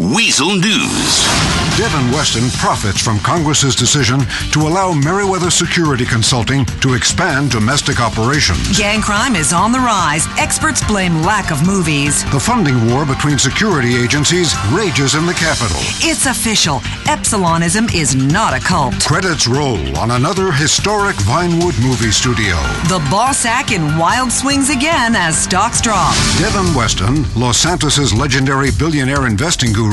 Weazel News. Devin Weston profits from Congress's decision to allow Merryweather Security Consulting to expand domestic operations. Gang crime is on the rise. Experts blame lack of movies. The funding war between security agencies rages in the Capitol. It's official. Epsilonism is not a cult. Credits roll on another historic Vinewood movie studio. The boss act in wild swings again as stocks drop. Devin Weston, Los Santos's legendary billionaire investing guru,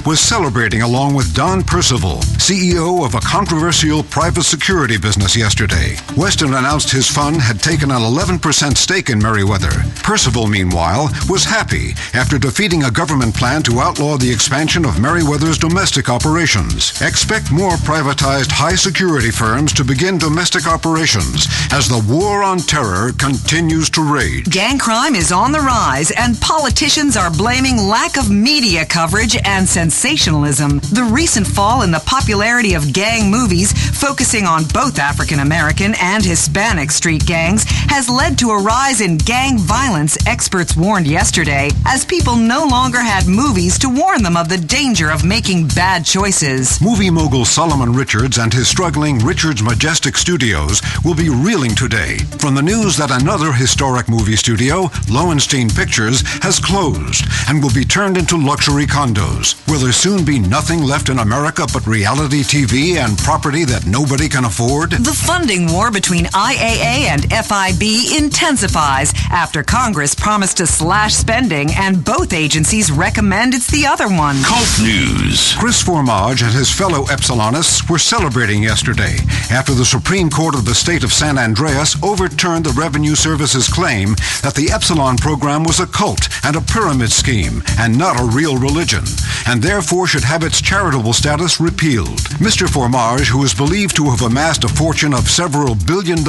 was celebrating along with Don Percival, CEO of a controversial private security business yesterday. Weston announced his fund had taken an 11% stake in Merryweather. Percival, meanwhile, was happy after defeating a government plan to outlaw the expansion of Merryweather's domestic operations. Expect more privatized high-security firms to begin domestic operations as the war on terror continues to rage. Gang crime is on the rise, and politicians are blaming lack of media coverage and sensationalism. The recent fall in the popularity of gang movies, focusing on both African American and Hispanic street gangs, has led to a rise in gang violence, experts warned yesterday, as people no longer had movies to warn them of the danger of making bad choices. Movie mogul Solomon Richards and his struggling Richards Majestic Studios will be reeling today from the news that another historic movie studio, Lowenstein Pictures, has closed and will be turned into luxury condos. Will there soon be nothing left in America but reality TV and property that nobody can afford? The funding war between IAA and FIB intensifies after Congress promised to slash spending and both agencies recommend it's the other one. Cult News. Chris Formage and his fellow Epsilonists were celebrating yesterday after the Supreme Court of the state of San Andreas overturned the Revenue Service's claim that the Epsilon program was a cult and a pyramid scheme and not a real religion, and therefore should have its charitable status repealed. Mr. Formage, who is believed to have amassed a fortune of several $billion,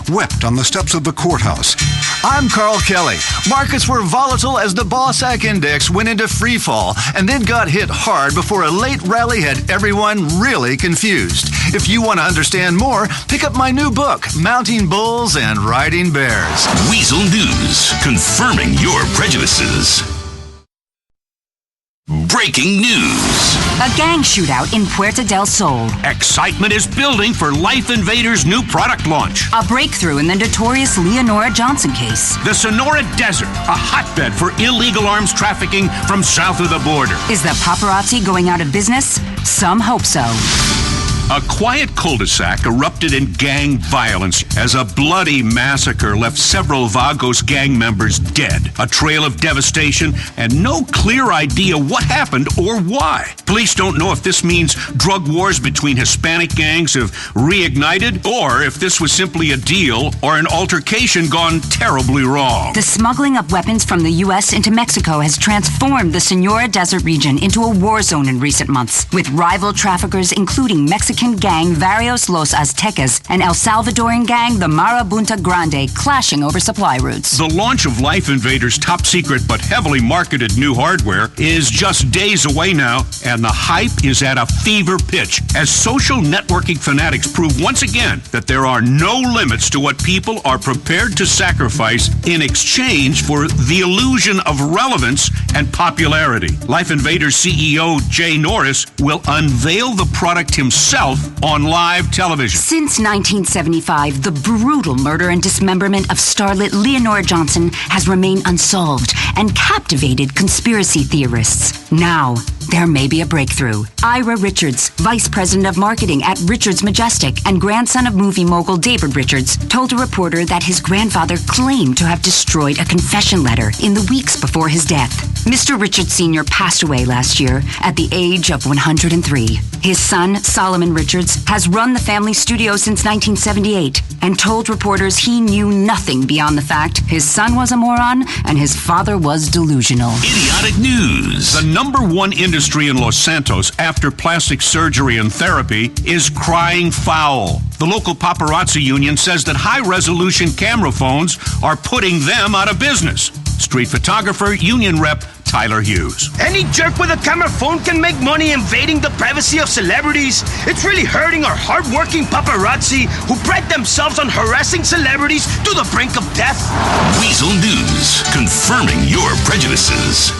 wept on the steps of the courthouse. I'm Carl Kelly. Markets were volatile as the Bossack Index went into free fall and then got hit hard before a late rally had everyone really confused. If you want to understand more, pick up my new book, Mounting Bulls and Riding Bears. Weazel News. Confirming your prejudices. Breaking news. A gang shootout in Puerto del Sol. Excitement is building for Life Invaders' new product launch. A breakthrough in the notorious Leonora Johnson case. The Sonora Desert, a hotbed for illegal arms trafficking from south of the border. Is the paparazzi going out of business? Some hope so. A quiet cul-de-sac erupted in gang violence as a bloody massacre left several Vagos gang members dead. A trail of devastation and no clear idea what happened or why. Police don't know if this means drug wars between Hispanic gangs have reignited or if this was simply a deal or an altercation gone terribly wrong. The smuggling of weapons from the U.S. into Mexico has transformed the Sonora Desert region into a war zone in recent months, with rival traffickers including Mexican gang Varios Los Aztecas and El Salvadoran gang the Marabunta Grande clashing over supply routes. The launch of Life Invaders' top-secret but heavily marketed new hardware is just days away now, and the hype is at a fever pitch as social networking fanatics prove once again that there are no limits to what people are prepared to sacrifice in exchange for the illusion of relevance and popularity. Life Invaders CEO Jay Norris will unveil the product himself on live television. Since 1975, the brutal murder and dismemberment of starlet Leonora Johnson has remained unsolved and captivated conspiracy theorists. Now, there may be a breakthrough. Ira Richards, vice president of marketing at Richards Majestic and grandson of movie mogul David Richards, told a reporter that his grandfather claimed to have destroyed a confession letter in the weeks before his death. Mr. Richards Sr. passed away last year at the age of 103. His son, Solomon Richards, has run the family studio since 1978 and told reporters he knew nothing beyond the fact his son was a moron and his father was delusional. Idiotic news. The number one industry in Los Santos after plastic surgery and therapy is crying foul. The local paparazzi union says that high-resolution camera phones are putting them out of business. Street photographer, union rep Tyler Hughes. Any jerk with a camera phone can make money invading the privacy of celebrities. It's really hurting our hard-working paparazzi who pride themselves on harassing celebrities to the brink of death. Weazel News, confirming your prejudices.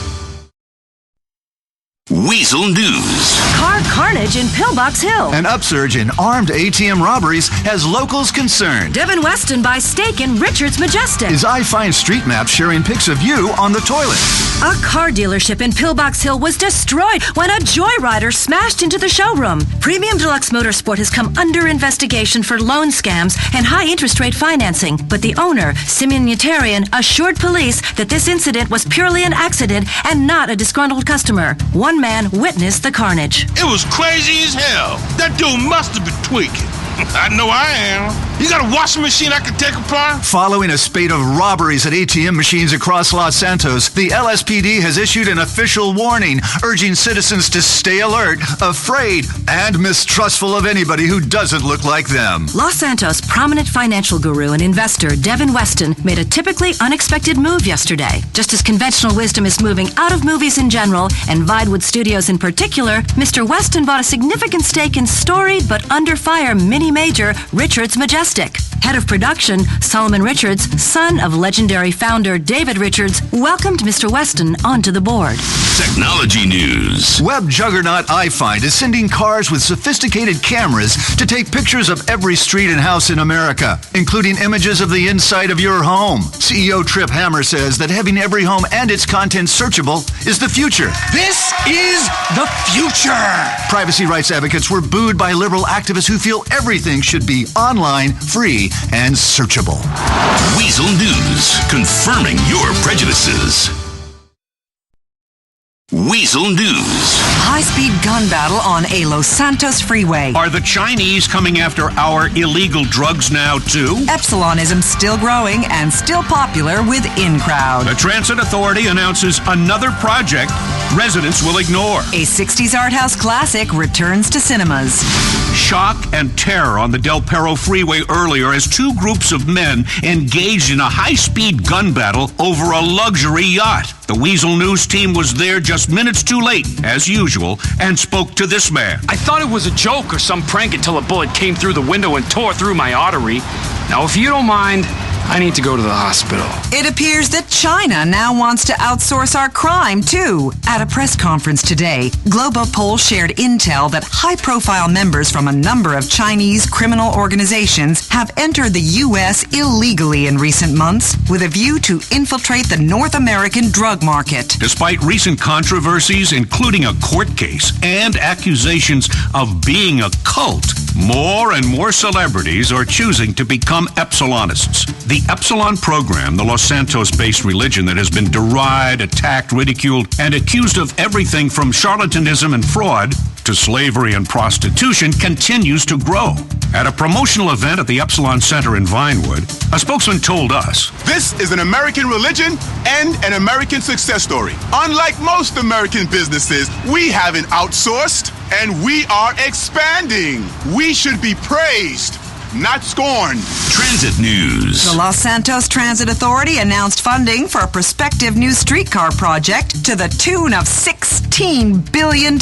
Weazel News. Car carnage in Pillbox Hill. An upsurge in armed ATM robberies has locals concerned. Devin Weston buys steak in Richard's Majestic. Is I Find Street Map sharing pics of you on the toilet? A car dealership in Pillbox Hill was destroyed when a joyrider smashed into the showroom. Premium Deluxe Motorsport has come under investigation for loan scams and high interest rate financing, but the owner, Simeon Yetarian, assured police that this incident was purely an accident and not a disgruntled customer. One man witnessed the carnage. It was crazy as hell. That dude must have been tweaking. I know I am. You got a washing machine I can take apart? Following a spate of robberies at ATM machines across Los Santos, the LSPD has issued an official warning, urging citizens to stay alert, afraid, and mistrustful of anybody who doesn't look like them. Los Santos prominent financial guru and investor Devin Weston made a typically unexpected move yesterday. Just as conventional wisdom is moving out of movies in general, and Vinewood Studios in particular, Mr. Weston bought a significant stake in storied but under fire mini-major Richard's Majestic. Head of production, Solomon Richards, son of legendary founder David Richards, welcomed Mr. Weston onto the board. Technology news. Web juggernaut iFind is sending cars with sophisticated cameras to take pictures of every street and house in America, including images of the inside of your home. CEO Trip Hammer says that having every home and its content searchable is the future. This is the future. Privacy rights advocates were booed by liberal activists who feel everything should be online, free, and searchable. Weazel News, confirming your prejudices. Weazel News. High-speed gun battle on a Los Santos freeway. Are the Chinese coming after our illegal drugs now, too? Epsilonism still growing and still popular with in-crowd. The Transit Authority announces another project residents will ignore. A 60s art house classic returns to cinemas. Shock and terror on the Del Perro freeway earlier as two groups of men engaged in a high-speed gun battle over a luxury yacht. The Weazel News team was there just minutes too late, as usual, and spoke to this man. I thought it was a joke or some prank until a bullet came through the window and tore through my artery. Now, if you don't mind, I need to go to the hospital. It appears that China now wants to outsource our crime, too. At a press conference today, Globopol shared intel that high-profile members from a number of Chinese criminal organizations have entered the U.S. illegally in recent months with a view to infiltrate the North American drug market. Despite recent controversies, including a court case and accusations of being a cult, more and more celebrities are choosing to become Epsilonists. The Epsilon program, the Los Santos-based religion that has been derided, attacked, ridiculed, and accused of everything from charlatanism and fraud to slavery and prostitution, continues to grow. At a promotional event at the Epsilon Center in Vinewood, a spokesman told us, This is an American religion and an American success story. Unlike most American businesses, we haven't outsourced and we are expanding. We should be praised, not scorned. Transit news. The Los Santos Transit Authority announced funding for a prospective new streetcar project to the tune of $16 billion.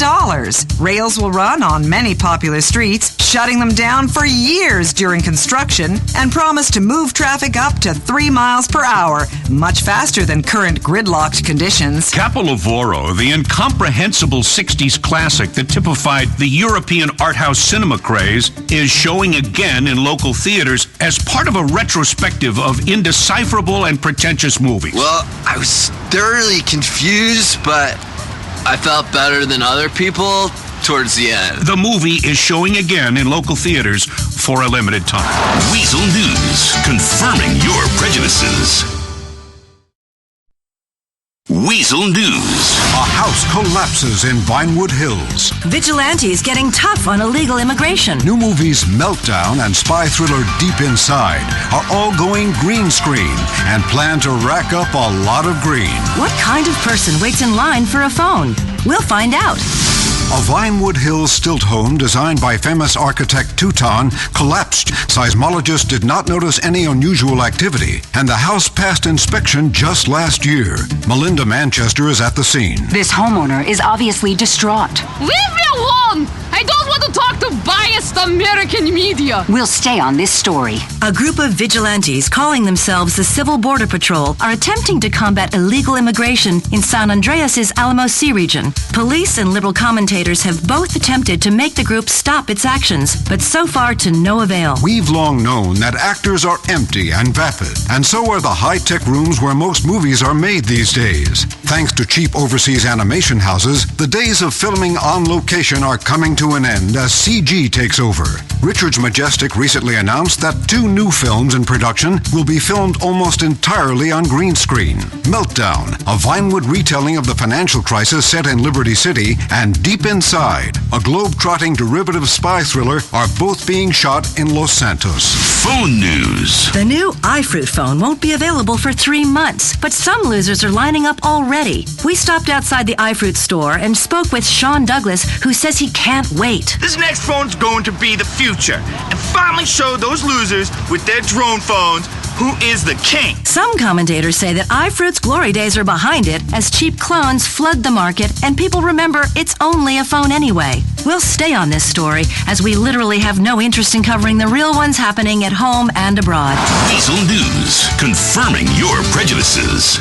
Rails will run on many popular streets, shutting them down for years during construction, and promise to move traffic up to 3 miles per hour, much faster than current gridlocked conditions. Capolavoro, the incomprehensible 60s classic that typified the European art house cinema craze, is showing again in local theaters as part of a retrospective of indecipherable and pretentious movies. Well, I was thoroughly confused, but I felt better than other people towards the end. The movie is showing again in local theaters for a limited time. Weazel News, confirming your prejudices. Weazel News. A house collapses in Vinewood Hills. Vigilantes getting tough on illegal immigration. New movies Meltdown and spy thriller Deep Inside are all going green screen and plan to rack up a lot of green. What kind of person waits in line for a phone? We'll find out. A Vinewood Hills stilt home designed by famous architect Teuton collapsed. Seismologists did not notice any unusual activity, and the house passed inspection just last year. Melinda Manchester is at the scene. This homeowner is obviously distraught. Leave me alone! I don't want to talk to biased American media. We'll stay on this story. A group of vigilantes calling themselves the Civil Border Patrol are attempting to combat illegal immigration in San Andreas' Alamos Sea region. Police and liberal commentators have both attempted to make the group stop its actions, but so far to no avail. We've long known that actors are empty and vapid, and so are the high-tech rooms where most movies are made these days. Thanks to cheap overseas animation houses, the days of filming on location are coming to an end as CG takes over. Richards Majestic recently announced that 2 new films in production will be filmed almost entirely on green screen. Meltdown, a Vinewood retelling of the financial crisis set in Liberty City, and Deep Inside, a globe-trotting derivative spy thriller, are both being shot in Los Santos. Phone news. The new iFruit phone won't be available for 3 months, but some losers are lining up already. We stopped outside the iFruit store and spoke with Sean Douglas, who says he can't wait. This next phone's going to be the future and finally show those losers with their drone phones who is the king. Some commentators say that iFruit's glory days are behind it as cheap clones flood the market and people remember it's only a phone anyway. We'll stay on this story as we literally have no interest in covering the real ones happening at home and abroad. Weazel News, confirming your prejudices.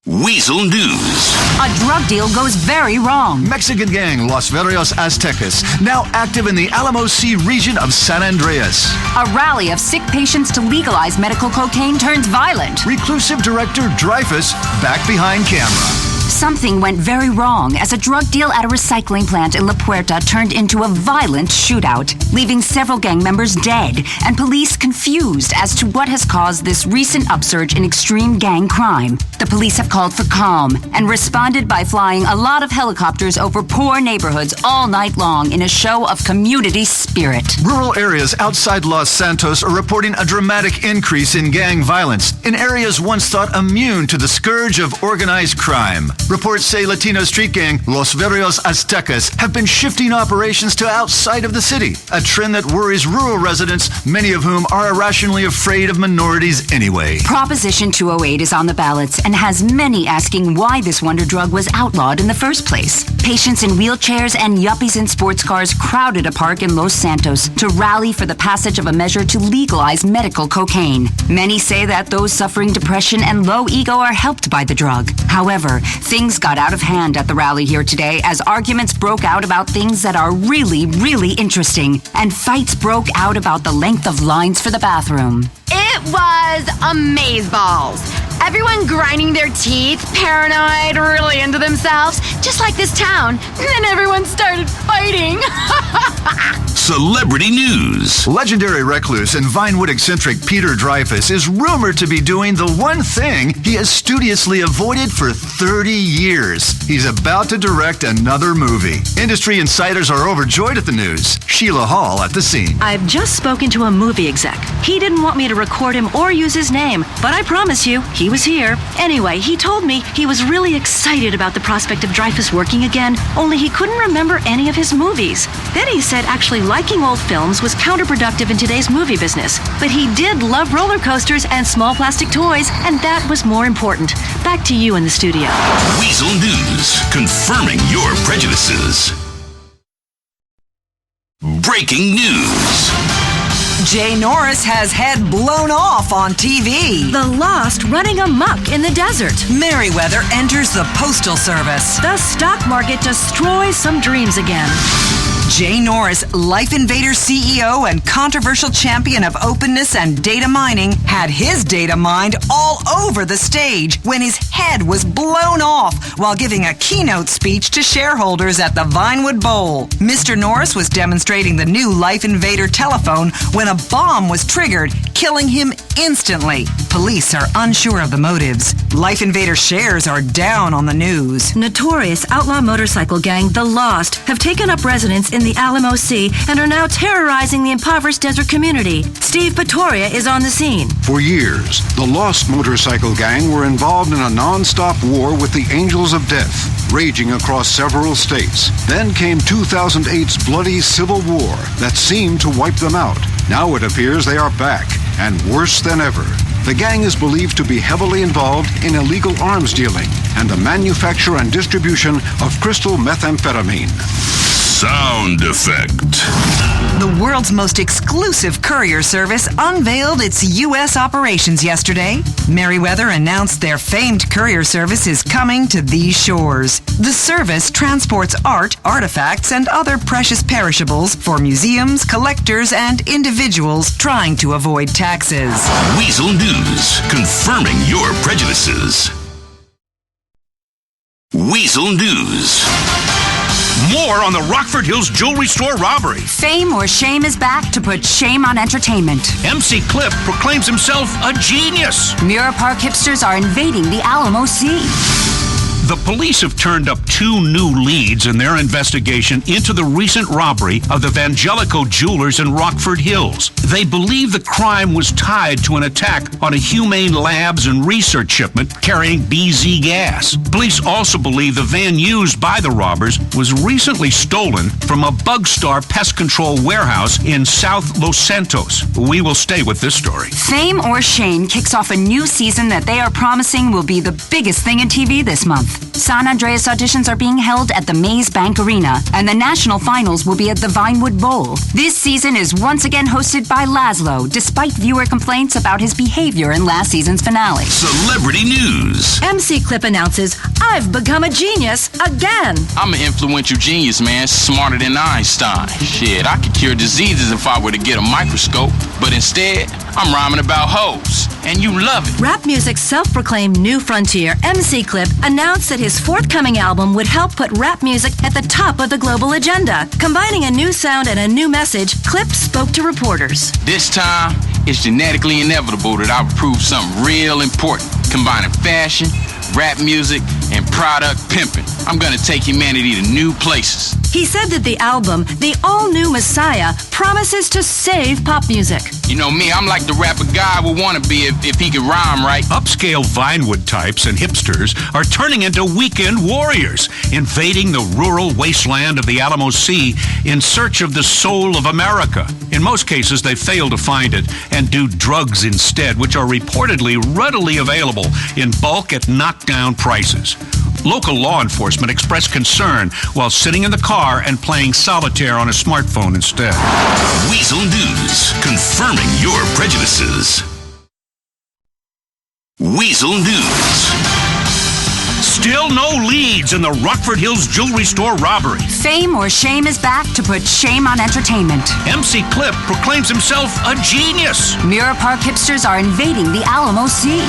Weazel News. A drug deal goes very wrong. Mexican gang Los Verdes Aztecas, now active in the Alamos Sea region of San Andreas. A rally of sick patients to legalize medical cocaine turns violent. Reclusive director Dreyfus back behind camera. Something went very wrong as a drug deal at a recycling plant in La Puerta turned into a violent shootout, leaving several gang members dead and police confused as to what has caused this recent upsurge in extreme gang crime. The police have called for calm and responded by flying a lot of helicopters over poor neighborhoods all night long in a show of community spirit. Rural areas outside Los Santos are reporting a dramatic increase in gang violence in areas once thought immune to the scourge of organized crime. Reports say Latino street gang Los Verdes Aztecas have been shifting operations to outside of the city, a trend that worries rural residents, many of whom are irrationally afraid of minorities anyway. Proposition 208 is on the ballots and has many asking why this wonder drug was outlawed in the first place. Patients in wheelchairs and yuppies in sports cars crowded a park in Los Santos to rally for the passage of a measure to legalize medical cocaine. Many say that those suffering depression and low ego are helped by the drug. However, things got out of hand at the rally here today as arguments broke out about things that are really, really interesting, and fights broke out about the length of lines for the bathroom. It was amazeballs. Everyone grinding their teeth, paranoid, really into themselves, just like this town. And then everyone started fighting. Celebrity news. Legendary recluse and Vinewood eccentric Peter Dreyfus is rumored to be doing the one thing he has studiously avoided for 30 years. He's about to direct another movie. Industry insiders are overjoyed at the news. Sheila Hall at the scene. I've just spoken to a movie exec. He didn't want me to record him or use his name, but I promise you, he was here. Anyway, he told me he was really excited about the prospect of Dreyfus working again, only he couldn't remember any of his movies. Then he said actually liking old films was counterproductive in today's movie business, but he did love roller coasters and small plastic toys, and that was more important. Back to you in the studio. Weazel News, confirming your prejudices. Breaking news. Jay Norris has head blown off on TV. The Lost running amok in the desert. Merryweather enters the Postal Service. The stock market destroys some dreams again. Jay Norris, Life Invader CEO and controversial champion of openness and data mining, had his data mined all over the stage when his head was blown off while giving a keynote speech to shareholders at the Vinewood Bowl. Mr. Norris was demonstrating the new Life Invader telephone when a bomb was triggered, killing him instantly. Police are unsure of the motives. Life Invader shares are down on the news. Notorious outlaw motorcycle gang, The Lost, have taken up residence in the Alamos Sea and are now terrorizing the impoverished desert community. Steve Patoria is on the scene. For years, the Lost motorcycle gang were involved in a non-stop war with the Angels of Death, raging across several states. Then came 2008's bloody civil war that seemed to wipe them out. Now it appears they are back, and worse than ever. The gang is believed to be heavily involved in illegal arms dealing and the manufacture and distribution of crystal methamphetamine. sound effect. The world's most exclusive courier service unveiled its U.S. operations yesterday. Merryweather announced their famed courier service is coming to these shores. The service transports art, artifacts, and other precious perishables for museums, collectors, and individuals trying to avoid taxes. Weazel News, confirming your prejudices. Weazel News. More on the Rockford Hills jewelry store robbery. Fame or shame is back to put shame on entertainment. MC Clip proclaims himself a genius. Mirror Park hipsters are invading the Alamo Sea. The police have turned up 2 new leads in their investigation into the recent robbery of the Vangelico Jewelers in Rockford Hills. They believe the crime was tied to an attack on a Humane Labs and research shipment carrying BZ gas. Police also believe the van used by the robbers was recently stolen from a Bugstar pest control warehouse in South Los Santos. We will stay with this story. Fame or shame kicks off a new season that they are promising will be the biggest thing in TV this month. San Andreas auditions are being held at the Maze Bank Arena, and the national finals will be at the Vinewood Bowl. This season is once again hosted by Laszlo, despite viewer complaints about his behavior in last season's finale. Celebrity news. MC Clip announces, I've become a genius again. I'm an influential genius, man, smarter than Einstein. Shit, I could cure diseases if I were to get a microscope, but instead, I'm rhyming about hoes, and you love it. Rap music's self-proclaimed new frontier, MC Clip, announced that his forthcoming album would help put rap music at the top of the global agenda. Combining a new sound and a new message, Clip spoke to reporters. This time, it's genetically inevitable that I would prove something real important, combining fashion, rap music, and product pimping. I'm gonna take humanity to new places. He said that the album, The All-New Messiah, promises to save pop music. You know me, I'm like the rapper guy would want to be if he could rhyme right. Upscale Vinewood types and hipsters are turning into weekend warriors, invading the rural wasteland of the Alamo Sea in search of the soul of America. In most cases, they fail to find it and do drugs instead, which are reportedly readily available in bulk at knockdown prices. Local law enforcement expressed concern while sitting in the car and playing solitaire on a smartphone instead. Weazel News, confirming your prejudices. Weazel News. Still no leads in the Rockford Hills jewelry store robbery. Fame or shame is back to put shame on entertainment. MC Clip proclaims himself a genius. Mirror Park hipsters are invading the Alamo Sea.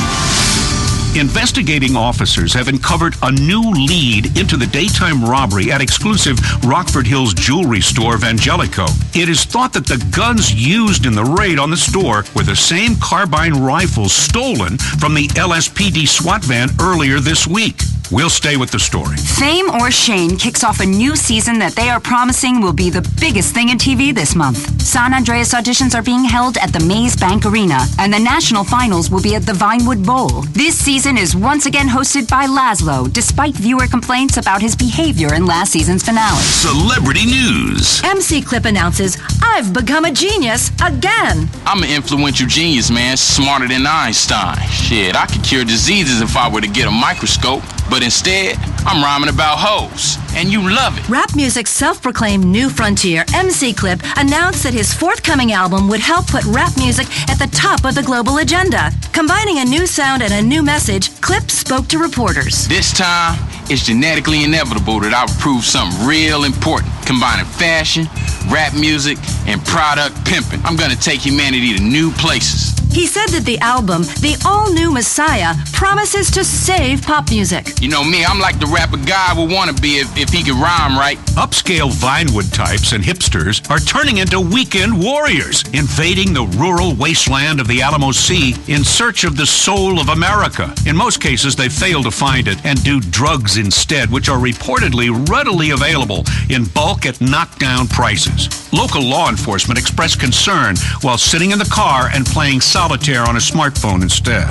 Investigating officers have uncovered a new lead into the daytime robbery at exclusive Rockford Hills jewelry store Vangelico. It is thought that the guns used in the raid on the store were the same carbine rifles stolen from the LSPD SWAT van earlier this week. We'll stay with the story. Fame or shame kicks off a new season that they are promising will be the biggest thing in TV this month. San Andreas auditions are being held at the Maze Bank Arena, and the national finals will be at the Vinewood Bowl. This season is once again hosted by Laszlo, despite viewer complaints about his behavior in last season's finale. Celebrity news. MC Clip announces, I've become a genius again. I'm an influential genius, man, smarter than Einstein. Shit, I could cure diseases if I were to get a microscope, but instead, I'm rhyming about hoes, and you love it. Rap music's self-proclaimed new frontier, MC Clip, announced that his forthcoming album would help put rap music at the top of the global agenda. Combining a new sound and a new message, Clip spoke to reporters. This time, it's genetically inevitable that I would prove something real important, combining fashion, rap music, and product pimping. I'm gonna take humanity to new places. He said that the album, The All-New Messiah, promises to save pop music. You know me, I'm like the rapper guy would want to be if he could rhyme right. Upscale Vinewood types and hipsters are turning into weekend warriors, invading the rural wasteland of the Alamo Sea in search of the soul of America. In most cases, they fail to find it and do drugs instead, which are reportedly readily available in bulk at knockdown prices. Local law enforcement expressed concern while sitting in the car and playing solitaire on a smartphone instead.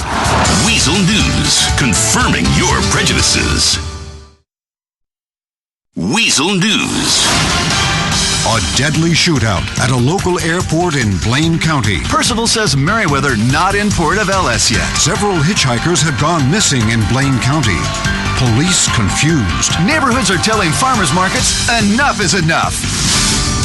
Weazel News, confirming your prejudices. Weazel News. A deadly shootout at a local airport in Blaine County. Percival says Merryweather not in port of LS yet. Several hitchhikers have gone missing in Blaine County. Police confused. Neighborhoods are telling farmers markets enough is enough.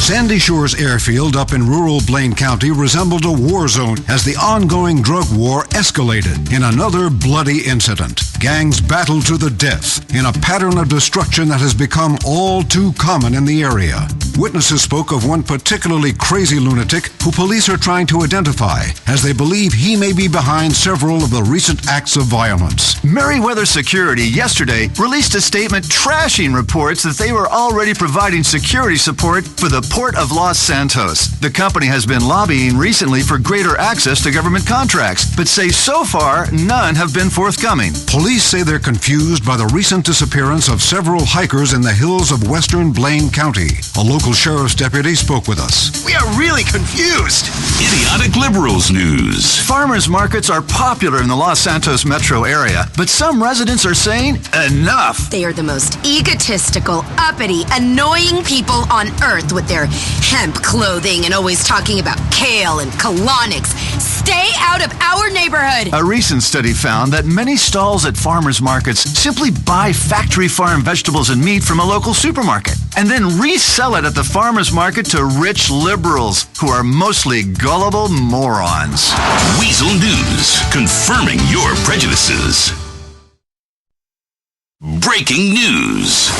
Sandy Shores Airfield up in rural Blaine County resembled a war zone as the ongoing drug war escalated in another bloody incident. Gangs battled to the death in a pattern of destruction that has become all too common in the area. Witnesses spoke of one particularly crazy lunatic who police are trying to identify as they believe he may be behind several of the recent acts of violence. Merryweather Security yesterday released a statement trashing reports that they were already providing security support for the Port of Los Santos. The company has been lobbying recently for greater access to government contracts, but say so far none have been forthcoming. Police say they're confused by the recent disappearance of several hikers in the hills of western Blaine County. A local sheriff's deputy spoke with us. We are really confused. Idiotic Liberals news. Farmers markets are popular in the Los Santos metro area, but some residents are saying enough. They are the most egotistical, uppity, annoying people on earth with their hemp clothing and always talking about kale and colonics. Stay out of our neighborhood. A recent study found that many stalls at farmers markets simply buy factory farm vegetables and meat from a local supermarket and then resell it at the farmers market to rich liberals who are mostly gullible morons. Weazel News, confirming your prejudices. Breaking news.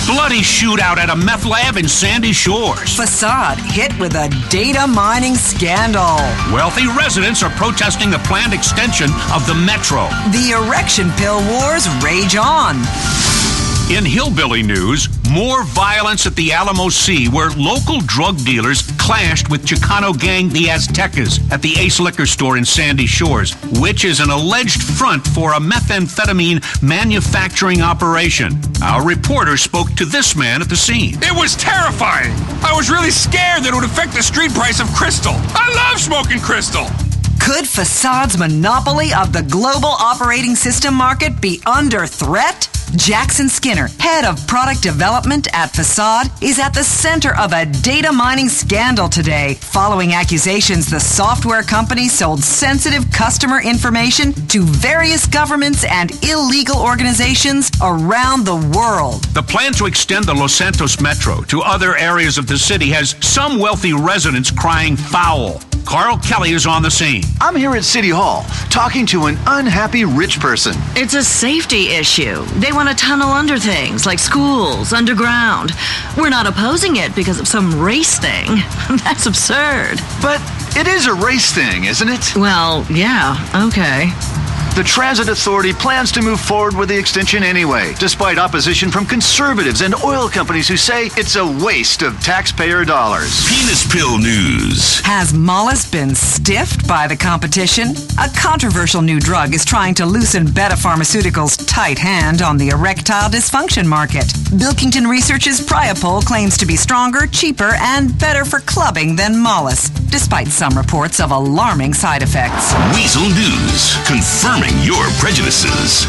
Bloody shootout at a meth lab in Sandy Shores. Facade hit with a data mining scandal. Wealthy residents are protesting the planned extension of the metro. The erection pill wars rage on. In hillbilly news, more violence at the Alamo Sea, where local drug dealers clashed with Chicano gang the Aztecas at the Ace Liquor Store in Sandy Shores, which is an alleged front for a methamphetamine manufacturing operation. Our reporter spoke to this man at the scene. It was terrifying. I was really scared that it would affect the street price of crystal. I love smoking crystal. Could Facade's monopoly of the global operating system market be under threat? Jackson Skinner, head of product development at Facade, is at the center of a data mining scandal today, following accusations the software company sold sensitive customer information to various governments and illegal organizations around the world. The plan to extend the Los Santos Metro to other areas of the city has some wealthy residents crying foul. Carl Kelly is on the scene. I'm here at City Hall talking to an unhappy rich person. It's a safety issue. They want to tunnel under things like schools, underground. We're not opposing it because of some race thing. That's absurd. But it is a race thing, isn't it? Well, yeah, okay. The Transit Authority plans to move forward with the extension anyway, despite opposition from conservatives and oil companies who say it's a waste of taxpayer dollars. Penis pill news. Has Mollis been stiffed by the competition? A controversial new drug is trying to loosen Beta Pharmaceuticals' tight hand on the erectile dysfunction market. Bilkington Research's Priapol claims to be stronger, cheaper, and better for clubbing than Mollis, despite some reports of alarming side effects. Weazel News, confirming your prejudices.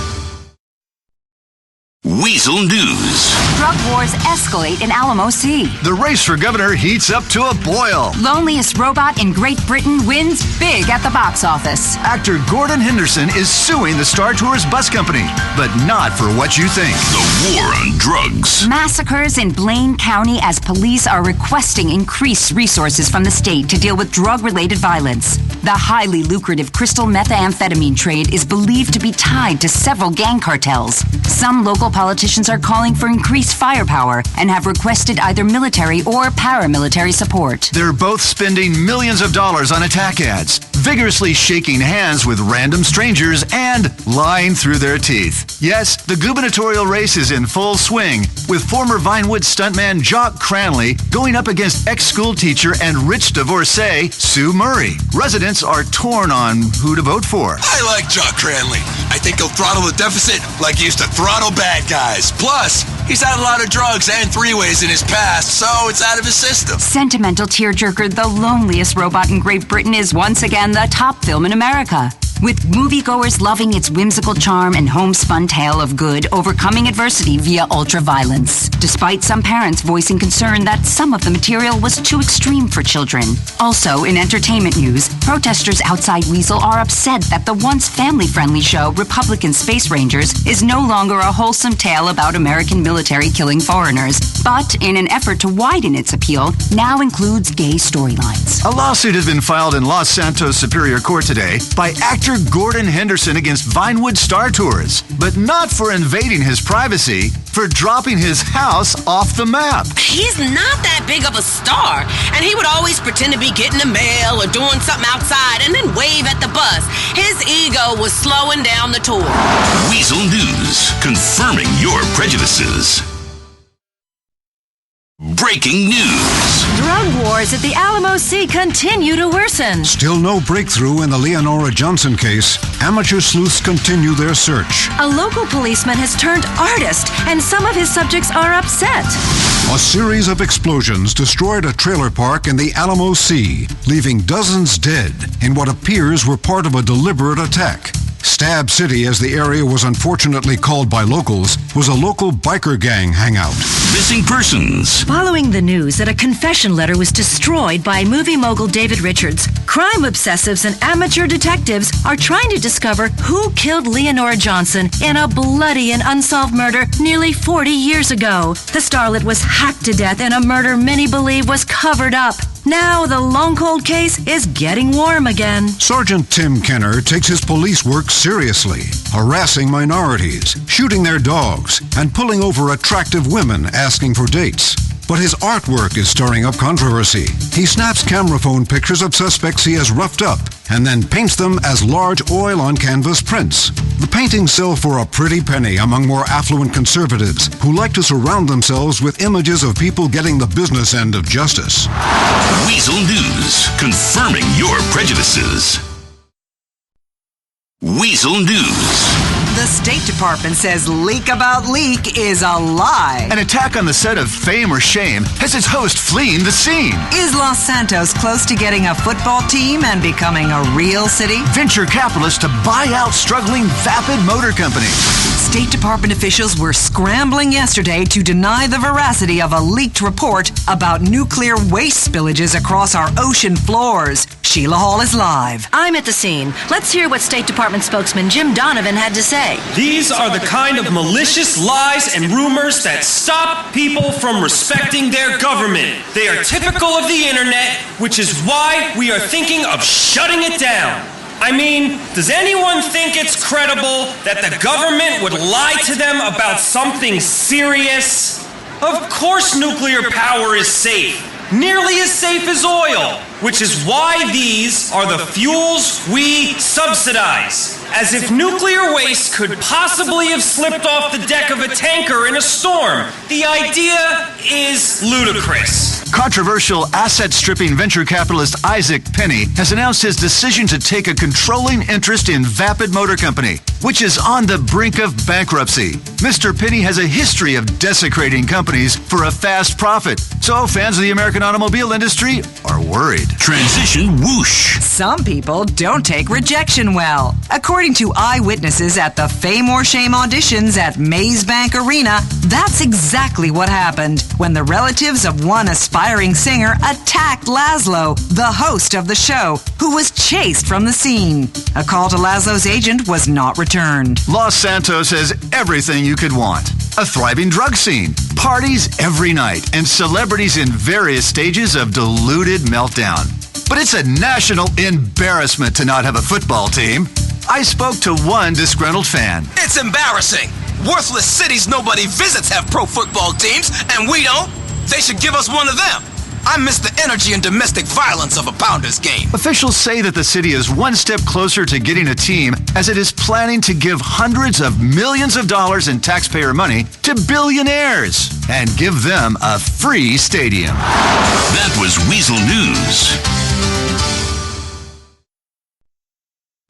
Weazel News. Drug wars escalate in Alamo Sea. The race for governor heats up to a boil. Loneliest robot in Great Britain wins big at the box office. Actor Gordon Henderson is suing the Star Tours bus company, but not for what you think. The war on drugs. Massacres in Blaine County as police are requesting increased resources from the state to deal with drug-related violence. The highly lucrative crystal methamphetamine trade is believed to be tied to several gang cartels. Some local politicians are calling for increased firepower and have requested either military or paramilitary support. They're both spending millions of dollars on attack ads, vigorously shaking hands with random strangers, and lying through their teeth. Yes, the gubernatorial race is in full swing, with former Vinewood stuntman Jock Cranley going up against ex-school teacher and rich divorcee Sue Murray. Residents are torn on who to vote for. I like Jock Cranley. I think he'll throttle the deficit like he used to throttle bad guys. Plus, he's had a lot of drugs and three-ways in his past, so it's out of his system. Sentimental tearjerker The Loneliest Robot in Great Britain is once again the top film in America. with moviegoers loving its whimsical charm and homespun tale of good overcoming adversity via ultraviolence, despite some parents voicing concern that some of the material was too extreme for children. Also, in entertainment news, protesters outside Weazel are upset that the once family-friendly show Republican Space Rangers is no longer a wholesome tale about American military killing foreigners, but in an effort to widen its appeal, now includes gay storylines. A lawsuit has been filed in Los Santos Superior Court today by actor Gordon Henderson against Vinewood Star Tours, but not for invading his privacy, for dropping his house off the map. He's not that big of a star, and he would always pretend to be getting the mail or doing something outside and then wave at the bus. His ego was slowing down the tour. Weazel News, confirming your prejudices. Breaking news. Drug wars at the Alamo Sea continue to worsen. Still no breakthrough in the Leonora Johnson case. Amateur sleuths continue their search. A local policeman has turned artist, and some of his subjects are upset. A series of explosions destroyed a trailer park in the Alamo Sea, leaving dozens dead in what appears were part of a deliberate attack. Stab City, as the area was unfortunately called by locals, was a local biker gang hangout. Missing persons. Following the news that a confession letter was destroyed by movie mogul David Richards, crime obsessives and amateur detectives are trying to discover who killed Leonora Johnson in a bloody and unsolved murder nearly 40 years ago. The starlet was hacked to death in a murder many believe was covered up. Now the long cold case is getting warm again. Sergeant Tim Kenner takes his police work seriously, harassing minorities, shooting their dogs, and pulling over attractive women asking for dates. But his artwork is stirring up controversy. He snaps camera phone pictures of suspects he has roughed up and then paints them as large oil-on-canvas prints. The paintings sell for a pretty penny among more affluent conservatives who like to surround themselves with images of people getting the business end of justice. Weazel News, confirming your prejudices. Weazel News. The State Department says leak about leak is a lie. An attack on the set of Fame or Shame has its host fleeing the scene. Is Los Santos close to getting a football team and becoming a real city? Venture capitalists to buy out struggling Vapid Motor Company. State Department officials were scrambling yesterday to deny the veracity of a leaked report about nuclear waste spillages across our ocean floors. Sheila Hall is live. I'm at the scene. Let's hear what State Department spokesman Jim Donovan had to say. These are the kind of malicious lies and rumors that stop people from respecting their government. They are typical of the internet, which is why we are thinking of shutting it down. I mean, does anyone think it's credible that the government would lie to them about something serious? Of course nuclear power is safe. Nearly as safe as oil, which is why these are the fuels we subsidize. As if nuclear waste could possibly have slipped off the deck of a tanker in a storm. The idea is ludicrous. Controversial asset-stripping venture capitalist Isaac Penny has announced his decision to take a controlling interest in Vapid Motor Company, which is on the brink of bankruptcy. Mr. Penny has a history of desecrating companies for a fast profit, so fans of the American automobile industry are worried. Transition whoosh. Some people don't take rejection well. According to eyewitnesses at the Fame or Shame auditions at Maze Bank Arena, that's exactly what happened when the relatives of one aspiring singer attacked Laszlo, the host of the show, who was chased from the scene. A call to Laszlo's agent was not returned. Los Santos has everything you could want. A thriving drug scene, parties every night, and celebrities in various stages of diluted meltdown. But it's a national embarrassment to not have a football team. I spoke to one disgruntled fan. It's embarrassing. Worthless cities nobody visits have pro football teams, and we don't. They should give us one of them. I miss the energy and domestic violence of a Pounders game. Officials say that the city is one step closer to getting a team as it is planning to give hundreds of millions of dollars in taxpayer money to billionaires and give them a free stadium. That was Weazel News.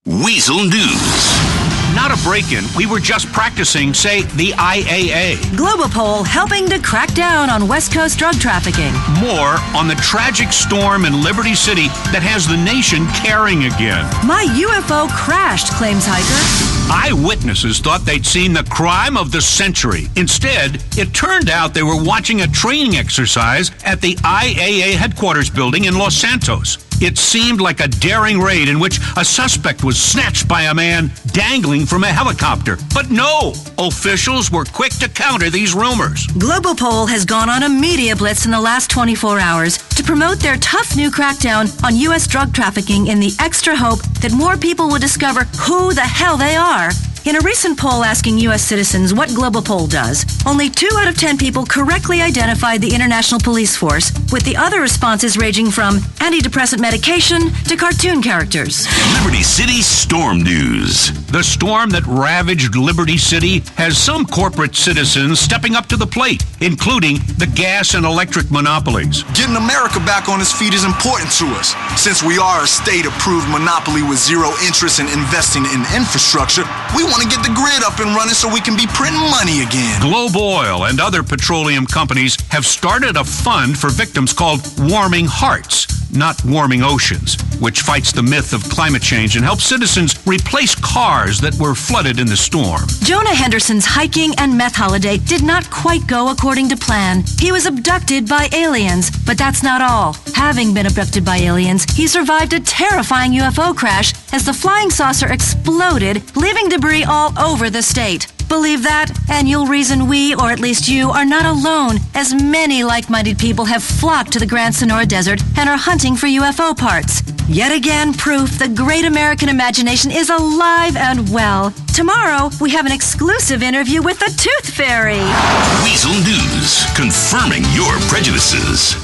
Weazel News. without a break-in, we were just practicing, say, the IAA. Globopol helping to crack down on West Coast drug trafficking. More on the tragic storm in Liberty City that has the nation caring again. My UFO crashed, claims hiker. Eyewitnesses thought they'd seen the crime of the century. Instead, it turned out they were watching a training exercise at the IAA headquarters building in Los Santos. It seemed like a daring raid in which a suspect was snatched by a man dangling from a helicopter. But no, officials were quick to counter these rumors. Globopol has gone on a media blitz in the last 24 hours to promote their tough new crackdown on U.S. drug trafficking in the extra hope that more people will discover who the hell they are. In a recent poll asking U.S. citizens what Globopol does, only 2 out of 10 people correctly identified the International Police Force, with the other responses ranging from antidepressant medication to cartoon characters. Liberty City Storm News. The storm that ravaged Liberty City has some corporate citizens stepping up to the plate, including the gas and electric monopolies. Getting America back on its feet is important to us. Since we are a state-approved monopoly with zero interest in investing in infrastructure, we want to get the grid up and running so we can be printing money again. Globe Oil and other petroleum companies have started a fund for victims called Warming Hearts, not Warming Oceans, which fights the myth of climate change and helps citizens replace cars that were flooded in the storm. Jonah Henderson's hiking and meth holiday did not quite go according to plan. He was abducted by aliens, but that's not all. Having been abducted by aliens, he survived a terrifying UFO crash as the flying saucer exploded, leaving debris all over the state. Believe that, and you'll reason we, or at least you, are not alone, as many like-minded people have flocked to the Grand Sonora Desert and are hunting for UFO parts. Yet again, proof the great American imagination is alive and well. Tomorrow, we have an exclusive interview with the Tooth Fairy. Weazel News, confirming your prejudices.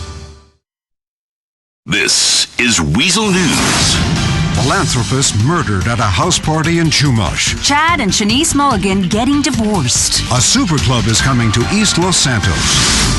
This is Weazel News. Philanthropist murdered at a house party in Chumash. Chad and Shanice Mulligan getting divorced. A super club is coming to East Los Santos.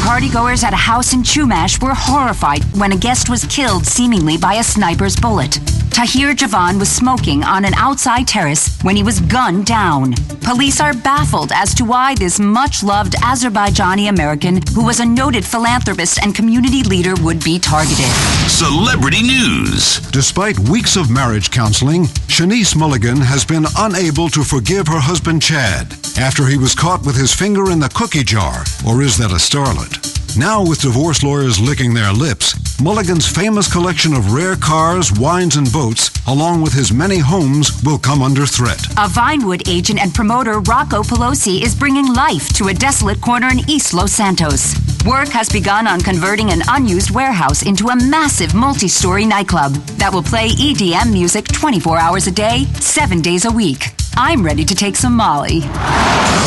Partygoers at a house in Chumash were horrified when a guest was killed seemingly by a sniper's bullet. Tahir Javan was smoking on an outside terrace when he was gunned down. Police are baffled as to why this much-loved Azerbaijani American, who was a noted philanthropist and community leader, would be targeted. Celebrity News. Despite weeks of marriage counseling, Shanice Mulligan has been unable to forgive her husband Chad after he was caught with his finger in the cookie jar. Or is that a starlet? Now, with divorce lawyers licking their lips, Mulligan's famous collection of rare cars, wines, and boats, along with his many homes, will come under threat. A Vinewood agent and promoter, Rocco Pelosi, is bringing life to a desolate corner in East Los Santos. Work has begun on converting an unused warehouse into a massive multi-story nightclub that will play EDM music 24 hours a day, 7 days a week. I'm ready to take some Molly.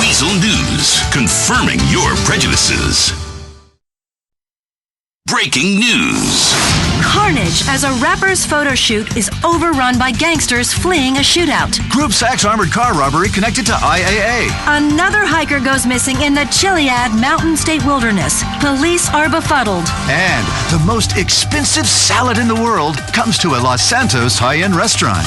Weazel News, confirming your prejudices. Breaking news. Carnage as a rapper's photo shoot is overrun by gangsters fleeing a shootout. Group Sachs armored car robbery connected to IAA. Another hiker goes missing in the Chiliad Mountain State Wilderness. Police are befuddled. And the most expensive salad in the world comes to a Los Santos high-end restaurant.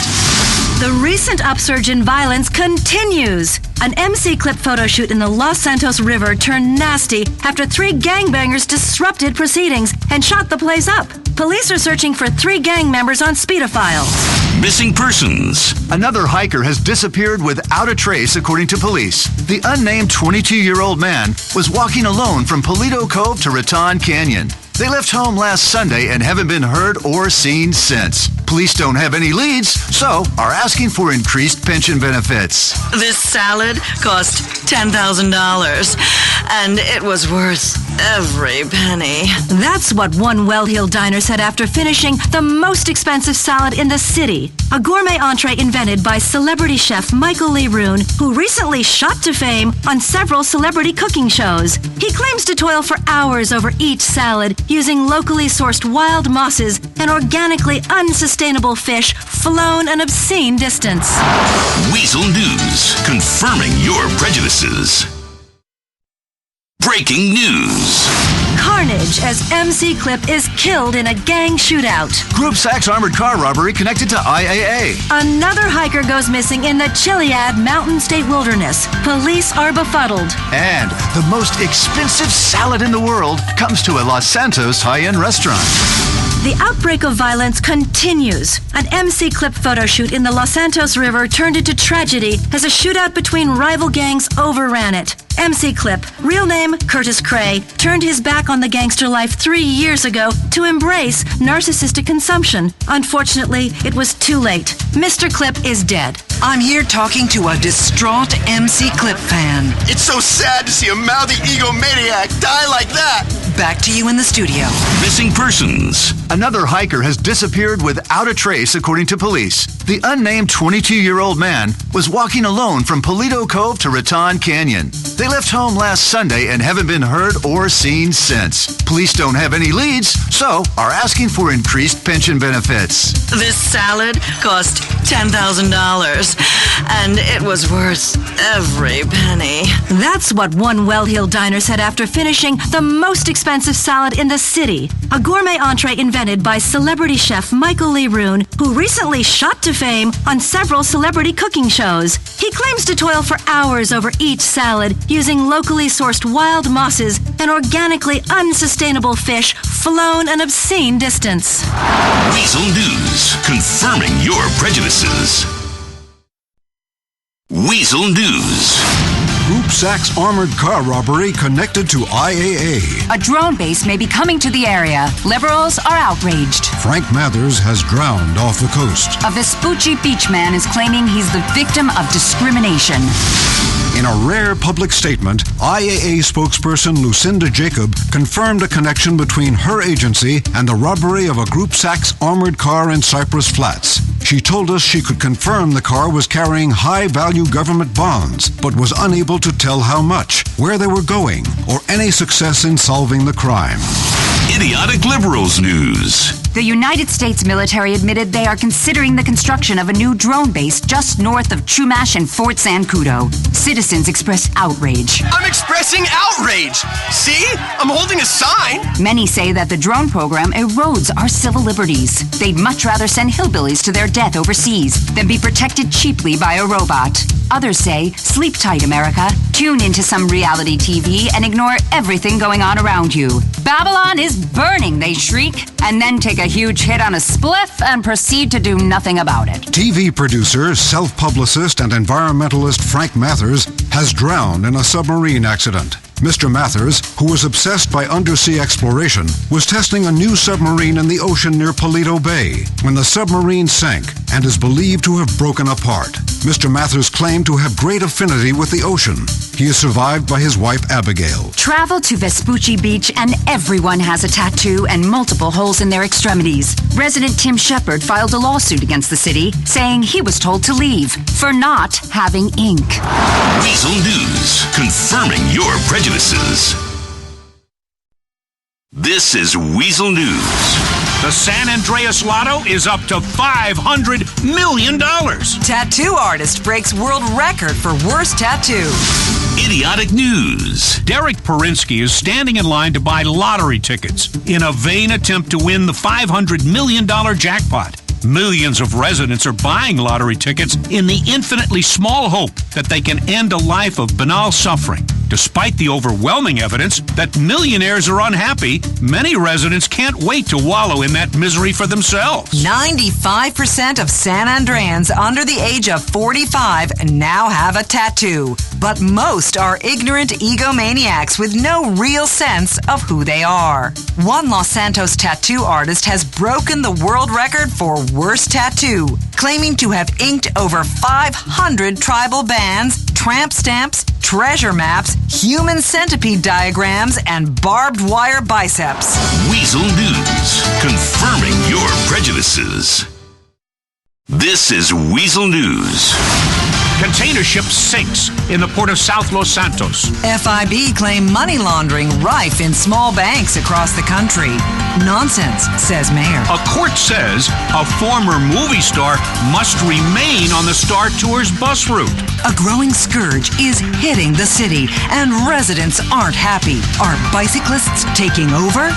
The recent upsurge in violence continues. An MC clip photo shoot in the Los Santos River turned nasty after 3 gangbangers disrupted proceedings and shot the place up. Police are searching for 3 gang members on speedophiles. Missing persons. Another hiker has disappeared without a trace, according to police. The unnamed 22-year-old man was walking alone from Paleto Cove to Raton Canyon. They left home last Sunday and haven't been heard or seen since. Police don't have any leads, so are asking for increased pension benefits. This salad cost $10,000, and it was worth every penny. That's what one well-heeled diner said after finishing the most expensive salad in the city. A gourmet entree invented by celebrity chef Michael Lee Roon, who recently shot to fame on several celebrity cooking shows. He claims to toil for hours over each salad, using locally sourced wild mosses and organically unsustainable fish flown an obscene distance. Weazel News, confirming your prejudices. Breaking news. carnage as MC Clip is killed in a gang shootout. Group Sachs armored car robbery connected to IAA. Another hiker goes missing in the Chiliad Mountain State Wilderness. Police are befuddled. And the most expensive salad in the world comes to a Los Santos high-end restaurant. The outbreak of violence continues. An MC Clip photo shoot in the Los Santos River turned into tragedy as a shootout between rival gangs overran it. MC Clip, real name Curtis Cray, turned his back on the gangster life 3 years ago to embrace narcissistic consumption. Unfortunately, it was too late. Mr. Clip is dead. I'm here talking to a distraught MC Clip fan. It's so sad to see a mouthy egomaniac die like that. Back to you in the studio. Missing persons. Another hiker has disappeared without a trace, according to police. The unnamed 22-year-old man was walking alone from Paleto Cove to Raton Canyon. They left home last Sunday and haven't been heard or seen since. Police don't have any leads, so are asking for increased pension benefits. This salad cost $10,000, and it was worth every penny. That's what one well-heeled diner said after finishing the most expensive salad in the city. A gourmet entree invented by celebrity chef Michael Lee Roon, who recently shot to fame on several celebrity cooking shows. He claims to toil for hours over each salad, using locally sourced wild mosses and organically unsustainable fish flown an obscene distance. Weazel News, confirming your prejudices. Weazel News. Group Sachs armored car robbery connected to IAA. A drone base may be coming to the area. Liberals are outraged. Frank Mathers has drowned off the coast. A Vespucci beach man is claiming he's the victim of discrimination. In a rare public statement, IAA spokesperson Lucinda Jacob confirmed a connection between her agency and the robbery of a Group Sachs armored car in Cypress Flats. She told us she could confirm the car was carrying high-value government bonds, but was unable to tell how much, where they were going, or any success in solving the crime. Idiotic Liberals News. The United States military admitted they are considering the construction of a new drone base just north of Chumash and Fort Zancudo. Citizens expressed outrage. I'm expressing outrage! See? I'm holding a sign! Many say that the drone program erodes our civil liberties. They'd much rather send hillbillies to their death overseas than be protected cheaply by a robot. Others say, sleep tight, America. Tune into some reality TV and ignore everything going on around you. Babylon is burning, they shriek, and then take a huge hit on a spliff and proceed to do nothing about it. TV producer, self-publicist, and environmentalist Frank Mathers has drowned in a submarine accident. Mr. Mathers, who was obsessed by undersea exploration, was testing a new submarine in the ocean near Paleto Bay when the submarine sank and is believed to have broken apart. Mr. Mathers claimed to have great affinity with the ocean. He is survived by his wife, Abigail. Travel to Vespucci Beach and everyone has a tattoo and multiple holes in their extremities. Resident Tim Shepard filed a lawsuit against the city, saying he was told to leave for not having ink. Weazel News, confirming your prejudices. This is Weazel News. The San Andreas Lotto is up to $500 million. Tattoo artist breaks world record for worst tattoo. Idiotic News. Derek Perinsky is standing in line to buy lottery tickets in a vain attempt to win the $500 million jackpot. Millions of residents are buying lottery tickets in the infinitely small hope that they can end a life of banal suffering. Despite the overwhelming evidence that millionaires are unhappy, many residents can't wait to wallow in that misery for themselves. 95% of San Andreans under the age of 45 now have a tattoo, but most are ignorant egomaniacs with no real sense of who they are. One Los Santos tattoo artist has broken the world record for worst tattoo, claiming to have inked over 500 tribal bands, tramp stamps, treasure maps, human centipede diagrams, and barbed wire biceps. Weazel News, confirming your prejudices. This is Weazel News. Container ship sinks in the port of South Los Santos. FIB claim money laundering rife in small banks across the country. Nonsense, says mayor. A court says a former movie star must remain on the Star Tours bus route. A growing scourge is hitting the city, and residents aren't happy. Are bicyclists taking over?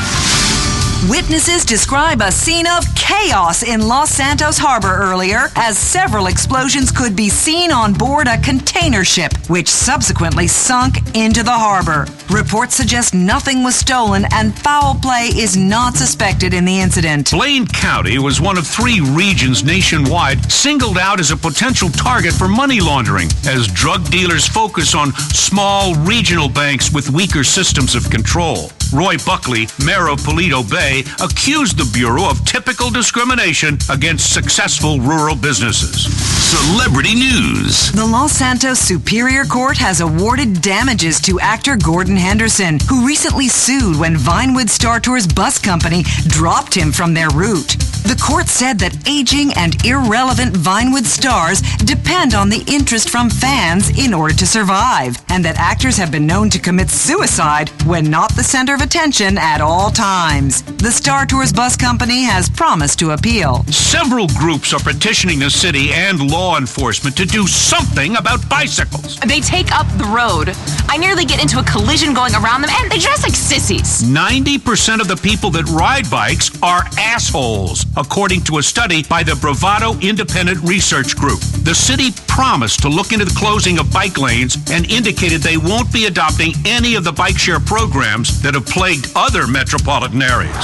Witnesses describe a scene of chaos in Los Santos Harbor earlier, as several explosions could be seen on board a container ship, which subsequently sunk into the harbor. Reports suggest nothing was stolen and foul play is not suspected in the incident. Blaine County was one of 3 regions nationwide singled out as a potential target for money laundering, as drug dealers focus on small regional banks with weaker systems of control. Roy Buckley, mayor of Paleto Bay, accused the Bureau of typical discrimination against successful rural businesses. Celebrity news. The Los Santos Superior Court has awarded damages to actor Gordon Henderson, who recently sued when Vinewood Star Tours bus company dropped him from their route. The court said that aging and irrelevant Vinewood stars depend on the interest from fans in order to survive, and that actors have been known to commit suicide when not the center of attention at all times. The Star Tours bus company has promised to appeal. Several groups are petitioning the city and law enforcement to do something about bicycles. They take up the road. I nearly get into a collision going around them, and they dress like sissies. 90% of the people that ride bikes are assholes, according to a study by the Bravado Independent Research Group. The city promised to look into the closing of bike lanes and indicated they won't be adopting any of the bike share programs that have plagued other metropolitan areas.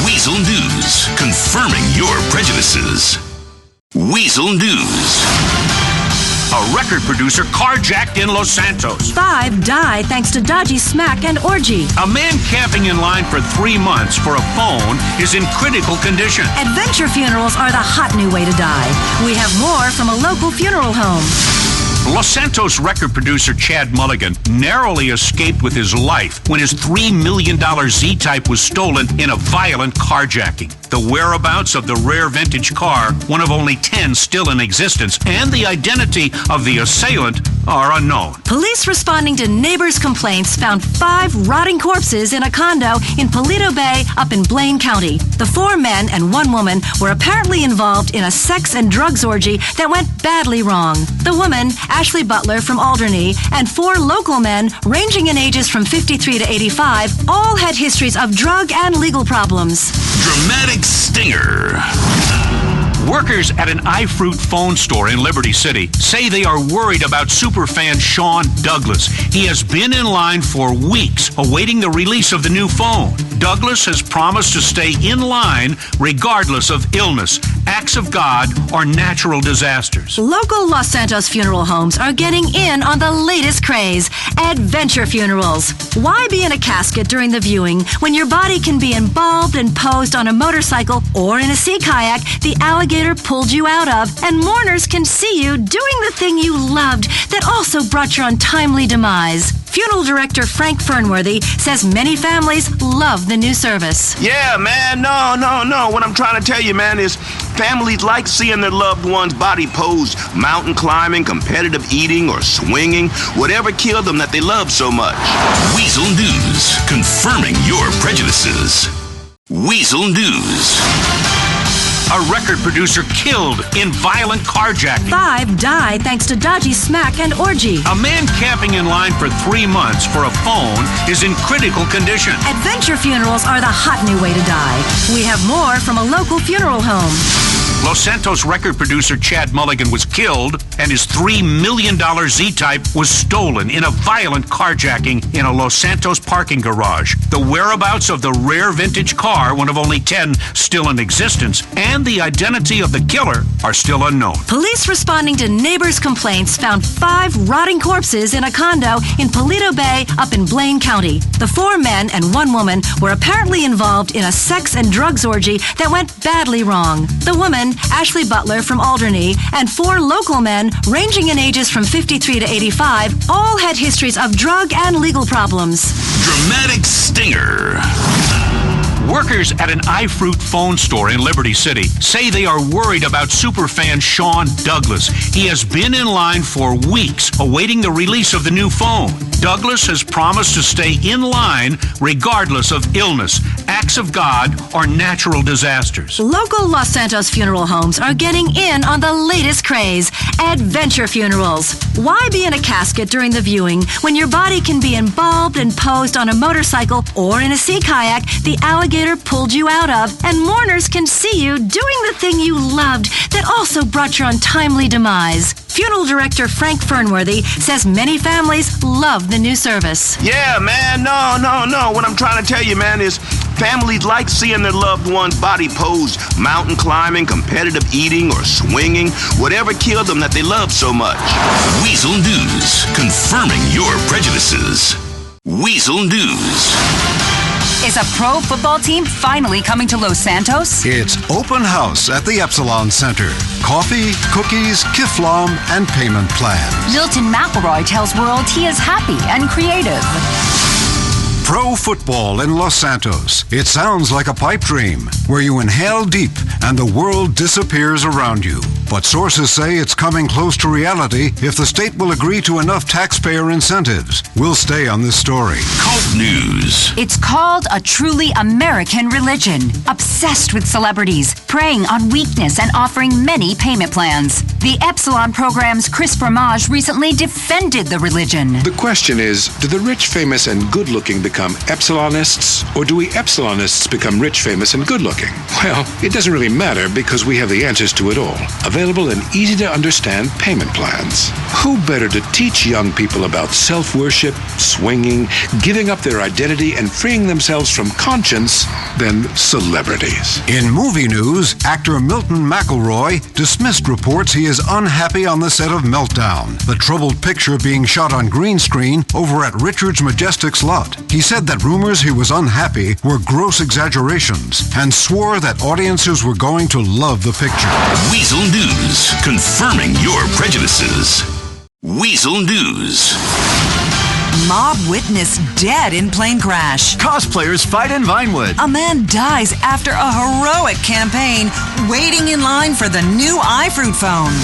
Weazel News, confirming your prejudices. Weazel News. A record producer carjacked in Los Santos. 5 die thanks to dodgy smack and orgy. A man camping in line for 3 months for a phone is in critical condition. Adventure funerals are the hot new way to die. We have more from a local funeral home. Los Santos record producer Chad Mulligan narrowly escaped with his life when his $3 million Z-Type was stolen in a violent carjacking. The whereabouts of the rare vintage car, one of only 10 still in existence, and the identity of the assailant are unknown. Police responding to neighbors' complaints found 5 rotting corpses in a condo in Paleto Bay up in Blaine County. The 4 men and 1 woman were apparently involved in a sex and drugs orgy that went badly wrong. The woman, Ashley Butler from Alderney, and 4 local men ranging in ages from 53 to 85 all had histories of drug and legal problems. Dramatic stinger. Workers at an iFruit phone store in Liberty City say they are worried about superfan Sean Douglas. He has been in line for weeks awaiting the release of the new phone. Douglas has promised to stay in line regardless of illness, acts of God, or natural disasters. Local Los Santos funeral homes are getting in on the latest craze, adventure funerals. Why be in a casket during the viewing when your body can be embalmed and posed on a motorcycle or in a sea kayak the alligator pulled you out of, and mourners can see you doing the thing you loved that also brought your untimely demise? Funeral director Frank Fernworthy says many families love the new service. Yeah, man, no. What I'm trying to tell you, man, is families like seeing their loved one's body posed mountain climbing, competitive eating, or swinging, whatever killed them that they love so much. Weazel News, confirming your prejudices. Weazel News. A record producer killed in violent carjacking. 5 die thanks to dodgy smack and orgy. A man camping in line for 3 months for a phone is in critical condition. Adventure funerals are the hot new way to die. We have more from a local funeral home. Los Santos record producer Chad Mulligan was killed, and his $3 million Z-Type was stolen in a violent carjacking in a Los Santos parking garage. The whereabouts of the rare vintage car, one of only 10 still in existence, and the identity of the killer are still unknown. Police responding to neighbors' complaints found 5 rotting corpses in a condo in Paleto Bay up in Blaine County. The 4 men and 1 woman were apparently involved in a sex and drugs orgy that went badly wrong. The woman, Ashley Butler from Alderney, and 4 local men ranging in ages from 53 to 85 all had histories of drug and legal problems. Dramatic stinger. Workers at an iFruit phone store in Liberty City say they are worried about superfan Sean Douglas. He has been in line for weeks awaiting the release of the new phone. Douglas has promised to stay in line regardless of illness, acts of God, or natural disasters. Local Los Santos funeral homes are getting in on the latest craze, adventure funerals. Why be in a casket during the viewing when your body can be embalmed and posed on a motorcycle or in a sea kayak the alligator pulled you out of, and mourners can see you doing the thing you loved that also brought your untimely demise? Funeral director Frank Fernworthy says many families love the new service. Yeah, man, no. What I'm trying to tell you, man, is families like seeing their loved one's body posed, mountain climbing, competitive eating, or swinging, whatever killed them that they love so much. Weazel News, confirming your prejudices. Weazel News. Is a pro football team finally coming to Los Santos? It's open house at the Epsilon Center. Coffee, cookies, kiflam, and payment plans. Milton McElroy tells World he is happy and creative. Pro football in Los Santos. It sounds like a pipe dream, where you inhale deep and the world disappears around you. But sources say it's coming close to reality if the state will agree to enough taxpayer incentives. We'll stay on this story. Cult News. It's called a truly American religion, obsessed with celebrities, preying on weakness and offering many payment plans. The Epsilon program's Chris Fromage recently defended the religion. The question is, do the rich, famous, and good-looking become Epsilonists, or do we Epsilonists become rich, famous, and good-looking? Well, it doesn't really matter because we have the answers to it all. Available in easy-to-understand payment plans. Who better to teach young people about self-worship, swinging, giving up their identity, and freeing themselves from conscience than celebrities? In movie news, actor Milton McElroy dismissed reports he is unhappy on the set of Meltdown, the troubled picture being shot on green screen over at Richard's Majestic's lot. He said that rumors he was unhappy were gross exaggerations and swore that audiences were going to love the picture. Weazel News, confirming your prejudices. Weazel News. Mob witness dead in plane crash. Cosplayers fight in Vinewood. A man dies after a heroic campaign waiting in line for the new iFruit phone.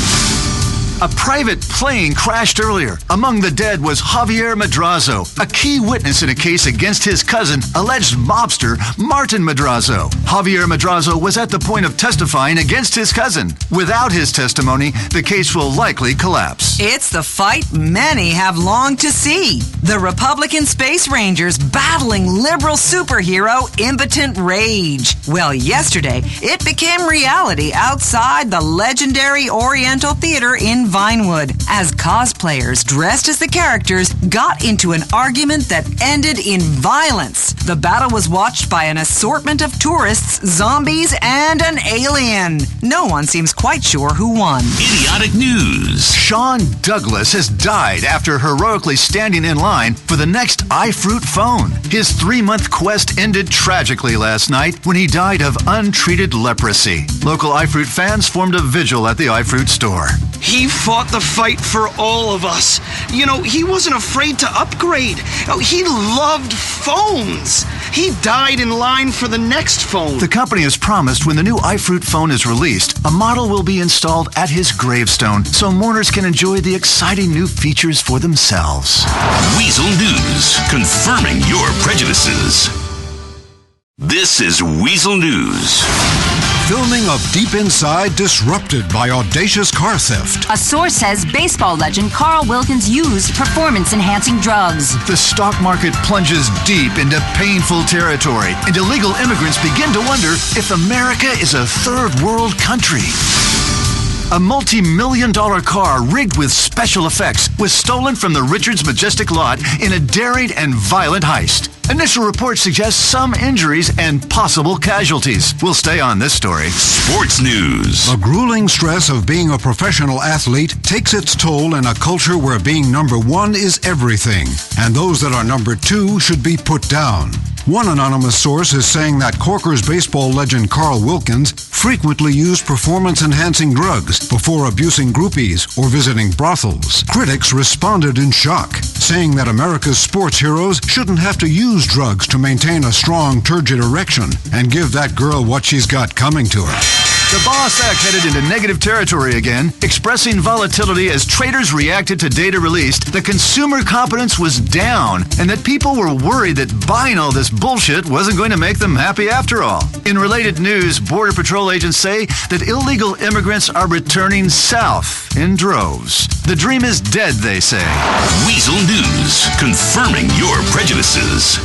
A private plane crashed earlier. Among the dead was Javier Madrazo, a key witness in a case against his cousin, alleged mobster Martin Madrazo. Javier Madrazo was at the point of testifying against his cousin. Without his testimony, the case will likely collapse. It's the fight many have longed to see. The Republican Space Rangers battling liberal superhero Impotent Rage. Well, yesterday, it became reality outside the legendary Oriental Theater in Vinewood, as cosplayers dressed as the characters got into an argument that ended in violence. The battle was watched by an assortment of tourists, zombies, and an alien. No one seems quite sure who won. Idiotic news. Sean Douglas has died after heroically standing in line for the next iFruit phone. His 3-month quest ended tragically last night when he died of untreated leprosy. Local iFruit fans formed a vigil at the iFruit store. He fought the fight for all of us. You know, he wasn't afraid to upgrade. He loved phones. He died in line for the next phone. The company has promised when the new iFruit phone is released, a model will be installed at his gravestone so mourners can enjoy the exciting new features for themselves. Weazel News, confirming your prejudices. This is Weazel News. Filming of Deep Inside disrupted by audacious car theft. A source says baseball legend Carl Wilkins used performance-enhancing drugs. The stock market plunges deep into painful territory, and illegal immigrants begin to wonder if America is a third world country. A multi-million-dollar car rigged with special effects was stolen from the Richards Majestic lot in a daring and violent heist. Initial reports suggest some injuries and possible casualties. We'll stay on this story. Sports news. The grueling stress of being a professional athlete takes its toll in a culture where being number one is everything, and those that are number two should be put down. One anonymous source is saying that Corkers baseball legend Carl Wilkins frequently used performance-enhancing drugs before abusing groupies or visiting brothels. Critics responded in shock, saying that America's sports heroes shouldn't have to use drugs to maintain a strong, turgid erection and give that girl what she's got coming to her. The Boss Act headed into negative territory again, expressing volatility as traders reacted to data released that consumer confidence was down and that people were worried that buying all this bullshit wasn't going to make them happy after all. In related news, Border Patrol agents say that illegal immigrants are returning south in droves. The dream is dead, they say. Weazel News, confirming your prejudices.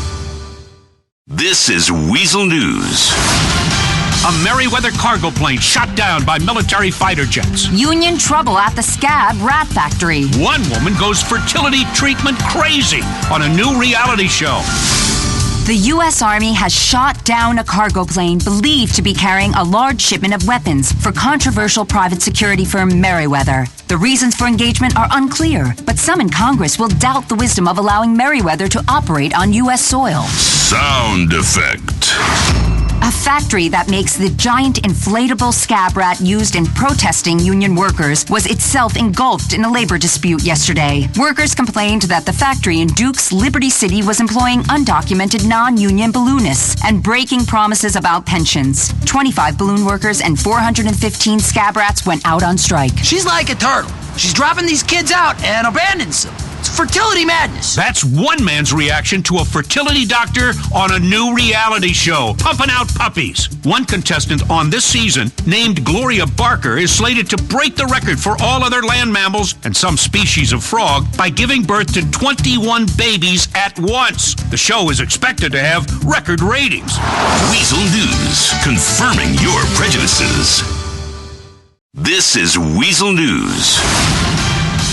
This is Weazel News. A Merryweather cargo plane shot down by military fighter jets. Union trouble at the Scab Rat Factory. One woman goes fertility treatment crazy on a new reality show. The U.S. Army has shot down a cargo plane believed to be carrying a large shipment of weapons for controversial private security firm Merryweather. The reasons for engagement are unclear, but some in Congress will doubt the wisdom of allowing Merryweather to operate on U.S. soil. Sound effect. A factory that makes the giant inflatable scab rat used in protesting union workers was itself engulfed in a labor dispute yesterday. Workers complained that the factory in Duke's Liberty City was employing undocumented non-union balloonists and breaking promises about pensions. 25 balloon workers and 415 scab rats went out on strike. She's like a turtle. She's dropping these kids out and abandons them. It's fertility madness. That's one man's reaction to a fertility doctor on a new reality show, pumping out puppies. One contestant on this season, named Gloria Barker, is slated to break the record for all other land mammals and some species of frog by giving birth to 21 babies at once. The show is expected to have record ratings. Weazel News, confirming your prejudices. This is Weazel News.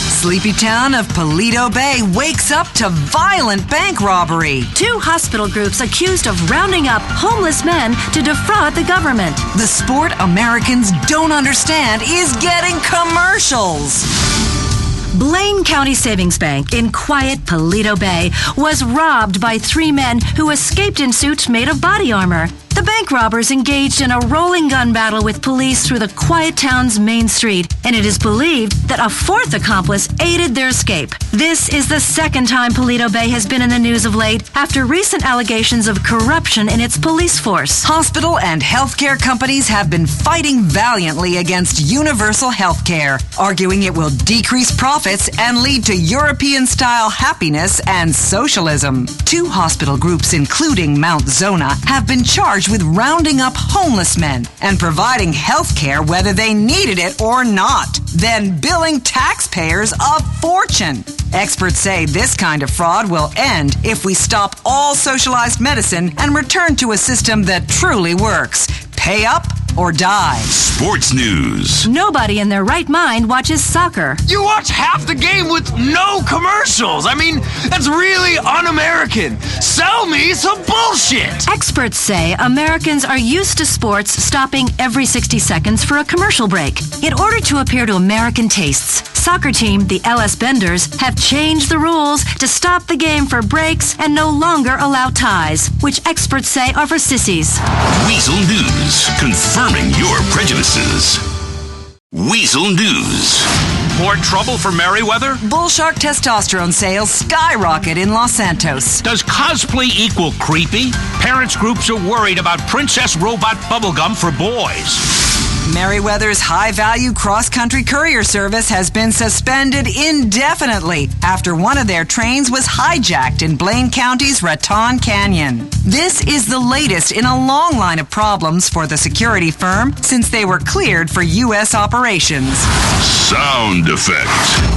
Sleepy town of Paleto Bay wakes up to violent bank robbery. 2 hospital groups accused of rounding up homeless men to defraud the government. The sport Americans don't understand is getting commercials. Blaine County Savings Bank in quiet Paleto Bay was robbed by 3 men who escaped in suits made of body armor. The bank robbers engaged in a rolling gun battle with police through the quiet town's main street, and it is believed that a 4th accomplice aided their escape. This is the 2nd time Paleto Bay has been in the news of late after recent allegations of corruption in its police force. Hospital and healthcare companies have been fighting valiantly against universal healthcare, arguing it will decrease profits and lead to European-style happiness and socialism. 2 hospital groups, including Mount Zona, have been charged with rounding up homeless men and providing health care whether they needed it or not, then billing taxpayers a fortune. Experts say this kind of fraud will end if we stop all socialized medicine and return to a system that truly works. Pay up or die. Sports news. Nobody in their right mind watches soccer. You watch half the game with no commercials. I mean, that's really un-American. Sell me some bullshit. Experts say Americans are used to sports stopping every 60 seconds for a commercial break. In order to appear to American tastes, soccer team, the LS Benders, have changed the rules to stop the game for breaks and no longer allow ties, which experts say are for sissies. Weazel News, confirming your prejudices. Weazel News. More trouble for Merryweather? Bullshark testosterone sales skyrocket in Los Santos. Does cosplay equal creepy? Parents groups are worried about Princess Robot bubblegum for boys. Merryweather's high-value cross-country courier service has been suspended indefinitely after one of their trains was hijacked in Blaine County's Raton Canyon. This is the latest in a long line of problems for the security firm since they were cleared for U.S. operations. Sound effect.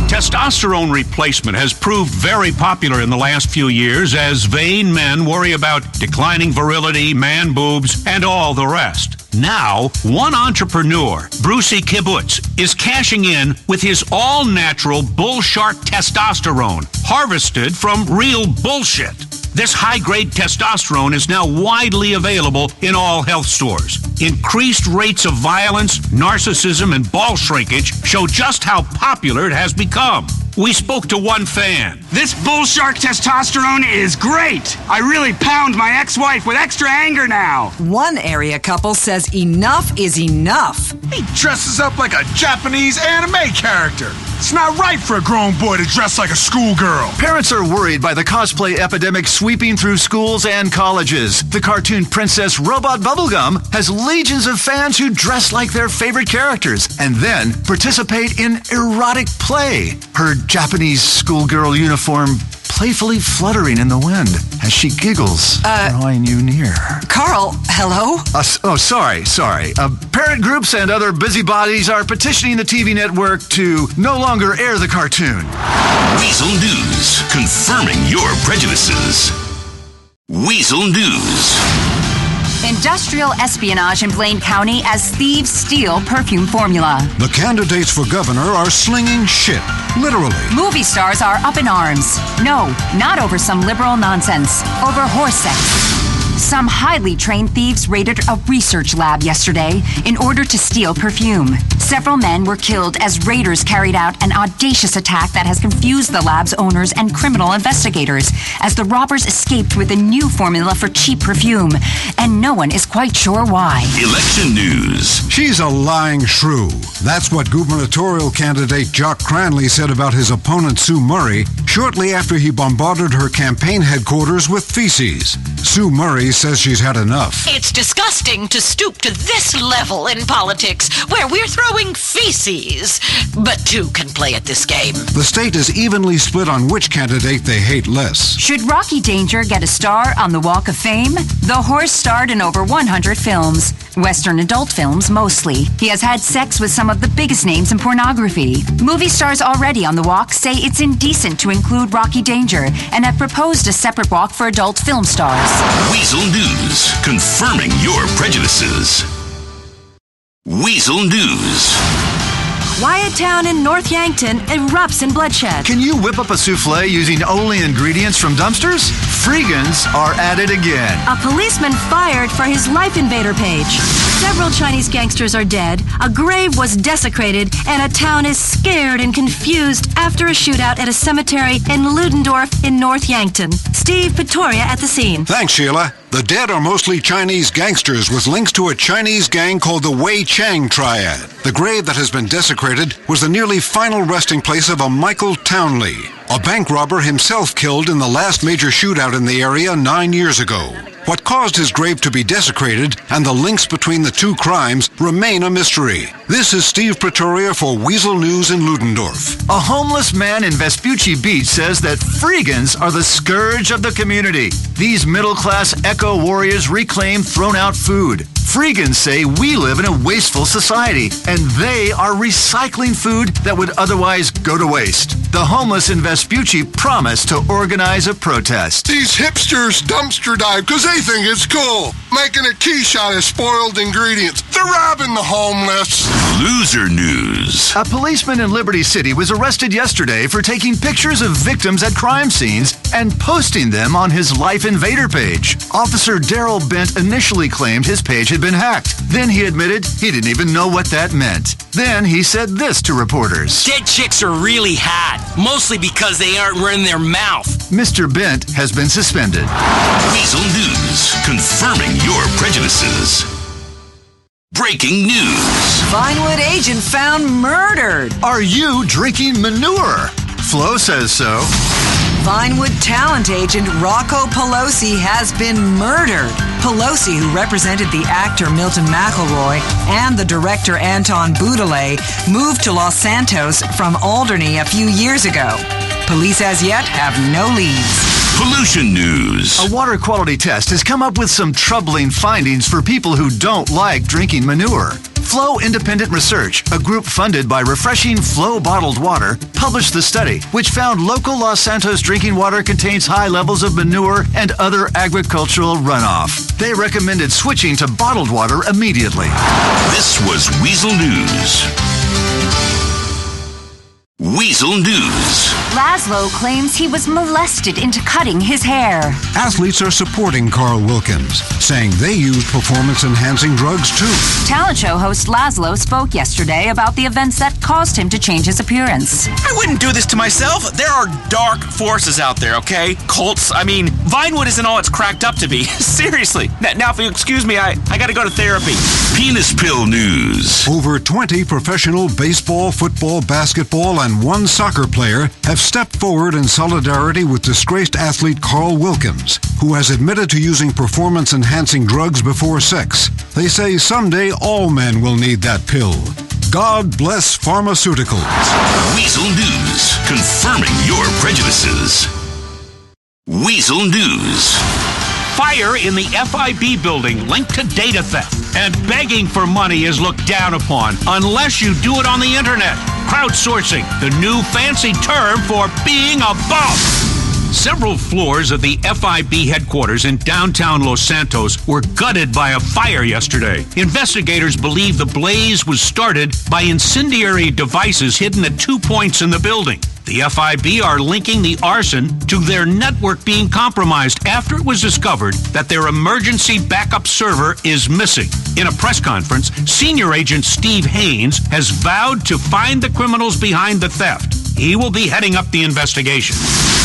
Testosterone replacement has proved very popular in the last few years as vain men worry about declining virility, man boobs, and all the rest. Now, one entrepreneur, Brucey Kibbutz, is cashing in with his all-natural Bullshark testosterone, harvested from real bullshit. This high-grade testosterone is now widely available in all health stores. Increased rates of violence, narcissism, and ball shrinkage show just how popular it has become. We spoke to one fan. This bull shark testosterone is great. I really pound my ex-wife with extra anger now. One area couple says enough is enough. He dresses up like a Japanese anime character. It's not right for a grown boy to dress like a schoolgirl. Parents are worried by the cosplay epidemic sweeping through schools and colleges. The cartoon princess Robot Bubblegum has legions of fans who dress like their favorite characters and then participate in erotic play. Her Japanese schoolgirl uniform playfully fluttering in the wind as she giggles, drawing you near. Carl, hello? Sorry. Parent groups and other busybodies are petitioning the TV network to no longer air the cartoon. Weazel News, confirming your prejudices. Weazel News. Industrial espionage in Blaine County as thieves steal perfume formula. The candidates for governor are slinging shit, literally. Movie stars are up in arms. No, not over some liberal nonsense. Over horse sex. Some highly trained thieves raided a research lab yesterday in order to steal perfume. Several men were killed as raiders carried out an audacious attack that has confused the lab's owners and criminal investigators as the robbers escaped with a new formula for cheap perfume, and no one is quite sure why. Election news. She's a lying shrew. That's what gubernatorial candidate Jock Cranley said about his opponent Sue Murray shortly after he bombarded her campaign headquarters with feces. Sue Murray says she's had enough. It's disgusting to stoop to this level in politics where we're throwing feces. But two can play at this game. The state is evenly split on which candidate they hate less. Should Rocky Danger get a star on the Walk of Fame? The horse starred in over 100 films. Western adult films, mostly. He has had sex with some of the biggest names in pornography. Movie stars already on the walk say it's indecent to include Rocky Danger and have proposed a separate walk for adult film stars. Weazel News, confirming your prejudices. Weazel News. Wyatt Town in North Yankton erupts in bloodshed. Can you whip up a souffle using only ingredients from dumpsters? Freegans are at it again. A policeman fired for his Life Invader page. Several Chinese gangsters are dead, a grave was desecrated, and a town is scared and confused after a shootout at a cemetery in Ludendorff in North Yankton. Steve Pretoria at the scene. Thanks, Sheila. The dead are mostly Chinese gangsters with links to a Chinese gang called the Wei Chang Triad. The grave that has been desecrated was the nearly final resting place of a Michael Townley, a bank robber himself killed in the last major shootout in the area 9 years ago. What caused his grave to be desecrated and the links between the two crimes remain a mystery. This is Steve Pretoria for Weazel News in Ludendorff. A homeless man in Vespucci Beach says that Freegans are the scourge of the community. These middle-class eco-warriors reclaim thrown-out food. Freegans say we live in a wasteful society, and they are recycling food that would otherwise go to waste. The homeless in Vespucci promise to organize a protest. These hipsters dumpster dive because they think it's cool, making a quiche out of spoiled ingredients. They're robbing the homeless. Loser News. A policeman in Liberty City was arrested yesterday for taking pictures of victims at crime scenes and posting them on his Life Invader page. Officer Daryl Bent initially claimed his page had been hacked. Then he admitted he didn't even know what that meant. Then he said this to reporters. Dead chicks are really hot, mostly because they aren't running their mouth. Mr. Bent has been suspended. Weazel News, confirming your prejudices. Breaking news. Vinewood agent found murdered. Are you drinking manure? Flo says so. Vinewood talent agent Rocco Pelosi has been murdered. Pelosi, who represented the actor Milton McElroy and the director Anton Boudelet, moved to Los Santos from Alderney a few years ago. Police as yet have no leads. Pollution news. A water quality test has come up with some troubling findings for people who don't like drinking manure. Flow Independent Research, a group funded by Refreshing Flow Bottled Water, published the study, which found local Los Santos drinking water contains high levels of manure and other agricultural runoff. They recommended switching to bottled water immediately. This was Weazel News. Weazel News. Laszlo claims he was molested into cutting his hair. Athletes are supporting Carl Wilkins, saying they use performance-enhancing drugs too. Talent show host Laszlo spoke yesterday about the events that caused him to change his appearance. I wouldn't do this to myself. There are dark forces out there, okay? Cults. I mean, Vinewood isn't all it's cracked up to be. Seriously. Now, if you excuse me, I gotta go to therapy. Penis Pill News. Over 20 professional baseball, football, basketball, and one soccer player have stepped forward in solidarity with disgraced athlete Carl Wilkins, who has admitted to using performance-enhancing drugs before sex. They say someday all men will need that pill. God bless pharmaceuticals. Weazel News, confirming your prejudices. Weazel News. Fire in the FIB building linked to data theft. And begging for money is looked down upon unless you do it on the internet. Crowdsourcing, the new fancy term for being a bum. Several floors of the FIB headquarters in downtown Los Santos were gutted by a fire yesterday. Investigators believe the blaze was started by incendiary devices hidden at 2 points in the building. The FIB are linking the arson to their network being compromised after it was discovered that their emergency backup server is missing. In a press conference, Senior Agent Steve Haynes has vowed to find the criminals behind the theft. He will be heading up the investigation.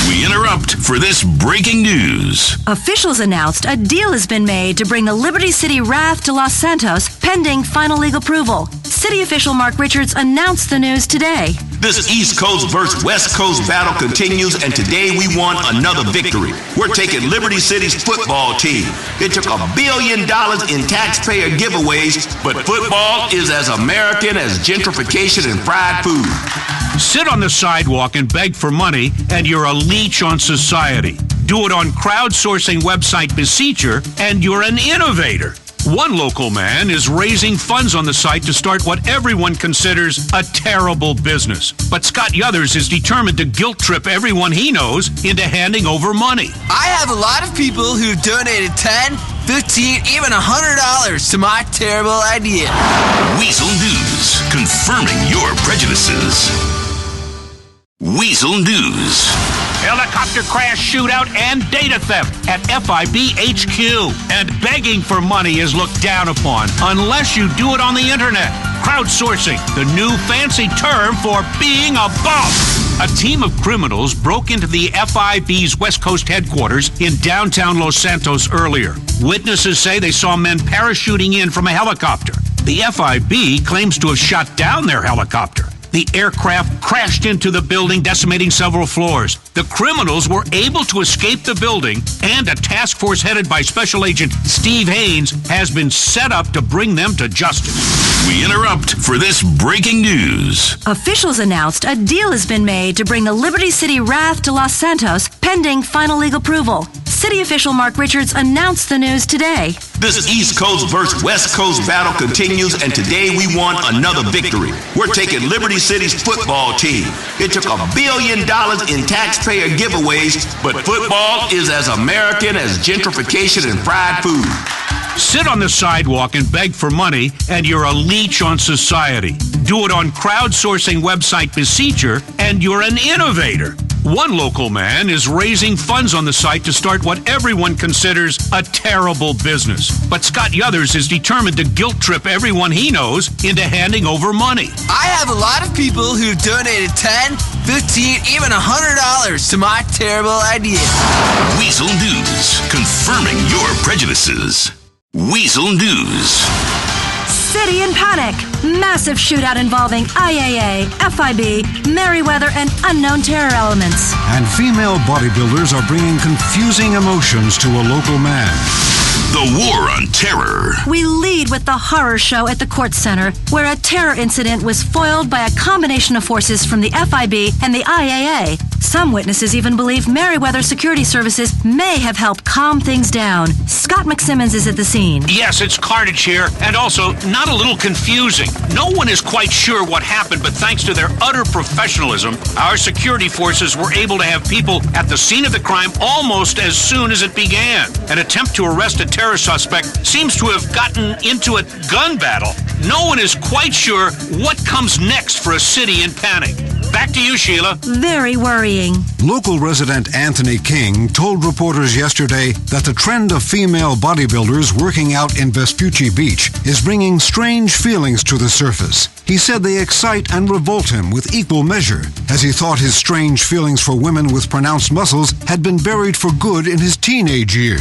We interrupt for this breaking news. Officials announced a deal has been made to bring the Liberty City Raft to Los Santos, pending final legal approval. City official Mark Richards announced the news today. This East Coast versus West Coast battle continues, and today we won another victory. We're taking Liberty City's football team. It took $1 billion in taxpayer giveaways, but football is as American as gentrification and fried food. Sit on the sidewalk and beg for money, and you're a leech on society. Do it on crowdsourcing website Beseecher, and you're an innovator. One local man is raising funds on the site to start what everyone considers a terrible business. But Scott Yothers is determined to guilt trip everyone he knows into handing over money. I have a lot of people who donated $10, $15, even $100 to my terrible idea. Weazel News, confirming your prejudices. Weazel News. Helicopter crash shootout and data theft at FIB HQ. And begging for money is looked down upon unless you do it on the internet. Crowdsourcing, the new fancy term for being a bum. A team of criminals broke into the FIB's West Coast headquarters in downtown Los Santos earlier. Witnesses say they saw men parachuting in from a helicopter. The FIB claims to have shot down their helicopter. The aircraft crashed into the building, decimating several floors. The criminals were able to escape the building, and a task force headed by Special Agent Steve Haynes has been set up to bring them to justice. We interrupt for this breaking news. Officials announced a deal has been made to bring the Liberty City Raft to Los Santos, pending final legal approval. City official Mark Richards announced the news today. This East Coast versus West Coast battle continues, and today we won another victory. We're taking Liberty City's football team. It took $1 billion in taxpayer giveaways, but football is as American as gentrification and fried food. Sit on the sidewalk and beg for money, and you're a leech on society. Do it on crowdsourcing website Beseecher, and you're an innovator. One local man is raising funds on the site to start what everyone considers a terrible business. But Scott Yothers is determined to guilt trip everyone he knows into handing over money. I have a lot of people who donated $10, $15, even $100 to my terrible idea. Weazel News, confirming your prejudices. Weazel News. City in panic. Massive shootout involving IAA, FIB, Merryweather, and unknown terror elements. And female bodybuilders are bringing confusing emotions to a local man. The War on Terror. We lead with the horror show at the Court Center, where a terror incident was foiled by a combination of forces from the FIB and the IAA. Some witnesses even believe Merryweather Security Services may have helped calm things down. Scott McSimmons is at the scene. Yes, it's carnage here, and also not a little confusing. No one is quite sure what happened, but thanks to their utter professionalism, our security forces were able to have people at the scene of the crime almost as soon as it began. An attempt to arrest a terror suspect seems to have gotten into a gun battle. No one is quite sure what comes next for a city in panic. Back to you, Sheila. Very worrying. Local resident Anthony King told reporters yesterday that the trend of female bodybuilders working out in Vespucci Beach is bringing strange feelings to the surface. He said they excite and revolt him with equal measure, as he thought his strange feelings for women with pronounced muscles had been buried for good in his teenage years.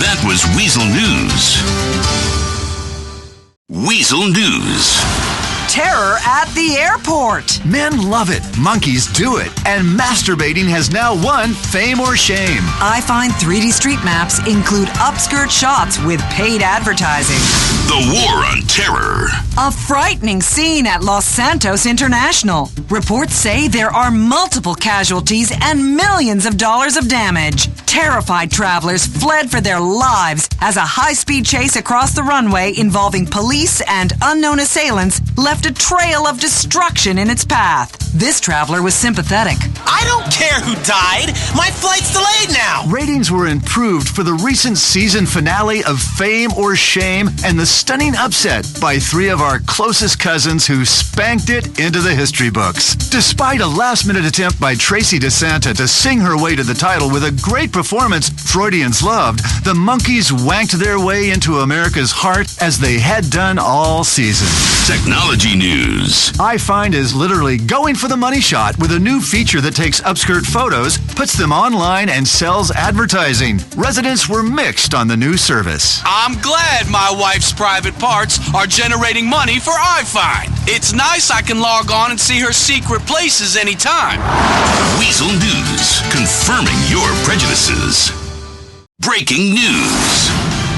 That was Weazel News. Weazel News. Terror at the airport. Men love it. Monkeys do it. And masturbating has now won fame or shame. iFind 3D street maps include upskirt shots with paid advertising. The War on Terror. A frightening scene at Los Santos International. Reports say there are multiple casualties and millions of dollars of damage. Terrified travelers fled for their lives as a high-speed chase across the runway involving police and unknown assailants left a trail of destruction in its path. This traveler was sympathetic. I don't care who died. My flight's delayed now. Ratings were improved for the recent season finale of Fame or Shame and the stunning upset by three of our closest cousins who spanked it into the history books. Despite a last-minute attempt by Tracy DeSanta to sing her way to the title with a great performance Freudians loved, the Monkeys wanked their way into America's heart as they had done all season. Technology news. iFind is literally going for the money shot with a new feature that takes upskirt photos, puts them online, and sells advertising. Residents were mixed on the new service. I'm glad my wife's private parts are generating money for iFind. It's nice I can log on and see her secret places anytime. Weazel News. Confirming your prejudices. Breaking news.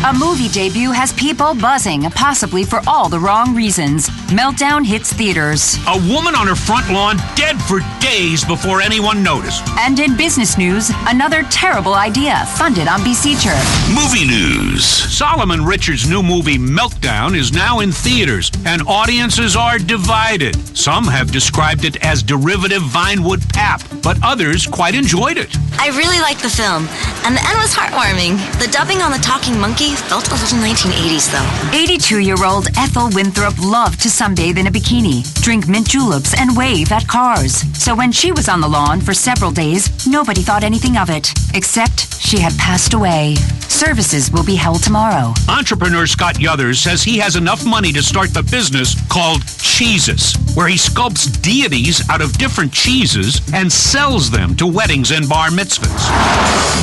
A movie debut has people buzzing, possibly for all the wrong reasons. Meltdown hits theaters. A woman on her front lawn dead for days before anyone noticed. And in business news, another terrible idea funded on Beseecher. Movie news. Solomon Richards' new movie Meltdown is now in theaters, and audiences are divided. Some have described it as derivative Vinewood pap, but others quite enjoyed it. I really liked the film, and the end was heartwarming. The dubbing on the talking monkey felt a little 1980s, though. 82-year-old Ethel Winthrop loved to sunbathe in a bikini, drink mint juleps, and wave at cars. So when she was on the lawn for several days, nobody thought anything of it, except she had passed away. Services will be held tomorrow. Entrepreneur Scott Yothers says he has enough money to start the business called Cheeses, where he sculpts deities out of different cheeses and sells them to weddings and bar mitzvahs.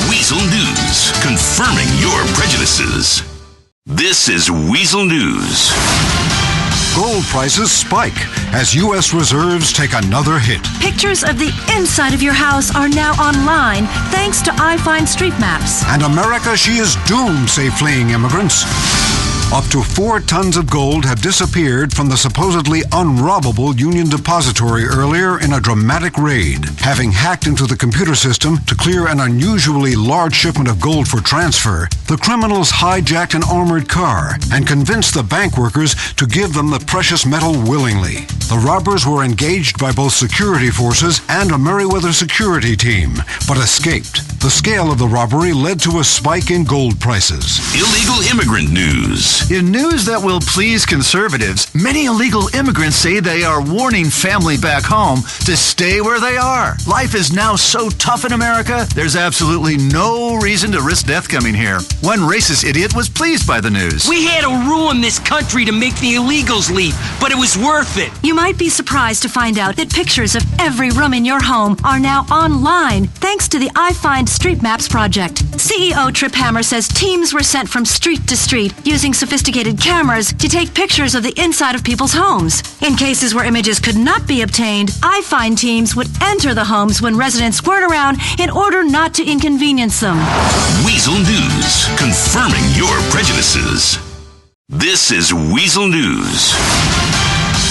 Weazel News. Confirming your prejudices. This is Weazel News. Gold prices spike as U.S. reserves take another hit. Pictures of the inside of your house are now online thanks to iFind Street Maps. And America, she is doomed, say fleeing immigrants. Up to 4 tons of gold have disappeared from the supposedly unrobbable Union Depository earlier in a dramatic raid. Having hacked into the computer system to clear an unusually large shipment of gold for transfer, the criminals hijacked an armored car and convinced the bank workers to give them the precious metal willingly. The robbers were engaged by both security forces and a Merryweather security team, but escaped. The scale of the robbery led to a spike in gold prices. Illegal immigrant news. In news that will please conservatives, many illegal immigrants say they are warning family back home to stay where they are. Life is now so tough in America, there's absolutely no reason to risk death coming here. One racist idiot was pleased by the news. We had to ruin this country to make the illegals leave, but it was worth it. You might be surprised to find out that pictures of every room in your home are now online thanks to the iFind Street Maps project. CEO Trip Hammer says teams were sent from street to street using sophisticated cameras to take pictures of the inside of people's homes. In cases where images could not be obtained, iFind teams would enter the homes when residents weren't around in order not to inconvenience them. Weazel News. Confirming your prejudices. This is Weazel News.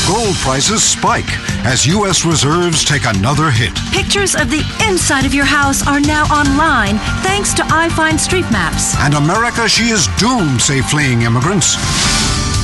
Gold prices spike as U.S. reserves take another hit. Pictures of the inside of your house are now online thanks to iFind Street Maps. And America, she is doomed, say fleeing immigrants.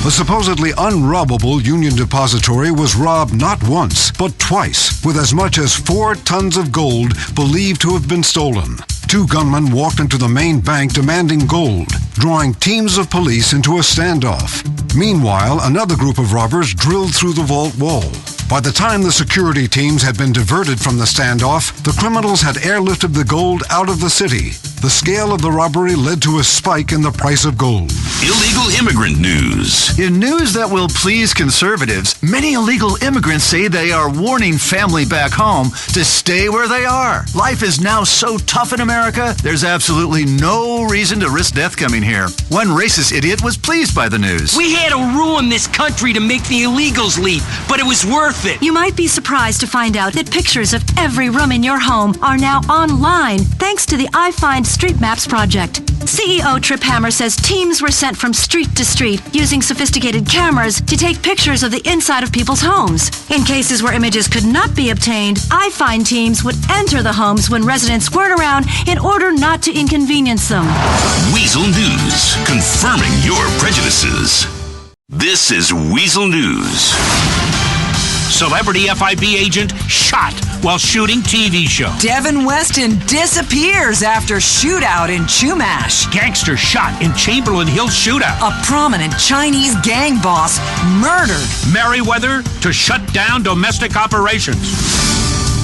The supposedly unrobbable Union Depository was robbed not once, but twice, with as much as 4 tons of gold believed to have been stolen. 2 gunmen walked into the main bank demanding gold, drawing teams of police into a standoff. Meanwhile, another group of robbers drilled through the vault wall. By the time the security teams had been diverted from the standoff, the criminals had airlifted the gold out of the city. The scale of the robbery led to a spike in the price of gold. Illegal immigrant news. In news that will please conservatives, many illegal immigrants say they are warning family back home to stay where they are. Life is now so tough in America, there's absolutely no reason to risk death coming here. One racist idiot was pleased by the news. We had to ruin this country to make the illegals leave, but it was worth it. You might be surprised to find out that pictures of every room in your home are now online thanks to the I Find Street Maps project. CEO Trip Hammer says teams were sent from street to street using sophisticated cameras to take pictures of the inside of people's homes. In cases where images could not be obtained, I Find teams would enter the homes when residents weren't around in order not to inconvenience them. Weazel News, confirming your prejudices. This is Weazel News. Celebrity FIB agent shot while shooting TV show. Devin Weston disappears after shootout in Chumash. Gangster shot in Chamberlain Hills shootout. A prominent Chinese gang boss murdered. Merryweather to shut down domestic operations.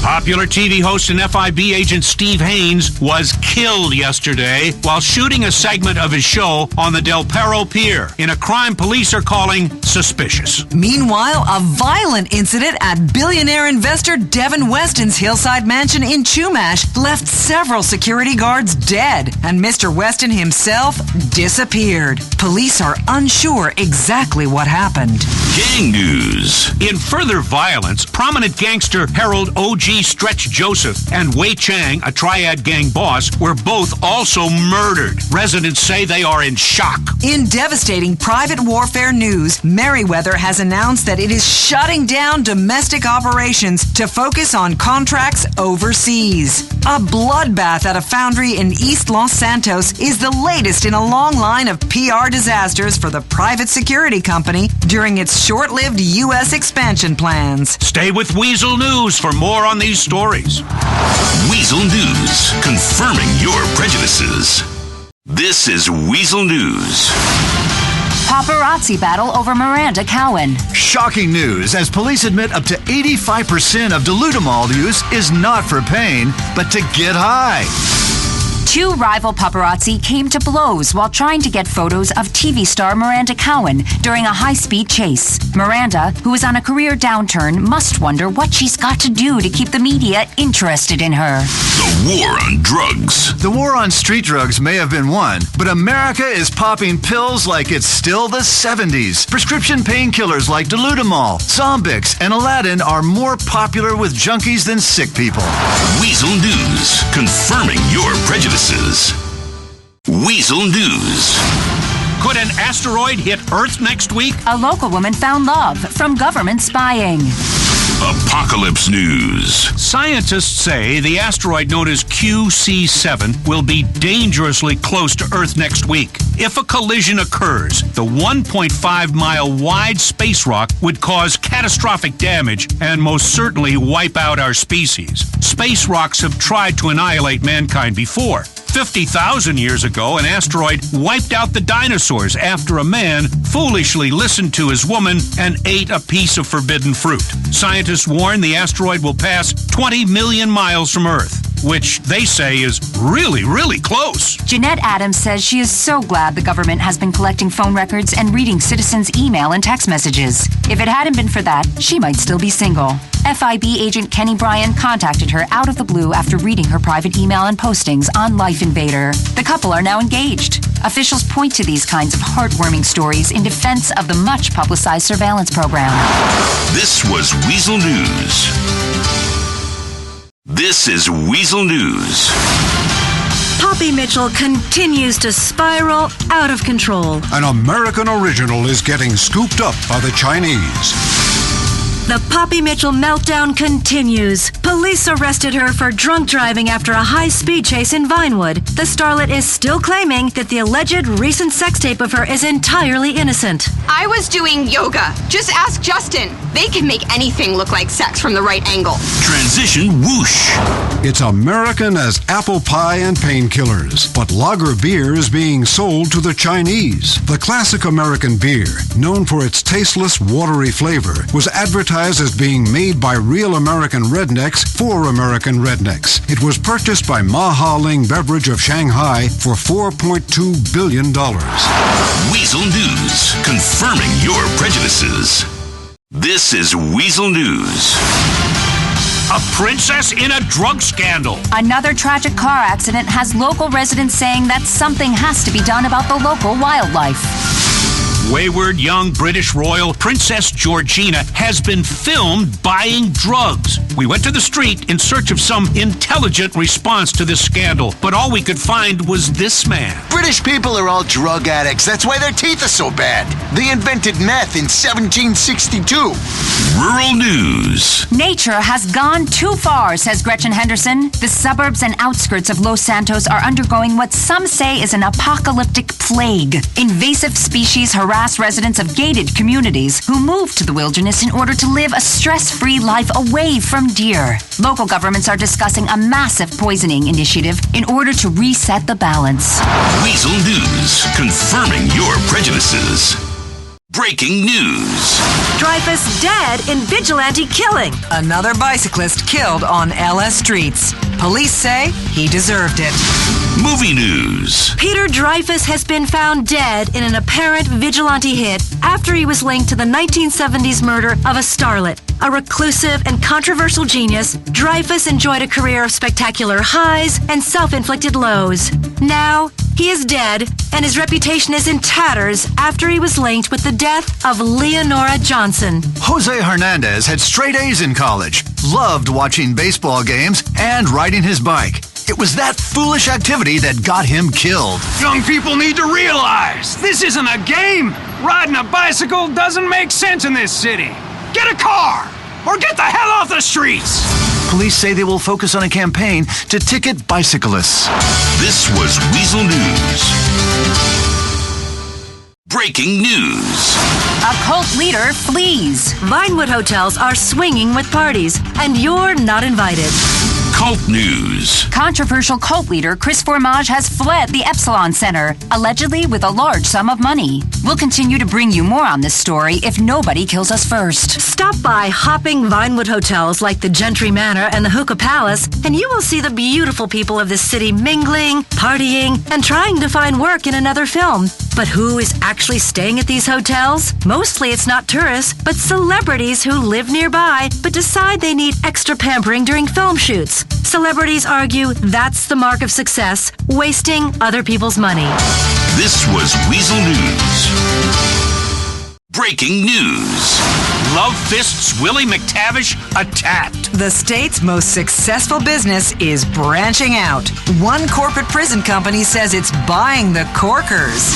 Popular TV host and FIB agent Steve Haynes was killed yesterday while shooting a segment of his show on the Del Perro Pier in a crime police are calling suspicious. Meanwhile, a violent incident at billionaire investor Devin Weston's hillside mansion in Chumash left several security guards dead, and Mr. Weston himself disappeared. Police are unsure exactly what happened. Gang news. In further violence, prominent gangster Harold O.G. Stretch Joseph and Wei Chang, a triad gang boss, were both also murdered. Residents say they are in shock. In devastating private warfare news, Merryweather has announced that it is shutting down domestic operations to focus on contracts overseas. A bloodbath at a foundry in East Los Santos is the latest in a long line of PR disasters for the private security company during its short-lived U.S. expansion plans. Stay with Weazel News for more on these stories. Weazel News, confirming your prejudices. This is Weazel News. Paparazzi battle over Miranda Cowan. Shocking news as police admit up to 85% of dilutamol use is not for pain, but to get high. Two rival paparazzi came to blows while trying to get photos of TV star Miranda Cowan during a high-speed chase. Miranda, who is on a career downturn, must wonder what she's got to do to keep the media interested in her. The war on drugs. The war on street drugs may have been won, but America is popping pills like it's still the 70s. Prescription painkillers like dilutamol, Zombix, and Aladdin are more popular with junkies than sick people. Weazel News, confirming your prejudices. Weazel News. Could an asteroid hit Earth next week? A local woman found love from government spying. Apocalypse News. Scientists say the asteroid known as QC7 will be dangerously close to Earth next week. If a collision occurs, the 1.5-mile wide space rock would cause catastrophic damage and most certainly wipe out our species. Space rocks have tried to annihilate mankind before. 50,000 years ago, an asteroid wiped out the dinosaurs after a man foolishly listened to his woman and ate a piece of forbidden fruit. Scientists warn the asteroid will pass 20 million miles from Earth, which they say is really, really close. Jeanette Adams says she is so glad the government has been collecting phone records and reading citizens' email and text messages. If it hadn't been for that, she might still be single. FIB agent Kenny Bryan contacted her out of the blue after reading her private email and postings on Life Invader. The couple are now engaged. Officials point to these kinds of heartwarming stories in defense of the much-publicized surveillance program. This was Weazel News. This is Weazel News. Poppy Mitchell continues to spiral out of control. An American original is getting scooped up by the Chinese. The Poppy Mitchell meltdown continues. Police arrested her for drunk driving after a high-speed chase in Vinewood. The starlet is still claiming that the alleged recent sex tape of her is entirely innocent. I was doing yoga. Just ask Justin. They can make anything look like sex from the right angle. Transition whoosh. It's American as apple pie and painkillers, but lager beer is being sold to the Chinese. The classic American beer, known for its tasteless, watery flavor, was advertised as being made by real American rednecks for American rednecks. It was purchased by Maha Ling Beverage of Shanghai for $4.2 billion. Weazel News, confirming your prejudices. This is Weazel News. A princess in a drug scandal. Another tragic car accident has local residents saying that something has to be done about the local wildlife. Wayward young British royal Princess Georgina has been filmed buying drugs. We went to the street in search of some intelligent response to this scandal, but all we could find was this man. British people are all drug addicts. That's why their teeth are so bad. They invented meth in 1762. Rural News. Nature has gone too far, says Gretchen Henderson. The suburbs and outskirts of Los Santos are undergoing what some say is an apocalyptic plague. Invasive species harass residents of gated communities who move to the wilderness in order to live a stress-free life away from deer. Local governments are discussing a massive poisoning initiative in order to reset the balance. Weazel News, confirming your prejudices. Breaking news. Dreyfus dead in vigilante killing. Another bicyclist killed on LS streets. Police say he deserved it. Movie news. Peter Dreyfus has been found dead in an apparent vigilante hit after he was linked to the 1970s murder of a starlet. A reclusive and controversial genius, Dreyfus enjoyed a career of spectacular highs and self-inflicted lows. Now, he is dead, and his reputation is in tatters after he was linked with the death of Leonora Johnson. Jose Hernandez had straight A's in college, loved watching baseball games, and riding his bike. It was that foolish activity that got him killed. Young people need to realize this isn't a game. Riding a bicycle doesn't make sense in this city. Get a car or get the hell off the streets. Police say they will focus on a campaign to ticket bicyclists. This was Weazel News. Breaking news. A cult leader flees. Vinewood hotels are swinging with parties, and you're not invited. Cult news. Controversial cult leader Chris Formage has fled the Epsilon Center, allegedly with a large sum of money. We'll continue to bring you more on this story if nobody kills us first. Stop by hopping Vinewood hotels like the Gentry Manor and the Hookah Palace, and you will see the beautiful people of this city mingling, partying, and trying to find work in another film. But who is actually staying at these hotels? Mostly it's not tourists, but celebrities who live nearby but decide they need extra pampering during film shoots. Celebrities argue that's the mark of success, wasting other people's money. This was Weazel News. Breaking news. Love Fist's Willie McTavish attacked. The state's most successful business is branching out. One corporate prison company says it's buying the corkers.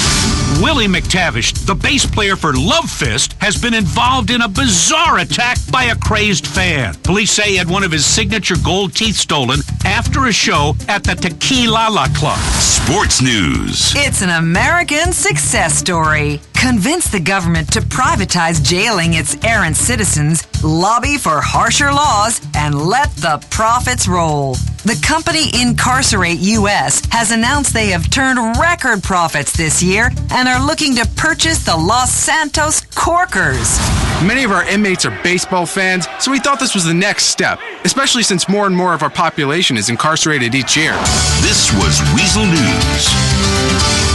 Willie McTavish, the bass player for Love Fist, has been involved in a bizarre attack by a crazed fan. Police say he had one of his signature gold teeth stolen after a show at the Tequila Club. Sports news. It's an American success story. Convince the government to privatize jailing its errant citizens, lobby for harsher laws, and let the profits roll. The company Incarcerate US has announced they have turned record profits this year and are looking to purchase the Los Santos Corkers. Many of our inmates are baseball fans, so we thought this was the next step, especially since more and more of our population is incarcerated each year. This was Weazel News.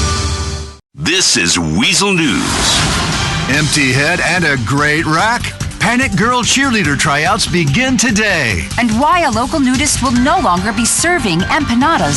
This is Weazel News. Empty head and a great rack. Panic Girl cheerleader tryouts begin today. And why a local nudist will no longer be serving empanadas.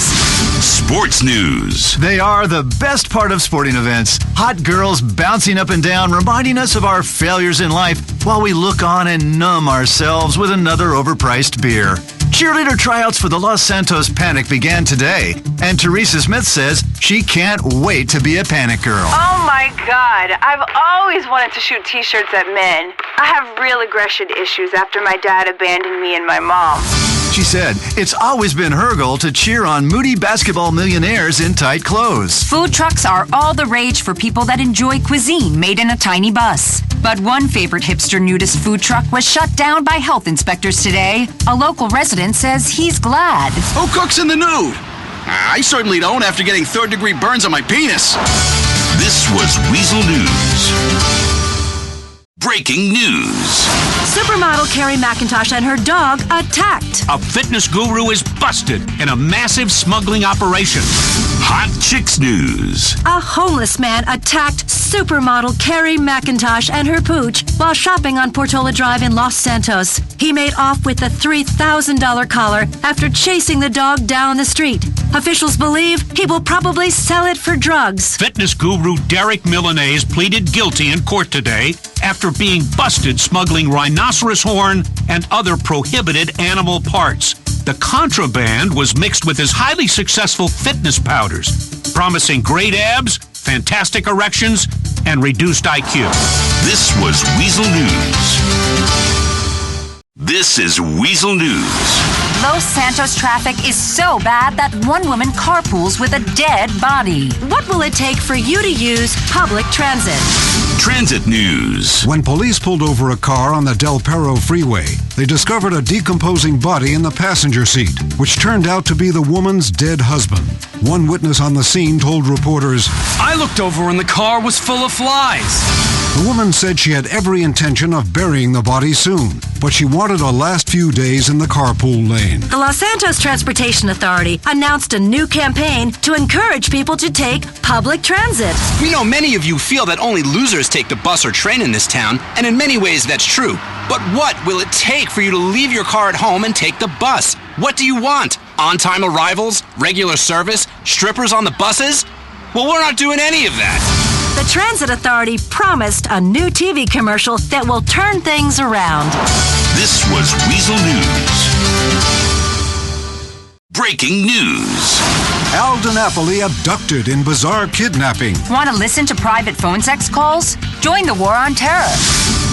Sports news. They are the best part of sporting events. Hot girls bouncing up and down, reminding us of our failures in life while we look on and numb ourselves with another overpriced beer. Cheerleader tryouts for the Los Santos Panic began today, and Teresa Smith says she can't wait to be a Panic Girl. Oh my God, I've always wanted to shoot t-shirts at men. I have real aggression issues after my dad abandoned me and my mom. She said it's always been her goal to cheer on moody basketball millionaires in tight clothes. Food trucks are all the rage for people that enjoy cuisine made in a tiny bus. But one favorite hipster nudist food truck was shut down by health inspectors today. A local resident says he's glad. Who cooks in the nude? I certainly don't after getting third-degree burns on my penis. This was Weazel News. Breaking news. Supermodel Carrie McIntosh and her dog attacked. A fitness guru is busted in a massive smuggling operation. Hot Chicks News. A homeless man attacked supermodel Carrie McIntosh and her pooch while shopping on Portola Drive in Los Santos. He made off with the $3,000 collar after chasing the dog down the street. Officials believe he will probably sell it for drugs. Fitness guru Derek Milanese pleaded guilty in court today after being busted smuggling rhinoceros horn and other prohibited animal parts. The contraband was mixed with his highly successful fitness powders, promising great abs, fantastic erections, and reduced IQ. This was Weazel News. This is Weazel News. Los Santos traffic is so bad that one woman carpools with a dead body. What will it take for you to use public transit? Transit News. When police pulled over a car on the Del Perro freeway, they discovered a decomposing body in the passenger seat, which turned out to be the woman's dead husband. One witness on the scene told reporters, "I looked over and the car was full of flies." The woman said she had every intention of burying the body soon, but she wanted a last few days in the carpool lane. The Los Santos Transportation Authority announced a new campaign to encourage people to take public transit. We know many of you feel that only losers take the bus or train in this town, and in many ways that's true. But what will it take for you to leave your car at home and take the bus? What do you want? On-time arrivals? Regular service? Strippers on the buses? Well, we're not doing any of that. The Transit Authority promised a new TV commercial that will turn things around. This was Weazel News. Breaking news. Al DiNapoli abducted in bizarre kidnapping. Want to listen to private phone sex calls? Join the war on terror.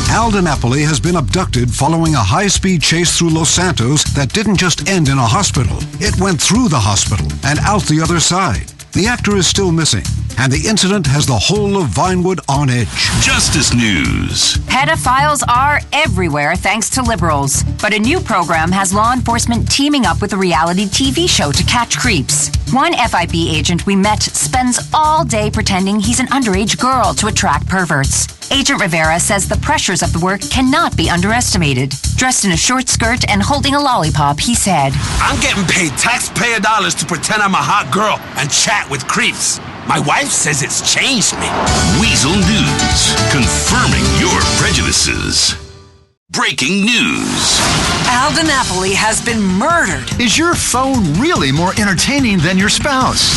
Al DiNapoli has been abducted following a high-speed chase through Los Santos that didn't just end in a hospital. It went through the hospital and out the other side. The actor is still missing, and the incident has the whole of Vinewood on edge. Justice News. Pedophiles are everywhere thanks to liberals. But a new program has law enforcement teaming up with a reality TV show to catch creeps. One FIB agent we met spends all day pretending he's an underage girl to attract perverts. Agent Rivera says the pressures of the work cannot be underestimated. Dressed in a short skirt and holding a lollipop, he said, I'm getting paid taxpayer dollars to pretend I'm a hot girl and chat with creeps. My wife says it's changed me. Weazel News. Confirming your prejudices. Breaking news. Al DiNapoli has been murdered. Is your phone really more entertaining than your spouse?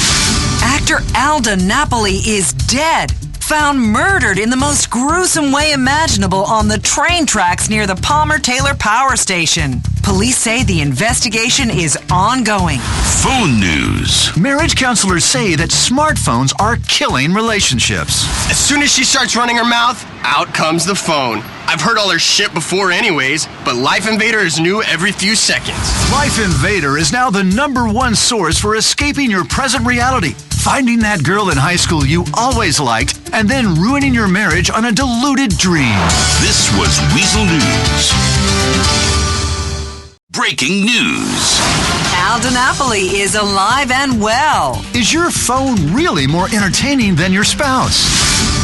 Actor Al DiNapoli is dead. Found murdered in the most gruesome way imaginable on the train tracks near the Palmer-Taylor Power Station. Police say the investigation is ongoing. Phone news. Marriage counselors say that smartphones are killing relationships. As soon as she starts running her mouth, out comes the phone. I've heard all her shit before anyways, but Life Invader is new every few seconds. Life Invader is now the #1 source for escaping your present reality, finding that girl in high school you always liked, and then ruining your marriage on a deluded dream. This was Weazel News. Breaking news. Al DiNapoli is alive and well. Is your phone really more entertaining than your spouse?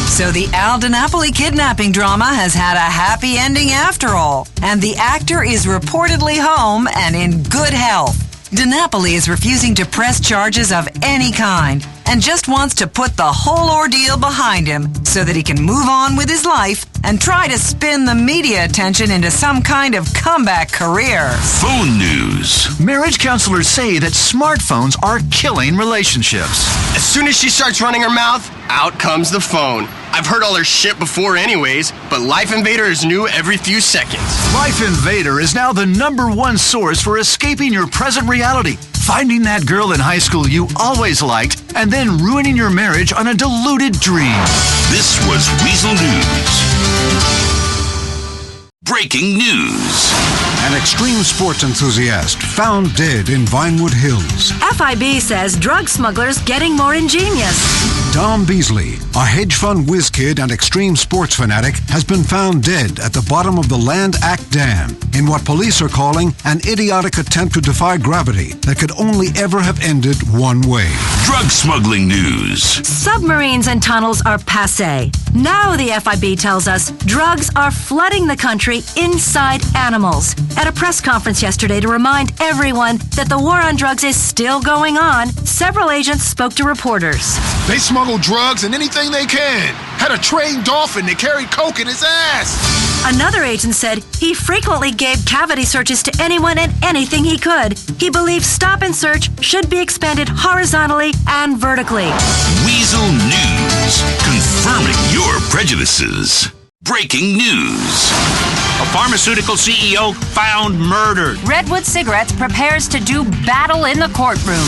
So the Al DiNapoli kidnapping drama has had a happy ending after all, and the actor is reportedly home and in good health. DiNapoli is refusing to press charges of any kind and just wants to put the whole ordeal behind him so that he can move on with his life and try to spin the media attention into some kind of comeback career. Phone news. Marriage counselors say that smartphones are killing relationships. As soon as she starts running her mouth, out comes the phone. I've heard all her shit before anyways, but Life Invader is new every few seconds. Life Invader is now the #1 source for escaping your present reality, finding that girl in high school you always liked, and then ruining your marriage on a deluded dream. This was Weazel News. Breaking news. An extreme sports enthusiast found dead in Vinewood Hills. FIB says drug smugglers getting more ingenious. Dom Beasley, a hedge fund whiz kid and extreme sports fanatic, has been found dead at the bottom of the Land Act Dam in what police are calling an idiotic attempt to defy gravity that could only ever have ended one way. Drug smuggling news. Submarines and tunnels are passé. Now the FIB tells us drugs are flooding the country inside animals. At a press conference yesterday to remind everyone that the war on drugs is still going on, several agents spoke to reporters. They smuggle drugs and anything they can. Had a trained dolphin that carried coke in his ass. Another agent said he frequently gave cavity searches to anyone and anything he could. He believes stop and search should be expanded horizontally and vertically. Weazel News. Confirming your prejudices. Breaking news. A pharmaceutical CEO found murdered. Redwood Cigarettes prepares to do battle in the courtroom.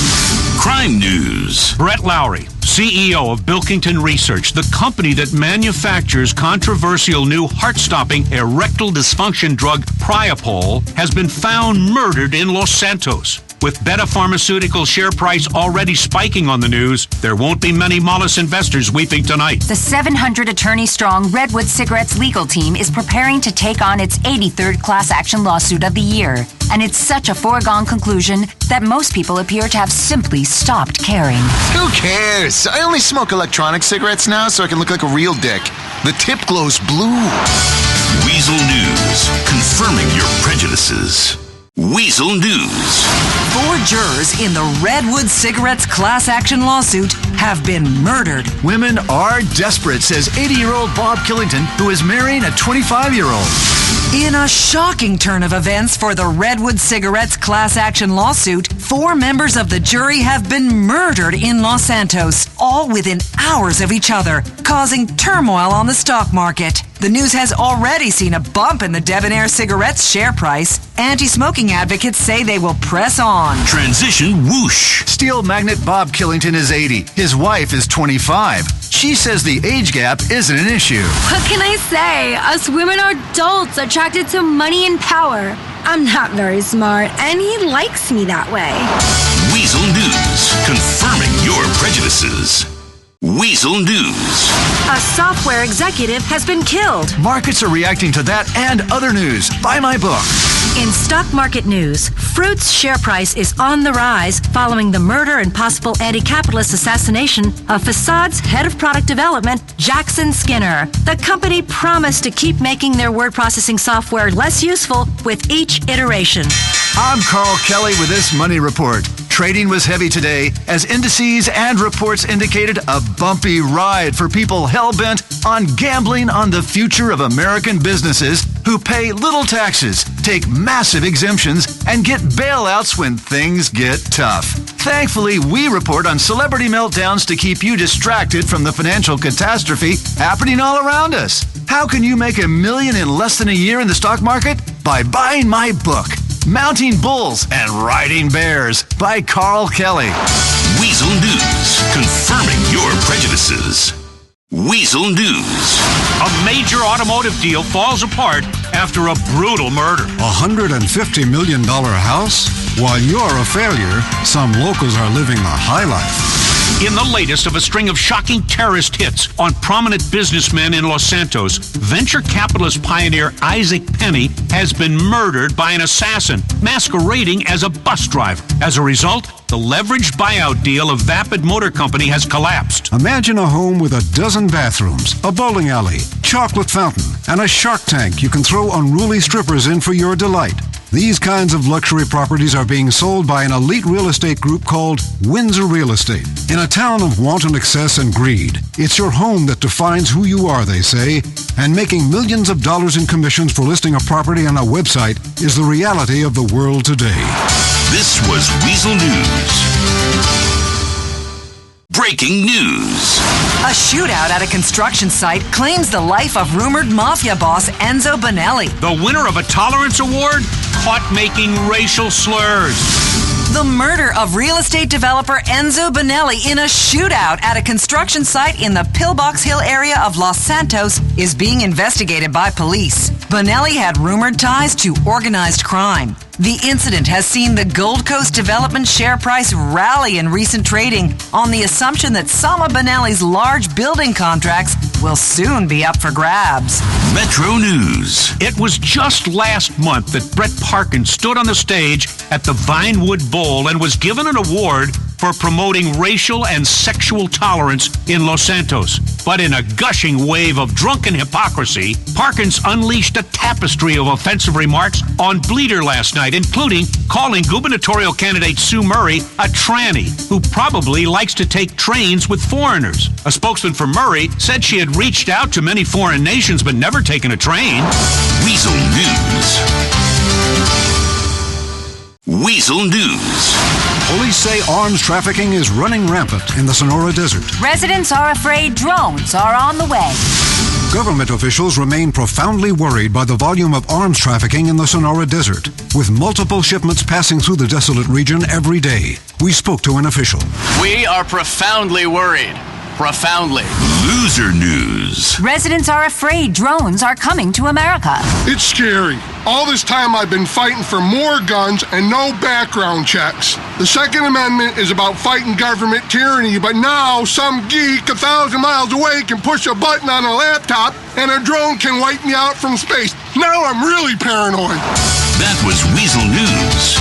Crime news. Brett Lowry, CEO of Bilkington Research, the company that manufactures controversial new heart-stopping erectile dysfunction drug Priapol, has been found murdered in Los Santos. With Beta Pharmaceutical share price already spiking on the news, there won't be many Mollis investors weeping tonight. The 700-attorney-strong Redwood Cigarettes legal team is preparing to take on its 83rd class action lawsuit of the year. And it's such a foregone conclusion that most people appear to have simply stopped caring. Who cares? I only smoke electronic cigarettes now so I can look like a real dick. The tip glows blue. Weazel News. Confirming your prejudices. Weazel News. 4 jurors in the Redwood Cigarettes class action lawsuit have been murdered. Women are desperate, says 80-year-old Bob Killington, who is marrying a 25-year-old. In a shocking turn of events for the Redwood Cigarettes class action lawsuit, 4 members of the jury have been murdered in Los Santos, all within hours of each other, causing turmoil on the stock market. The news has already seen a bump in the Debonair Cigarettes share price. Anti-smoking advocates say they will press on. Transition whoosh. Steel magnate Bob Killington is 80. His wife is 25. She says the age gap isn't an issue. What can I say? Us women are adults attracted to money and power. I'm not very smart, and he likes me that way. Weazel News. Confirming your prejudices. Weazel News. A software executive has been killed. Markets are reacting to that and other news. Buy my book. In stock market news, Fruit's share price is on the rise following the murder and possible anti-capitalist assassination of Facade's head of product development, Jackson Skinner. The company promised to keep making their word processing software less useful with each iteration. I'm Carl Kelly with this money report. Trading was heavy today as indices and reports indicated a bumpy ride for people hell-bent on gambling on the future of American businesses who pay little taxes, take massive exemptions, and get bailouts when things get tough. Thankfully, we report on celebrity meltdowns to keep you distracted from the financial catastrophe happening all around us. How can you make $1 million in less than a year in the stock market? By buying my book, Mounting Bulls and Riding Bears by Carl Kelly. Weazel News. Confirming your prejudices. Weazel News. A major automotive deal falls apart after a brutal murder. $150 million house? While you're a failure, some locals are living the high life. In the latest of a string of shocking terrorist hits on prominent businessmen in Los Santos, venture capitalist pioneer Isaac Penny has been murdered by an assassin masquerading as a bus driver. As a result, the leveraged buyout deal of Vapid Motor Company has collapsed. Imagine a home with a dozen bathrooms, a bowling alley, chocolate fountain, and a shark tank you can throw unruly strippers in for your delight. These kinds of luxury properties are being sold by an elite real estate group called Windsor Real Estate. In a town of wanton excess and greed, it's your home that defines who you are, they say, and making millions of dollars in commissions for listing a property on a website is the reality of the world today. This was Weazel News. Breaking news. A shootout at a construction site claims the life of rumored mafia boss Enzo Bonelli. The winner of a Tolerance Award caught making racial slurs. The murder of real estate developer Enzo Bonelli in a shootout at a construction site in the Pillbox Hill area of Los Santos is being investigated by police. Bonelli had rumored ties to organized crime. The incident has seen the Gold Coast development share price rally in recent trading on the assumption that some of Bonelli's large building contracts will soon be up for grabs. Metro News. It was just last month that Brett Parkin stood on the stage at the Vinewood Bowl and was given an award for promoting racial and sexual tolerance in Los Santos. But in a gushing wave of drunken hypocrisy, Parkins unleashed a tapestry of offensive remarks on Bleeder last night, including calling gubernatorial candidate Sue Murray a tranny who probably likes to take trains with foreigners. A spokesman for Murray said she had reached out to many foreign nations but never taken a train. Weazel News. Weazel News. Police say arms trafficking is running rampant in the Sonora Desert. Residents are afraid drones are on the way. Government officials remain profoundly worried by the volume of arms trafficking in the Sonora Desert, with multiple shipments passing through the desolate region every day. We spoke to an official. We are profoundly worried. Profoundly. Loser News. Residents are afraid drones are coming to America. It's scary. All this time I've been fighting for more guns and no background checks. The Second Amendment is about fighting government tyranny, but now some geek 1,000 miles away can push a button on a laptop and a drone can wipe me out from space. Now I'm really paranoid. That was Weazel News.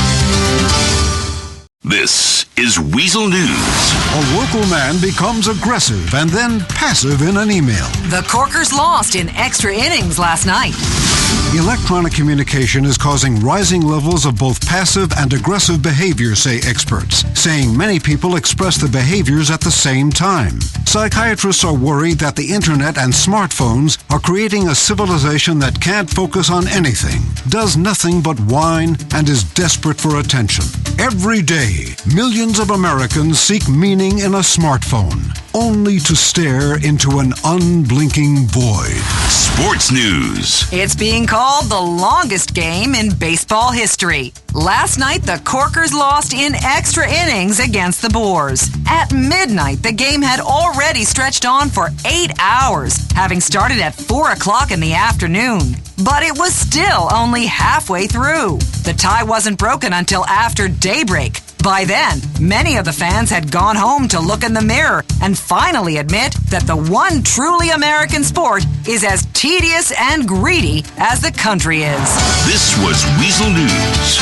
This is Weazel News. A local man becomes aggressive and then passive in an email. The Corkers lost in extra innings last night. Electronic communication is causing rising levels of both passive and aggressive behavior, say experts, saying many people express the behaviors at the same time. Psychiatrists are worried that the internet and smartphones are creating a civilization that can't focus on anything, does nothing but whine, and is desperate for attention. Every day, millions of Americans seek meaning in a smartphone, only to stare into an unblinking void. Sports News. It's being called the longest game in baseball history. Last night, the Corkers lost in extra innings against the Boars. At midnight, the game had already stretched on for 8 hours, having started at 4 o'clock in the afternoon. But it was still only halfway through. The tie wasn't broken until after daybreak. By then, many of the fans had gone home to look in the mirror and finally admit that the one truly American sport is as tedious and greedy as the country is. This was Weazel News.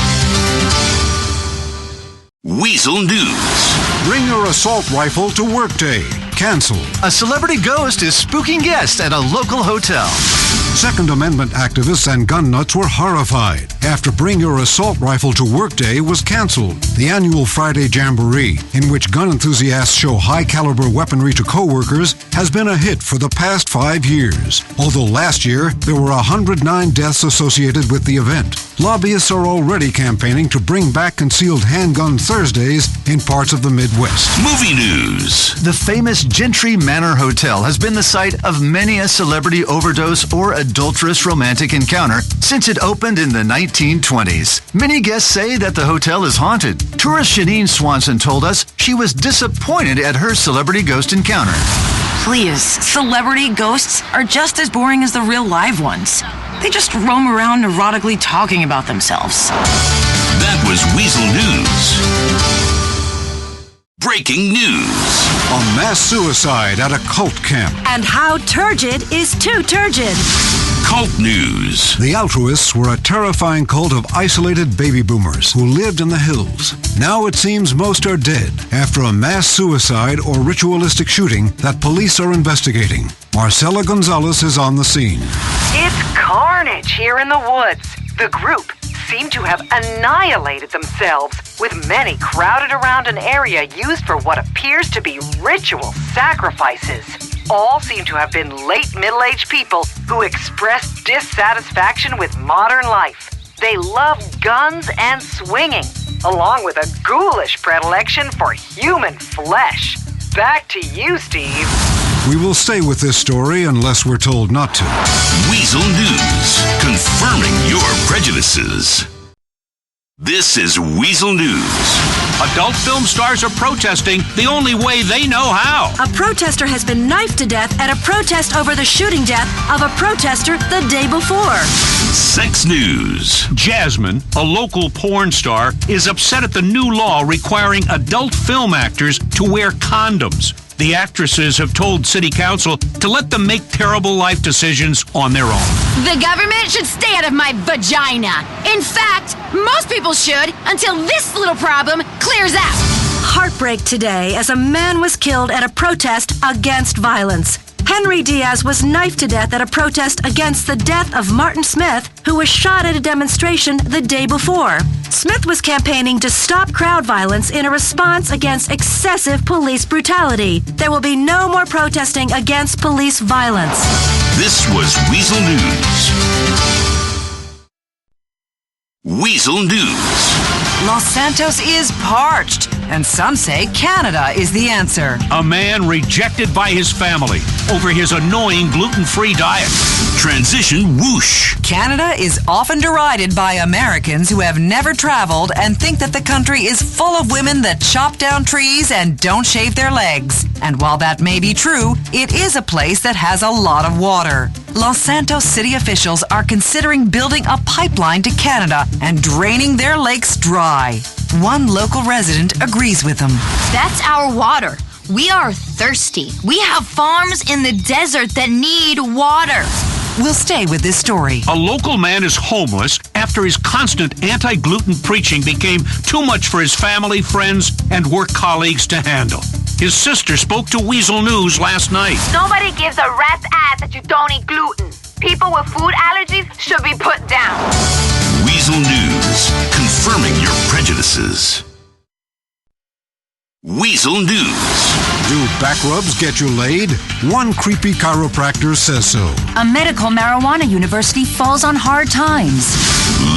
Weazel News. Bring your assault rifle to work day. Canceled. A celebrity ghost is spooking guests at a local hotel. Second Amendment activists and gun nuts were horrified after Bring Your Assault Rifle to Work Day was canceled. The annual Friday Jamboree, in which gun enthusiasts show high-caliber weaponry to coworkers, has been a hit for the past 5 years. Although last year, there were 109 deaths associated with the event. Lobbyists are already campaigning to bring back concealed handgun Thursdays in parts of the Midwest. Movie News. The famous Gentry Manor Hotel has been the site of many a celebrity overdose or adulterous romantic encounter since it opened in the 1920s. Many guests say that the hotel is haunted. Tourist Janine Swanson told us she was disappointed at her celebrity ghost encounter. Please, celebrity ghosts are just as boring as the real live ones. They just roam around erotically talking about themselves. That was Weazel News. Breaking news. A mass suicide at a cult camp. And how turgid is too turgid. Cult news. The altruists were a terrifying cult of isolated baby boomers who lived in the hills. Now it seems most are dead after a mass suicide or ritualistic shooting that police are investigating. Marcela Gonzalez is on the scene. It's carnage here in the woods. The group seem to have annihilated themselves, with many crowded around an area used for what appears to be ritual sacrifices. All seem to have been late middle-aged people who expressed dissatisfaction with modern life. They love guns and swinging, along with a ghoulish predilection for human flesh. Back to you, Steve. We will stay with this story unless we're told not to. Weazel News, confirming your prejudices. This is Weazel News. Adult film stars are protesting the only way they know how. A protester has been knifed to death at a protest over the shooting death of a protester the day before. Sex news. Jasmine, a local porn star, is upset at the new law requiring adult film actors to wear condoms. The actresses have told City Council to let them make terrible life decisions on their own. The government should stay out of my vagina. In fact, most people should until this little problem clears out. Heartbreak today as a man was killed at a protest against violence. Henry Diaz was knifed to death at a protest against the death of Martin Smith, who was shot at a demonstration the day before. Smith was campaigning to stop crowd violence in a response against excessive police brutality. There will be no more protesting against police violence. This was Weazel News. Weazel News. Los Santos is parched, and some say Canada is the answer. A man rejected by his family over his annoying gluten-free diet. Transition whoosh. Canada is often derided by Americans who have never traveled and think that the country is full of women that chop down trees and don't shave their legs. And while that may be true, it is a place that has a lot of water. Los Santos city officials are considering building a pipeline to Canada and draining their lakes dry. One local resident agrees with them. That's our water. We are thirsty. We have farms in the desert that need water. We'll stay with this story. A local man is homeless after his constant anti-gluten preaching became too much for his family, friends, and work colleagues to handle. His sister spoke to Weazel News last night. Nobody gives a rat's ass that you don't eat gluten. People with food allergies should be put down. Weazel News, confirming your prejudices. Weazel News. Do back rubs get you laid? One creepy chiropractor says so. A medical marijuana university falls on hard times.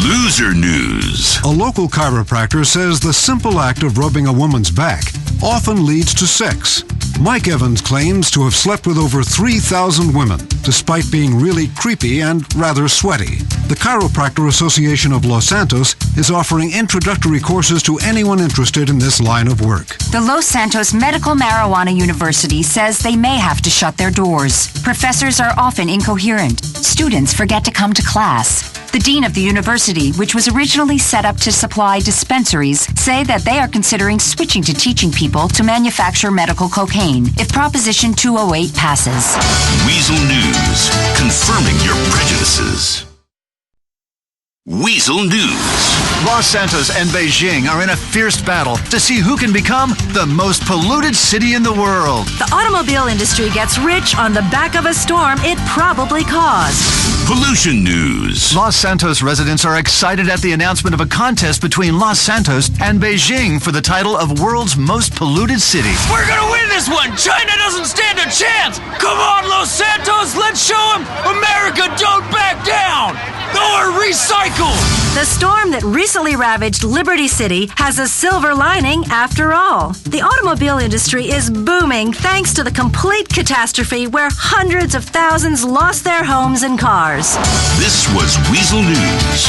Loser News. A local chiropractor says the simple act of rubbing a woman's back often leads to sex. Mike Evans claims to have slept with over 3,000 women, despite being really creepy and rather sweaty. The Chiropractor Association of Los Santos is offering introductory courses to anyone interested in this line of work. The Los Santos Medical Marijuana University says they may have to shut their doors. Professors are often incoherent. Students forget to come to class. The dean of the university, which was originally set up to supply dispensaries, say that they are considering switching to teaching people to manufacture medical cocaine if Proposition 208 passes. Weazel News, confirming your prejudices. Weazel News. Los Santos and Beijing are in a fierce battle to see who can become the most polluted city in the world. The automobile industry gets rich on the back of a storm it probably caused. Pollution News. Los Santos residents are excited at the announcement of a contest between Los Santos and Beijing for the title of world's most polluted city. We're gonna win this one! China doesn't stand a chance! Come on, Los Santos, let's show them America don't back down! Or recycle! The storm that recently ravaged Liberty City has a silver lining after all. The automobile industry is booming thanks to the complete catastrophe where hundreds of thousands lost their homes and cars. This was Weazel News.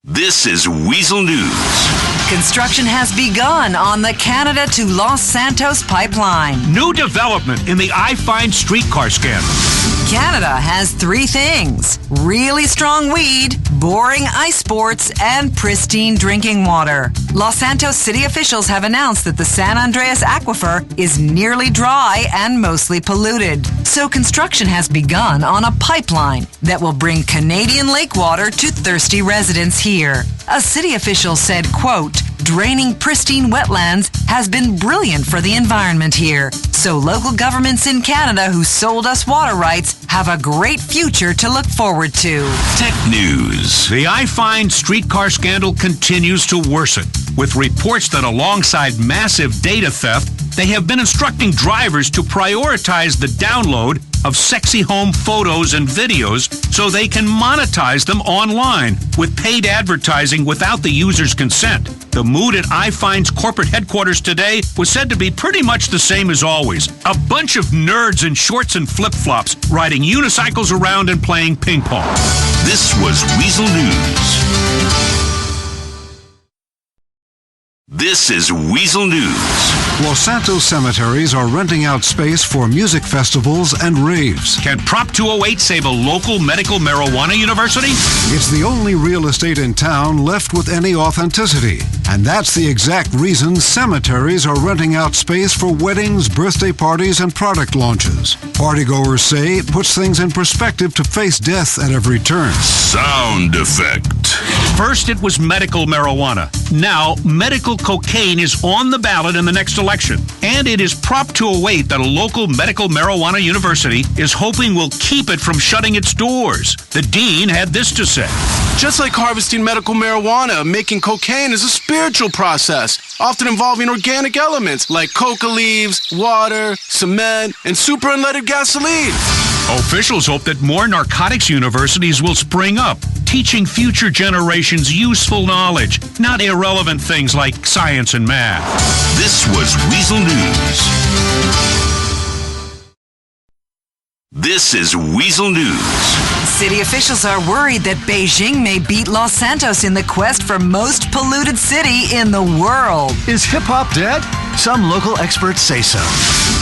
This is Weazel News. Construction has begun on the Canada to Los Santos pipeline. New development in the I-Find streetcar scandal. Canada has three things: really strong weed, boring ice sports, and pristine drinking water. Los Santos city officials have announced that the San Andreas aquifer is nearly dry and mostly polluted. So construction has begun on a pipeline that will bring Canadian lake water to thirsty residents here. A city official said, quote, "Draining pristine wetlands has been brilliant for the environment here. So local governments in Canada who sold us water rights have a great future to look forward to." Tech News. The I-Find streetcar scandal continues to worsen, with reports that alongside massive data theft, they have been instructing drivers to prioritize the download of sexy home photos and videos so they can monetize them online with paid advertising without the user's consent. The mood at I-Find's corporate headquarters today was said to be pretty much the same as always. A bunch of nerds in shorts and flip-flops riding unicycles around and playing ping pong. This was Weazel News. This is Weazel News. Los Santos cemeteries are renting out space for music festivals and raves. Can Prop 208 save a local medical marijuana university? It's the only real estate in town left with any authenticity. And that's the exact reason cemeteries are renting out space for weddings, birthday parties, and product launches. Partygoers say it puts things in perspective to face death at every turn. Sound effect. First, it was medical marijuana. Now, medical cocaine is on the ballot in the next election. And it is Prop 208 that a local medical marijuana university is hoping will keep it from shutting its doors. The dean had this to say. Just like harvesting medical marijuana, making cocaine is a spiritual process, often involving organic elements like coca leaves, water, cement, and super unleaded gasoline. Officials hope that more narcotics universities will spring up, teaching future generations useful knowledge, not irrelevant things like science and math. This was Weazel News. This is Weazel News. City officials are worried that Beijing may beat Los Santos in the quest for most polluted city in the world. Is hip-hop dead? Some local experts say so.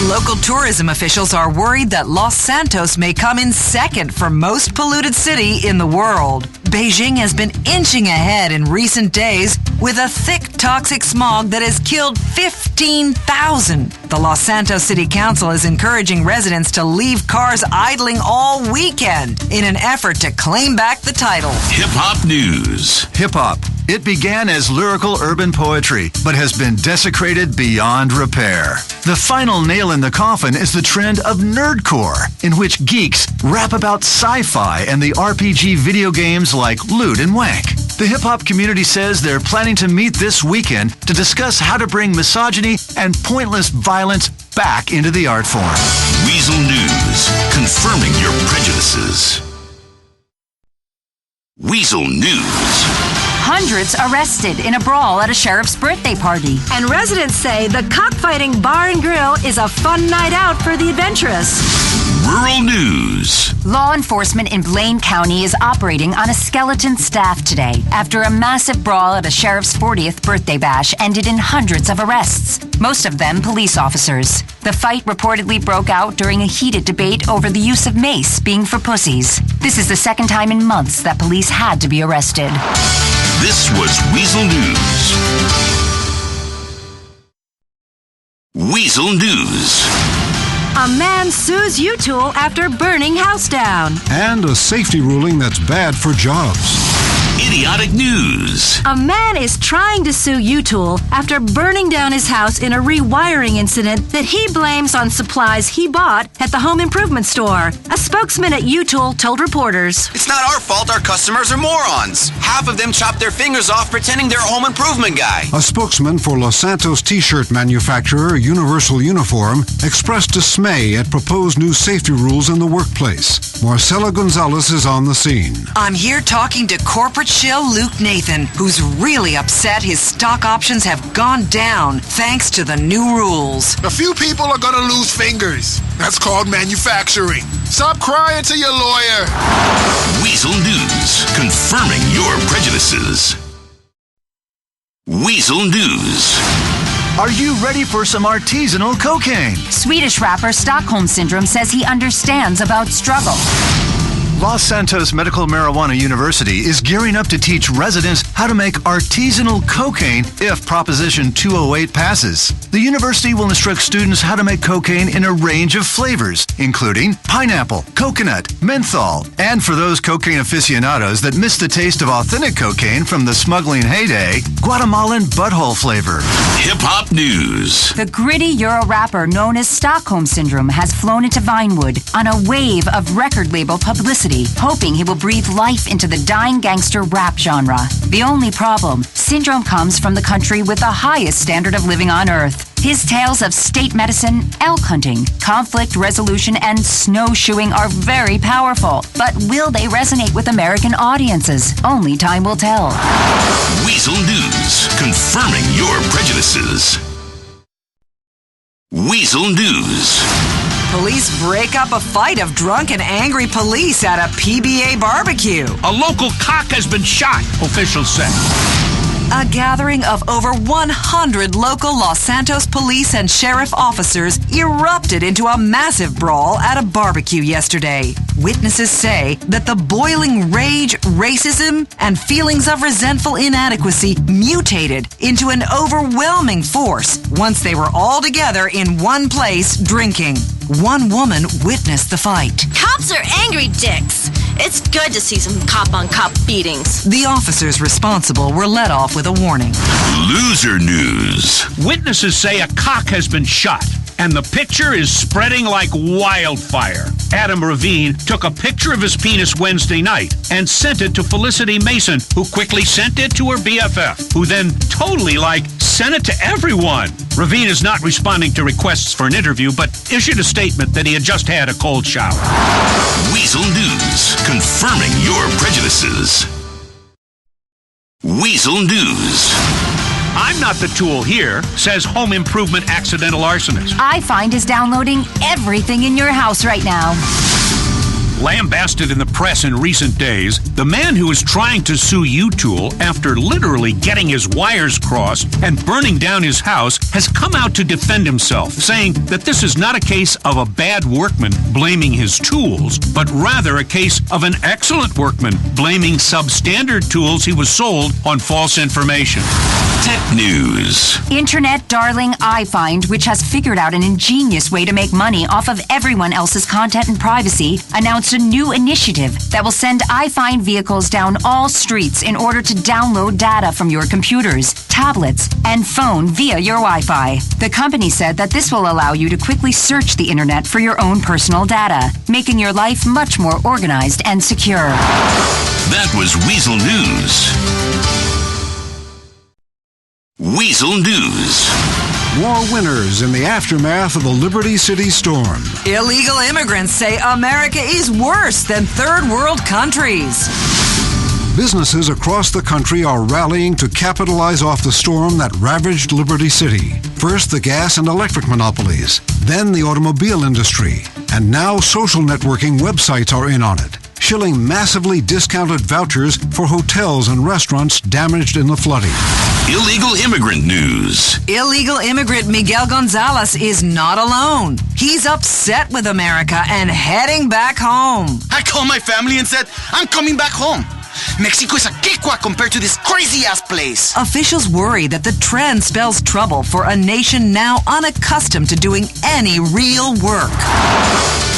Local tourism officials are worried that Los Santos may come in second for most polluted city in the world. Beijing has been inching ahead in recent days with a thick toxic smog that has killed 15,000. The Los Santos City Council is encouraging residents to leave cars idling all weekend in an effort to claim back the title. Hip-hop news. Hip-hop. It began as lyrical urban poetry, but has been desecrated beyond repair. The final nail in the coffin is the trend of nerdcore, in which geeks rap about sci-fi and the RPG video games like Loot and Wank. The hip-hop community says they're planning to meet this weekend to discuss how to bring misogyny and pointless violence back into the art form. Weazel News, confirming your prejudices. Weazel News. Hundreds arrested in a brawl at a sheriff's birthday party. And residents say the cockfighting bar and grill is a fun night out for the adventurous. Rural News. Law enforcement in Blaine County is operating on a skeleton staff today after a massive brawl at a sheriff's 40th birthday bash ended in hundreds of arrests, most of them police officers. The fight reportedly broke out during a heated debate over the use of mace being for pussies. This is the second time in months that police had to be arrested. This was Weazel News. Weazel News. A man sues U-Tool after burning house down. And a safety ruling that's bad for jobs. Idiotic news. A man is trying to sue U-Tool after burning down his house in a rewiring incident that he blames on supplies he bought at the home improvement store. A spokesman at U-Tool told reporters, "It's not our fault our customers are morons. Half of them chop their fingers off pretending they're a home improvement guy." A spokesman for Los Santos t-shirt manufacturer Universal Uniform expressed dismay at proposed new safety rules in the workplace. Marcela Gonzalez is on the scene. I'm here talking to corporate shill Luke Nathan, who's really upset his stock options have gone down thanks to the new rules. A few people are gonna lose fingers. That's called manufacturing. Stop crying to your lawyer. Weazel News, confirming your prejudices. Weazel News. Are you ready for some artisanal cocaine? Swedish rapper Stockholm Syndrome says he understands about struggle. Los Santos Medical Marijuana University is gearing up to teach residents how to make artisanal cocaine if Proposition 208 passes. The university will instruct students how to make cocaine in a range of flavors, including pineapple, coconut, menthol, and for those cocaine aficionados that miss the taste of authentic cocaine from the smuggling heyday, Guatemalan butthole flavor. Hip-hop news. The gritty Euro rapper known as Stockholm Syndrome has flown into Vinewood on a wave of record label publicity, hoping he will breathe life into the dying gangster rap genre. The only problem, Syndrome comes from the country with the highest standard of living on earth. His tales of state medicine, elk hunting, conflict resolution, and snowshoeing are very powerful. But will they resonate with American audiences? Only time will tell. Weazel News, confirming your prejudices. Weazel News. Police break up a fight of drunk and angry police at a PBA barbecue. A local cock has been shot, officials say. A gathering of over 100 local Los Santos police and sheriff officers erupted into a massive brawl at a barbecue yesterday. Witnesses say that the boiling rage, racism, and feelings of resentful inadequacy mutated into an overwhelming force once they were all together in one place drinking. One woman witnessed the fight. Cops are angry dicks. It's good to see some cop-on-cop beatings. The officers responsible were let off with a warning. Loser news. Witnesses say a cock has been shot, and the picture is spreading like wildfire. Adam Ravine took a picture of his penis Wednesday night and sent it to Felicity Mason, who quickly sent it to her BFF, who then totally, sent it to everyone. Ravine is not responding to requests for an interview, but issued a statement that he had just had a cold shower. Weazel News, confirming your prejudices. Weazel News. I'm not the tool here, says home improvement accidental arsonist. iFind is downloading everything in your house right now. Lambasted in the press in recent days, the man who is trying to sue U-Tool after literally getting his wires crossed and burning down his house has come out to defend himself, saying that this is not a case of a bad workman blaming his tools, but rather a case of an excellent workman blaming substandard tools he was sold on false information. Tech News. Internet darling iFind, which has figured out an ingenious way to make money off of everyone else's content and privacy, announced a new initiative that will send iFind vehicles down all streets in order to download data from your computers, tablets, and phone via your Wi-Fi. The company said that this will allow you to quickly search the internet for your own personal data, making your life much more organized and secure. That was Weazel News. Weazel News. More winners in the aftermath of the Liberty City storm. Illegal immigrants say America is worse than third world countries. Businesses across the country are rallying to capitalize off the storm that ravaged Liberty City. First, the gas and electric monopolies, then the automobile industry, and now social networking websites are in on it, shilling massively discounted vouchers for hotels and restaurants damaged in the flooding. Illegal immigrant news. Illegal immigrant Miguel Gonzalez is not alone. He's upset with America and heading back home. I called my family and said, I'm coming back home. Mexico is a cakewalk compared to this crazy-ass place. Officials worry that the trend spells trouble for a nation now unaccustomed to doing any real work.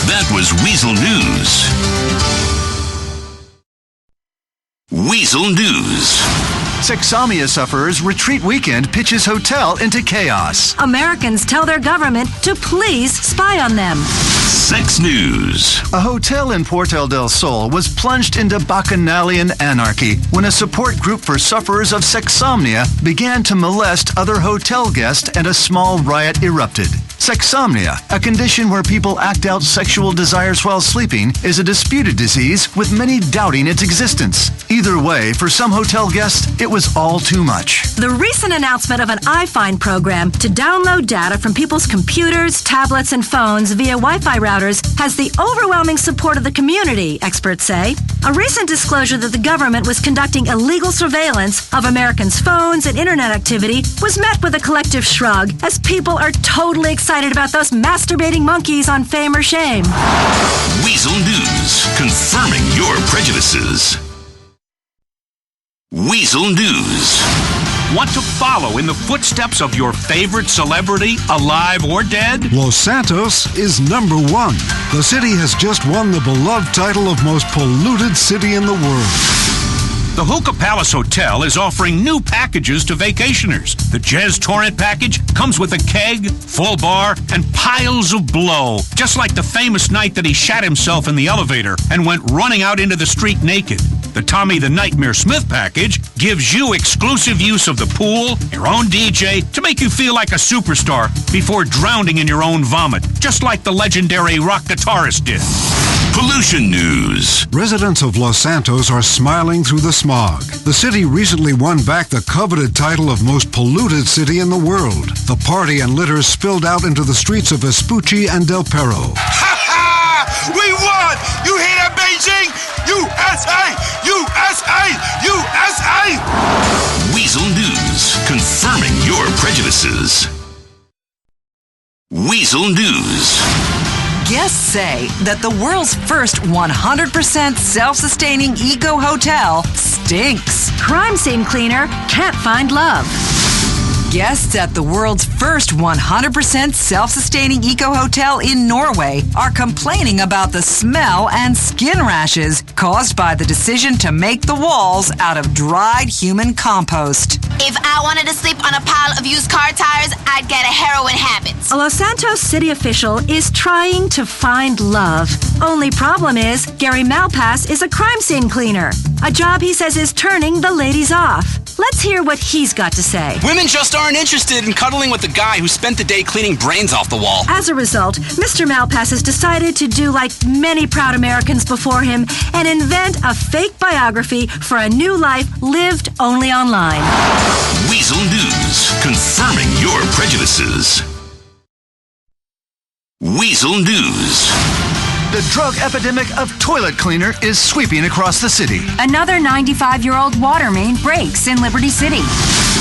That was Weazel News. Weazel News. Sexsomnia sufferers retreat weekend pitches hotel into chaos. Americans tell their government to please spy on them. Sex News. A hotel in Puerto del Sol was plunged into bacchanalian anarchy when a support group for sufferers of sexsomnia began to molest other hotel guests and a small riot erupted. Sexsomnia, a condition where people act out sexual desires while sleeping, is a disputed disease with many doubting its existence. Either way, for some hotel guests, it was all too much. The recent announcement of an iFind program to download data from people's computers, tablets, and phones via Wi-Fi routers has the overwhelming support of the community, experts say. A recent disclosure that the government was conducting illegal surveillance of Americans' phones and internet activity was met with a collective shrug, as people are totally excited about those masturbating monkeys on Fame or Shame. Weazel News, confirming your prejudices. Weazel News. Want to follow in the footsteps of your favorite celebrity, alive or dead? Los Santos is number one. The city has just won the beloved title of most polluted city in the world. The Hookah Palace Hotel is offering new packages to vacationers. The Jazz Torrent package comes with a keg, full bar, and piles of blow. Just like the famous night that he shat himself in the elevator and went running out into the street naked. The Tommy the Nightmare Smith package gives you exclusive use of the pool, your own DJ, to make you feel like a superstar before drowning in your own vomit, just like the legendary rock guitarist did. Pollution News. Residents of Los Santos are smiling through the smog. The city recently won back the coveted title of most polluted city in the world. The party and litter spilled out into the streets of Vespucci and Del Perro. We won! You hear that, baby? Beijing, USA, USA, USA! Weazel News, confirming your prejudices. Weazel News. Guests say that the world's first 100% self-sustaining eco-hotel stinks. Crime scene cleaner can't find love. Guests at the world's first 100% self-sustaining eco-hotel in Norway are complaining about the smell and skin rashes caused by the decision to make the walls out of dried human compost. If I wanted to sleep on a pile of used car tires, I'd get a heroin habit. A Los Santos city official is trying to find love. Only problem is, Gary Malpass is a crime scene cleaner. A job he says is turning the ladies off. Let's hear what he's got to say. Women just aren't interested in cuddling with the guy who spent the day cleaning brains off the wall. As a result, Mr. Malpass has decided to do like many proud Americans before him and invent a fake biography for a new life lived only online. Weazel News, confirming your prejudices. Weazel News. The drug epidemic of toilet cleaner is sweeping across the city. Another 95-year-old water main breaks in Liberty City.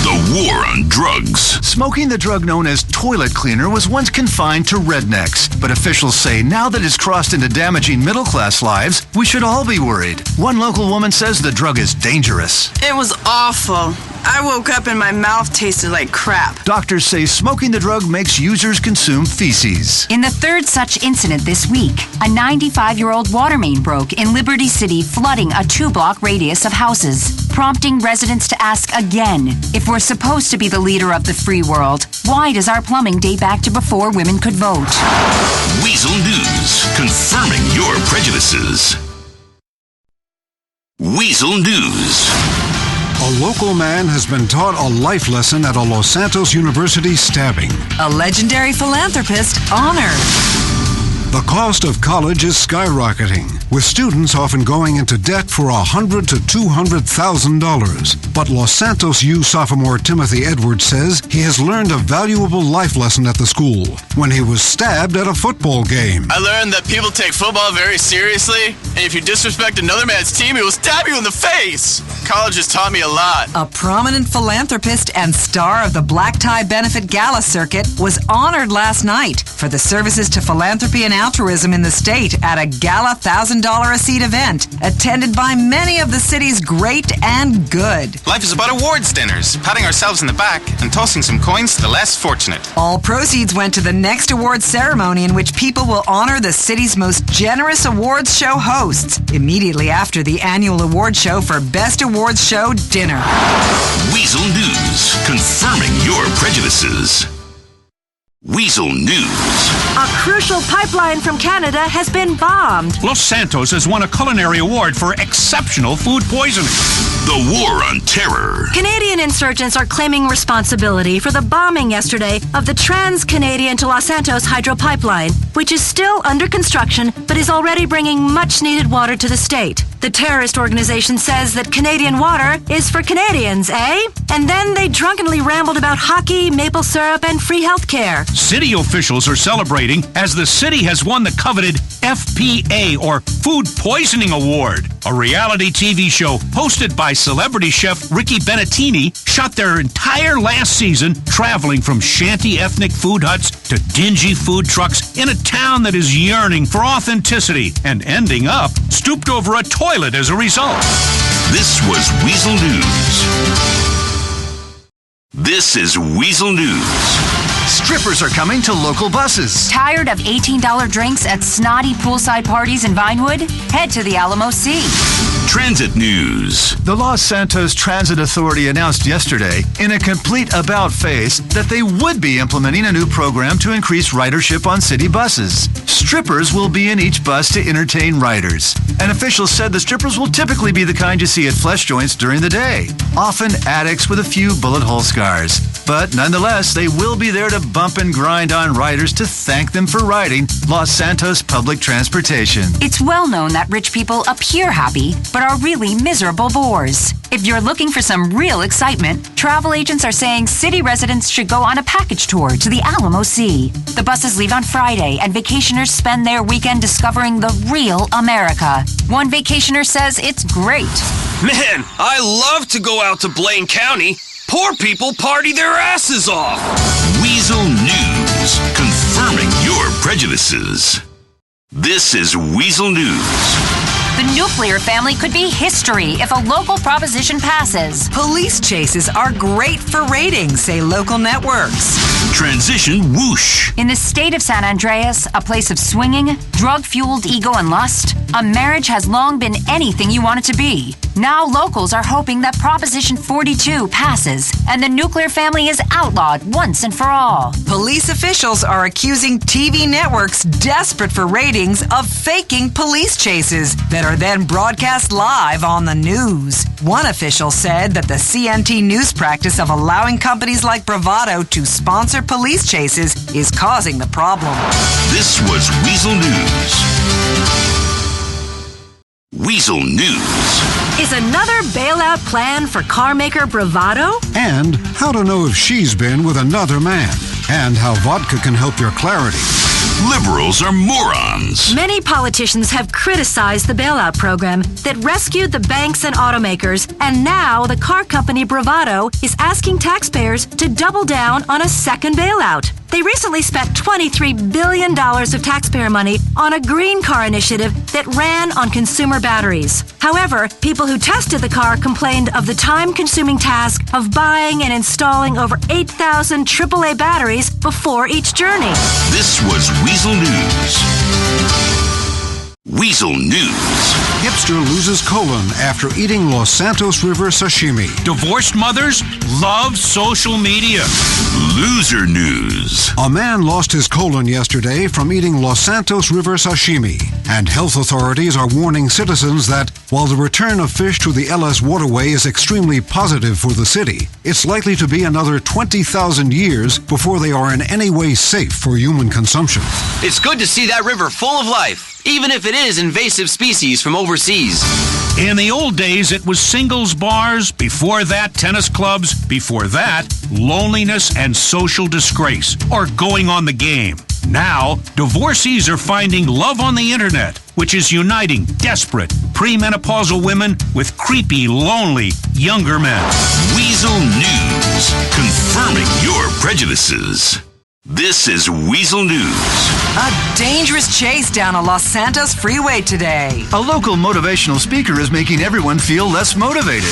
The war on drugs. Smoking the drug known as toilet cleaner was once confined to rednecks, but officials say now that it's crossed into damaging middle-class lives, we should all be worried. One local woman says the drug is dangerous. It was awful. I woke up and my mouth tasted like crap. Doctors say smoking the drug makes users consume feces. In the third such incident this week, a 95-year-old water main broke in Liberty City, flooding a 2-block radius of houses, prompting residents to ask again, if we're supposed to be the leader of the free world, why does our plumbing date back to before women could vote? Weazel News, confirming your prejudices. Weazel News. A local man has been taught a life lesson at a Los Santos University stabbing. A legendary philanthropist honored. The cost of college is skyrocketing, with students often going into debt for $100,000 to $200,000. But Los Santos U sophomore Timothy Edwards says he has learned a valuable life lesson at the school when he was stabbed at a football game. I learned that people take football very seriously, and if you disrespect another man's team, he will stab you in the face. College has taught me a lot. A prominent philanthropist and star of the Black Tie Benefit Gala circuit was honored last night for the services to philanthropy and altruism in the state at a gala $1,000 a seat event attended by many of the city's great and good. Life is about awards dinners, patting ourselves in the back and tossing some coins to the less fortunate. All proceeds went to the next awards ceremony, in which people will honor the city's most generous awards show hosts immediately after the annual award show for Best Awards Show dinner. Weazel News, confirming your prejudices. Weazel News. A crucial pipeline from Canada has been bombed. Los Santos has won a culinary award for exceptional food poisoning. The war on terror. Canadian insurgents are claiming responsibility for the bombing yesterday of the Trans-Canadian to Los Santos hydro pipeline, which is still under construction but is already bringing much-needed water to the state. The terrorist organization says that Canadian water is for Canadians, eh? And then they drunkenly rambled about hockey, maple syrup, and free health care. City officials are celebrating as the city has won the coveted FPA, or Food Poisoning Award. A reality TV show hosted by celebrity chef Ricky Benettini shot their entire last season traveling from shanty ethnic food huts to dingy food trucks in a town that is yearning for authenticity and ending up stooped over a toilet as a result. This was Weazel News. This is Weazel News. Strippers are coming to local buses. Tired of $18 drinks at snotty poolside parties in Vinewood? Head to the Alamo Sea. Transit News. The Los Santos Transit Authority announced yesterday, in a complete about-face, that they would be implementing a new program to increase ridership on city buses. Strippers will be in each bus to entertain riders. An official said the strippers will typically be the kind you see at flesh joints during the day, often addicts with a few bullet hole scars. But nonetheless, they will be there to bump and grind on riders to thank them for riding Los Santos public transportation. It's well known that rich people appear happy, but are really miserable bores. If you're looking for some real excitement, travel agents are saying city residents should go on a package tour to the Alamo Sea. The buses leave on Friday, and vacationers spend their weekend discovering the real America. One vacationer says it's great. Man, I love to go out to Blaine County. Poor people party their asses off. Weazel News, confirming your prejudices. This is Weazel News. The nuclear family could be history if a local proposition passes. Police chases are great for ratings, say local networks. Transition whoosh. In the state of San Andreas, a place of swinging, drug-fueled ego and lust, a marriage has long been anything you want it to be. Now locals are hoping that Proposition 42 passes and the nuclear family is outlawed once and for all. Police officials are accusing TV networks desperate for ratings of faking police chases that are then broadcast live on the news. One official said that the CNT news practice of allowing companies like Bravado to sponsor police chases is causing the problem. This was Weazel News. Weazel News. Is another bailout plan for carmaker Bravado? And how to know if she's been with another man. And how vodka can help your clarity. Liberals are morons. Many politicians have criticized the bailout program that rescued the banks and automakers, and now the car company Bravado is asking taxpayers to double down on a second bailout. They recently spent $23 billion of taxpayer money on a green car initiative that ran on consumer batteries. However, people who tested the car complained of the time-consuming task of buying and installing over 8,000 AAA batteries before each journey. This was Weazel News. Weazel News. Hipster loses colon after eating Los Santos River sashimi. Divorced mothers love social media. Loser News. A man lost his colon yesterday from eating Los Santos River sashimi, and health authorities are warning citizens that while the return of fish to the LS waterway is extremely positive for the city, it's likely to be another 20,000 years before they are in any way safe for human consumption. It's good to see that river full of life, even if it is invasive species from overseas. In the old days, it was singles bars. Before that, tennis clubs. Before that, loneliness and social disgrace, or going on the game. Now, divorcees are finding love on the internet, which is uniting desperate, premenopausal women with creepy, lonely, younger men. Weazel News, confirming your prejudices. This is Weazel News. A dangerous chase down a Los Santos freeway today. A local motivational speaker is making everyone feel less motivated.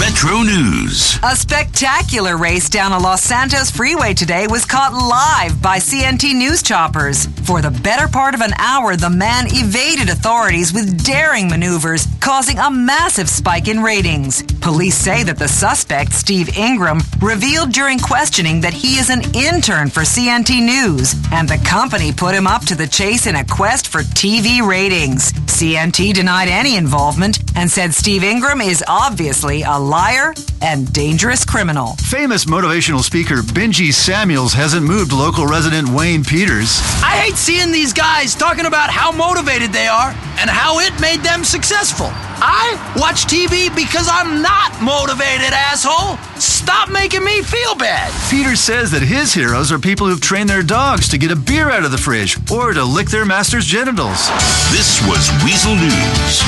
Metro News. A spectacular race down a Los Santos freeway today was caught live by CNT news choppers. For the better part of an hour, the man evaded authorities with daring maneuvers, causing a massive spike in ratings. Police say that the suspect, Steve Ingram, revealed during questioning that he is an intern for CNT News, and the company put him up to the chase in a quest for TV ratings. CNT denied any involvement and said Steve Ingram is obviously a liar and dangerous criminal. Famous motivational speaker Benji Samuels hasn't moved local resident Wayne Peters. I hate seeing these guys talking about how motivated they are and how it made them successful. I watch TV because I'm not motivated, asshole. Stop making me feel bad. Peters says that his heroes are people who've trained their dogs to get a beer out of the fridge or to lick their master's genitals. This was Weazel News.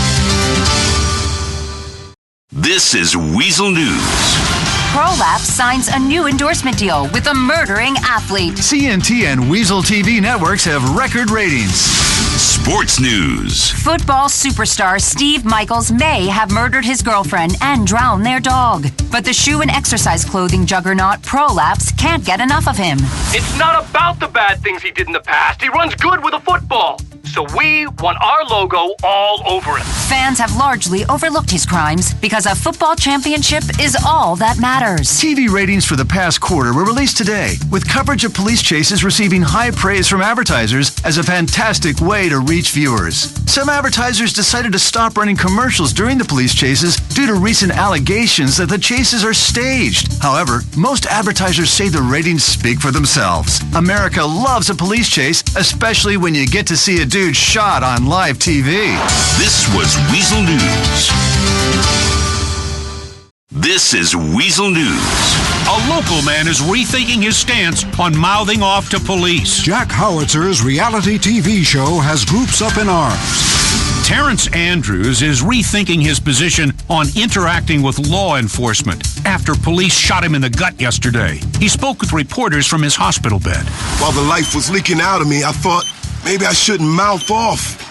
This is Weazel News. Prolapse signs a new endorsement deal with a murdering athlete. CNT and Weazel TV networks have record ratings. Sports News. Football superstar Steve Michaels may have murdered his girlfriend and drowned their dog. But the shoe and exercise clothing juggernaut Prolapse can't get enough of him. It's not about the bad things he did in the past. He runs good with a football. So we want our logo all over it. Fans have largely overlooked his crimes because a football championship is all that matters. TV ratings for the past quarter were released today, with coverage of police chases receiving high praise from advertisers as a fantastic way to reach viewers. Some advertisers decided to stop running commercials during the police chases due to recent allegations that the chases are staged. However, most advertisers say the ratings speak for themselves. America loves a police chase, especially when you get to see a dude shot on live TV. This was Weazel News. This is Weazel News. A local man is rethinking his stance on mouthing off to police. Jack Howitzer's reality TV show has groups up in arms. Terrence Andrews is rethinking his position on interacting with law enforcement after police shot him in the gut yesterday. He spoke with reporters from his hospital bed. While the life was leaking out of me, I thought maybe I shouldn't mouth off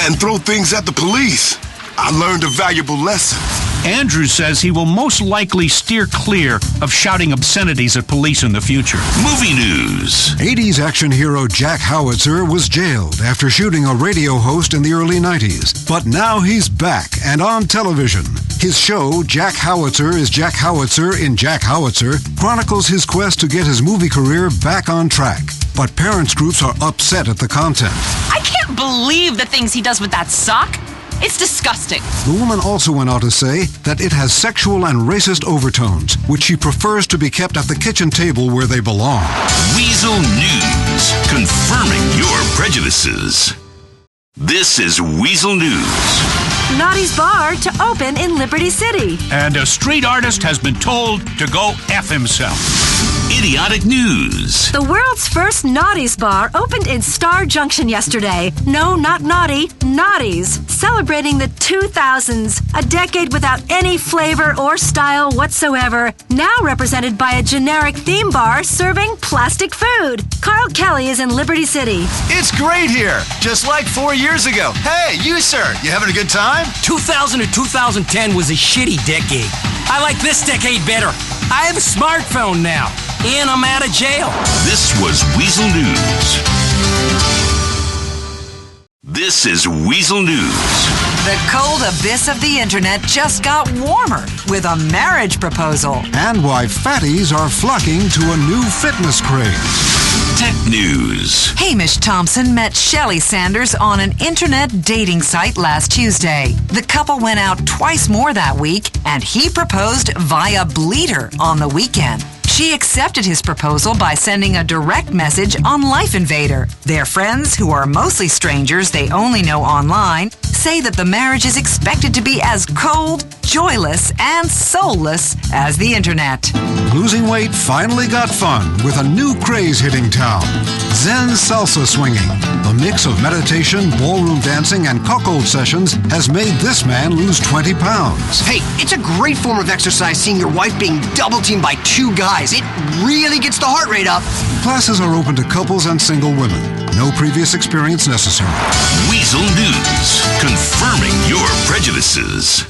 and throw things at the police. I learned a valuable lesson. Andrews says he will most likely steer clear of shouting obscenities at police in the future. Movie news. 80s action hero Jack Howitzer was jailed after shooting a radio host in the early 90s. But now he's back and on television. His show, Jack Howitzer is Jack Howitzer in Jack Howitzer, chronicles his quest to get his movie career back on track. But parents groups are upset at the content. I can't believe the things he does with that sock. It's disgusting. The woman also went on to say that it has sexual and racist overtones, which she prefers to be kept at the kitchen table where they belong. Weazel News, confirming your prejudices. This is Weazel News. Naughty's Bar to open in Liberty City. And a street artist has been told to go F himself. Idiotic news. The world's first Naughty's Bar opened in Star Junction yesterday. No, not naughty, Naughty's. Celebrating the 2000s, a decade without any flavor or style whatsoever. Now represented by a generic theme bar serving plastic food. Carl Kelly is in Liberty City. It's great here, just like 4 years ago. Hey, you sir, you having a good time? 2000 to 2010 was a shitty decade. I like this decade better. I have a smartphone now, and I'm out of jail. This was Weazel News. This is Weazel News. The cold abyss of the internet just got warmer with a marriage proposal. And why fatties are flocking to a new fitness craze. Tech News. Hamish Thompson met Shelley Sanders on an internet dating site last Tuesday. The couple went out twice more that week, and he proposed via Bleeter on the weekend. She accepted his proposal by sending a direct message on Life Invader. Their friends, who are mostly strangers they only know online, say that the marriage is expected to be as cold, joyless, and soulless as the internet. Losing weight finally got fun with a new craze hitting town. Zen salsa swinging. The mix of meditation, ballroom dancing, and cuckold sessions has made this man lose 20 pounds. Hey, it's a great form of exercise seeing your wife being double-teamed by two guys. It really gets the heart rate up. Classes are open to couples and single women. No previous experience necessary. Weazel News, confirming your prejudices.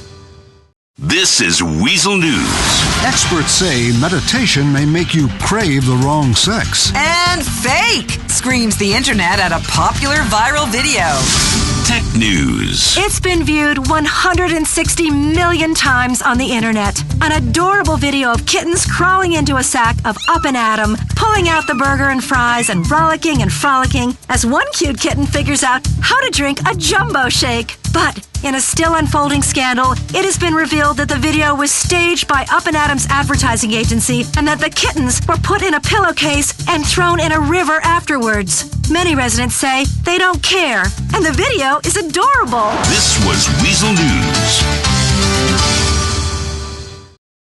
This is Weazel News. Experts say meditation may make you crave the wrong sex. And fake, screams the internet at a popular viral video. Tech News. It's been viewed 160 million times on the internet. An adorable video of kittens crawling into a sack of Up and Atom, pulling out the burger and fries and rollicking and frolicking as one cute kitten figures out how to drink a jumbo shake. But in a still unfolding scandal, it has been revealed that the video was staged by Up and Atom's advertising agency and that the kittens were put in a pillowcase and thrown in a river afterwards. Many residents say they don't care, and the video is adorable. This was Weazel News.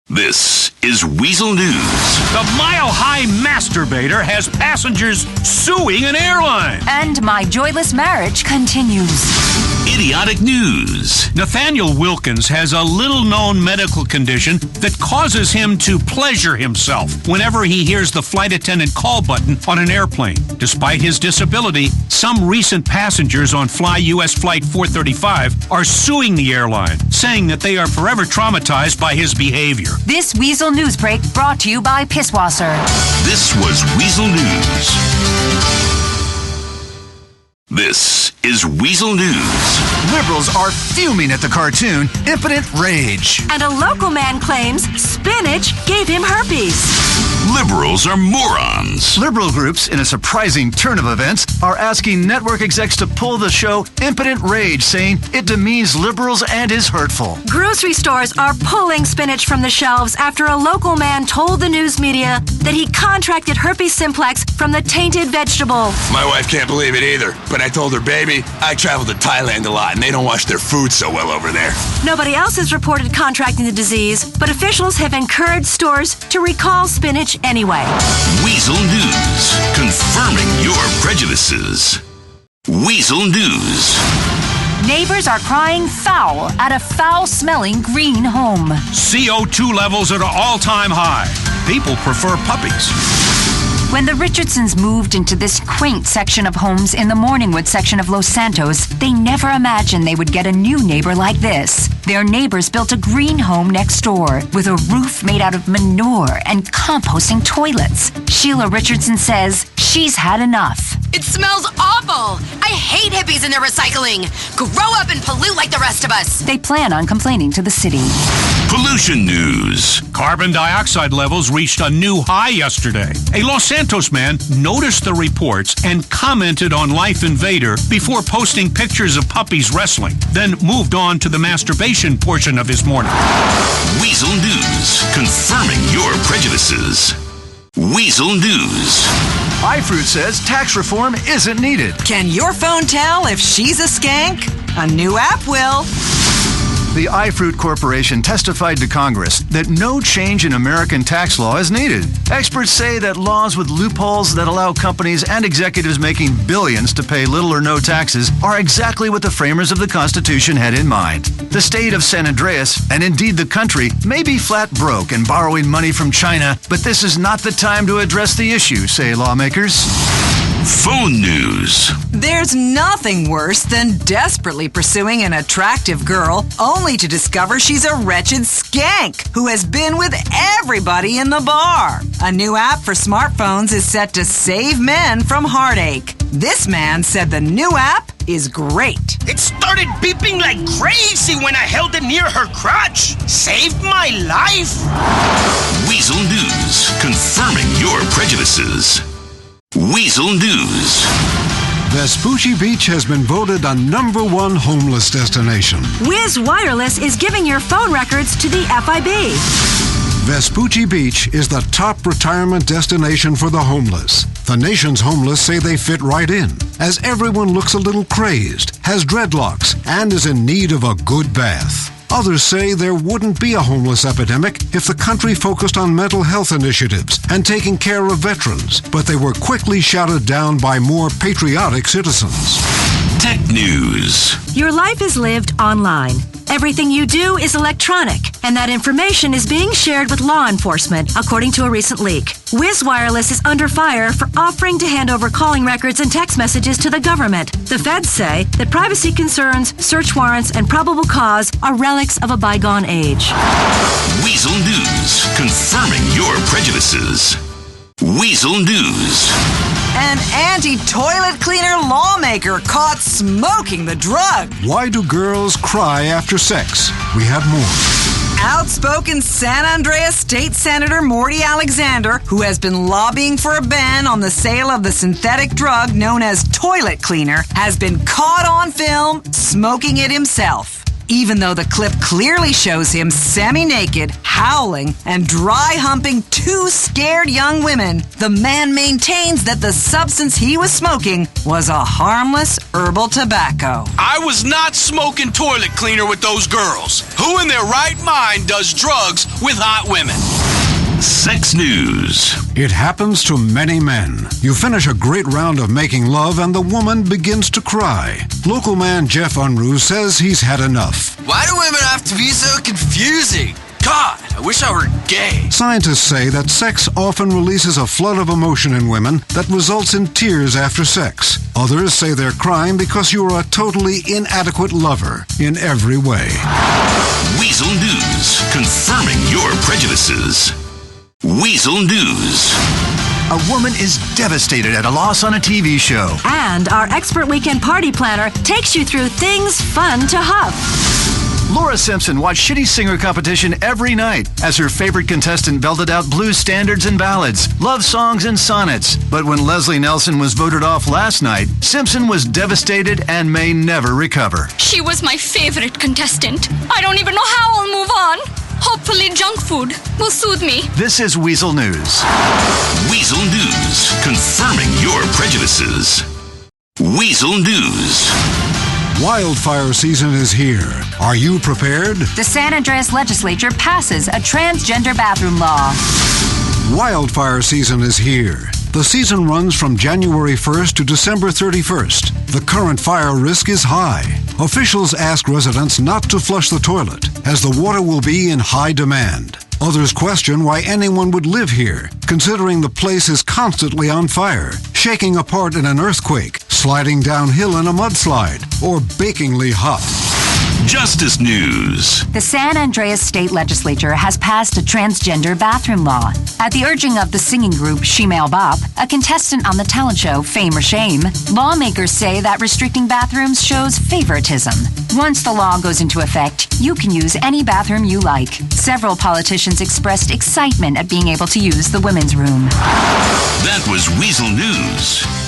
This is Weazel News. The mile-high masturbator has passengers suing an airline. And my joyless marriage continues. Idiotic news. Nathaniel Wilkins has a little-known medical condition that causes him to pleasure himself whenever he hears the flight attendant call button on an airplane. Despite his disability, some recent passengers on Fly US Flight 435 are suing the airline, saying that they are forever traumatized by his behavior. This Weazel News Break brought to you by Pisswasser. This was Weazel News. This is Weazel News. Liberals are fuming at the cartoon Impotent Rage. And a local man claims spinach gave him herpes. Liberals are morons. Liberal groups, in a surprising turn of events, are asking network execs to pull the show Impotent Rage, saying it demeans liberals and is hurtful. Grocery stores are pulling spinach from the shelves after a local man told the news media that he contracted herpes simplex from the tainted vegetable. My wife can't believe it either, but I told her, baby, I travel to Thailand a lot and they don't wash their food so well over there. Nobody else has reported contracting the disease, but officials have encouraged stores to recall spinach anyway. Weazel News, confirming your prejudices. Weazel News. Neighbors are crying foul at a foul-smelling green home. CO2 levels at an all-time high. People prefer puppies. When the Richardsons moved into this quaint section of homes in the Morningwood section of Los Santos, they never imagined they would get a new neighbor like this. Their neighbors built a green home next door with a roof made out of manure and composting toilets. Sheila Richardson says she's had enough. It smells awful. I hate hippies and their recycling. Grow up and pollute like the rest of us. They plan on complaining to the city. Pollution news. Carbon dioxide levels reached a new high yesterday. A Los Santos man noticed the reports and commented on Life Invader before posting pictures of puppies wrestling, then moved on to the masturbation portion of his morning. Weazel News, confirming your prejudices. Weazel News. iFruit says tax reform isn't needed. Can your phone tell if she's a skank? A new app will. The iFruit Corporation testified to Congress that no change in American tax law is needed. Experts say that laws with loopholes that allow companies and executives making billions to pay little or no taxes are exactly what the framers of the Constitution had in mind. The state of San Andreas, and indeed the country, may be flat broke and borrowing money from China, but this is not the time to address the issue, say lawmakers. Phone news. There's nothing worse than desperately pursuing an attractive girl only to discover she's a wretched skank who has been with everybody in the bar. A new app for smartphones is set to save men from heartache. This man said the new app is great. It started beeping like crazy when I held it near her crotch. Saved my life. Weazel News, confirming your prejudices. Weazel News. Vespucci Beach has been voted a #1 homeless destination. Wiz Wireless is giving your phone records to the FIB. Vespucci Beach is the top retirement destination for the homeless. The nation's homeless say they fit right in, as everyone looks a little crazed, has dreadlocks, and is in need of a good bath. Others say there wouldn't be a homeless epidemic if the country focused on mental health initiatives and taking care of veterans, but they were quickly shouted down by more patriotic citizens. Tech News. Your life is lived online. Everything you do is electronic, and that information is being shared with law enforcement, according to a recent leak. Wiz Wireless is under fire for offering to hand over calling records and text messages to the government. The feds say that privacy concerns, search warrants, and probable cause are relics of a bygone age. Weazel News, confirming your prejudices. Weazel News. An anti-toilet cleaner lawmaker caught smoking the drug. Why do girls cry after sex? We have more. Outspoken San Andreas State Senator Morty Alexander, who has been lobbying for a ban on the sale of the synthetic drug known as toilet cleaner, has been caught on film smoking it himself. Even though the clip clearly shows him semi-naked, howling, and dry-humping two scared young women, the man maintains that the substance he was smoking was a harmless herbal tobacco. I was not smoking toilet cleaner with those girls. Who in their right mind does drugs with hot women? Sex News. It happens to many men. You finish a great round of making love and the woman begins to cry. Local man Jeff Unruh says he's had enough. Why do women have to be so confusing? God, I wish I were gay. Scientists say that sex often releases a flood of emotion in women that results in tears after sex. Others say they're crying because you are a totally inadequate lover in every way. Weazel News, confirming your prejudices. Weazel News. A woman is devastated at a loss on a TV show. And our expert weekend party planner takes you through things fun to huff. Laura Simpson watched Shitty Singer competition every night as her favorite contestant belted out blues standards and ballads, love songs and sonnets. But when Leslie Nelson was voted off last night, Simpson was devastated and may never recover. She was my favorite contestant. I don't even know how I'll move on. Hopefully junk food will soothe me. This is Weazel News. Weazel News, confirming your prejudices. Weazel News. Wildfire season is here. Are you prepared? The San Andreas legislature passes a transgender bathroom law. Wildfire season is here. The season runs from January 1st to December 31st. The current fire risk is high. Officials ask residents not to flush the toilet, as the water will be in high demand. Others question why anyone would live here, considering the place is constantly on fire, shaking apart in an earthquake, sliding downhill in a mudslide, or bakingly hot. Justice News. The San Andreas State Legislature has passed a transgender bathroom law. At the urging of the singing group Shemale Bop, a contestant on the talent show Fame or Shame, lawmakers say that restricting bathrooms shows favoritism. Once the law goes into effect, you can use any bathroom you like. Several politicians expressed excitement at being able to use the women's room. That was Weazel News.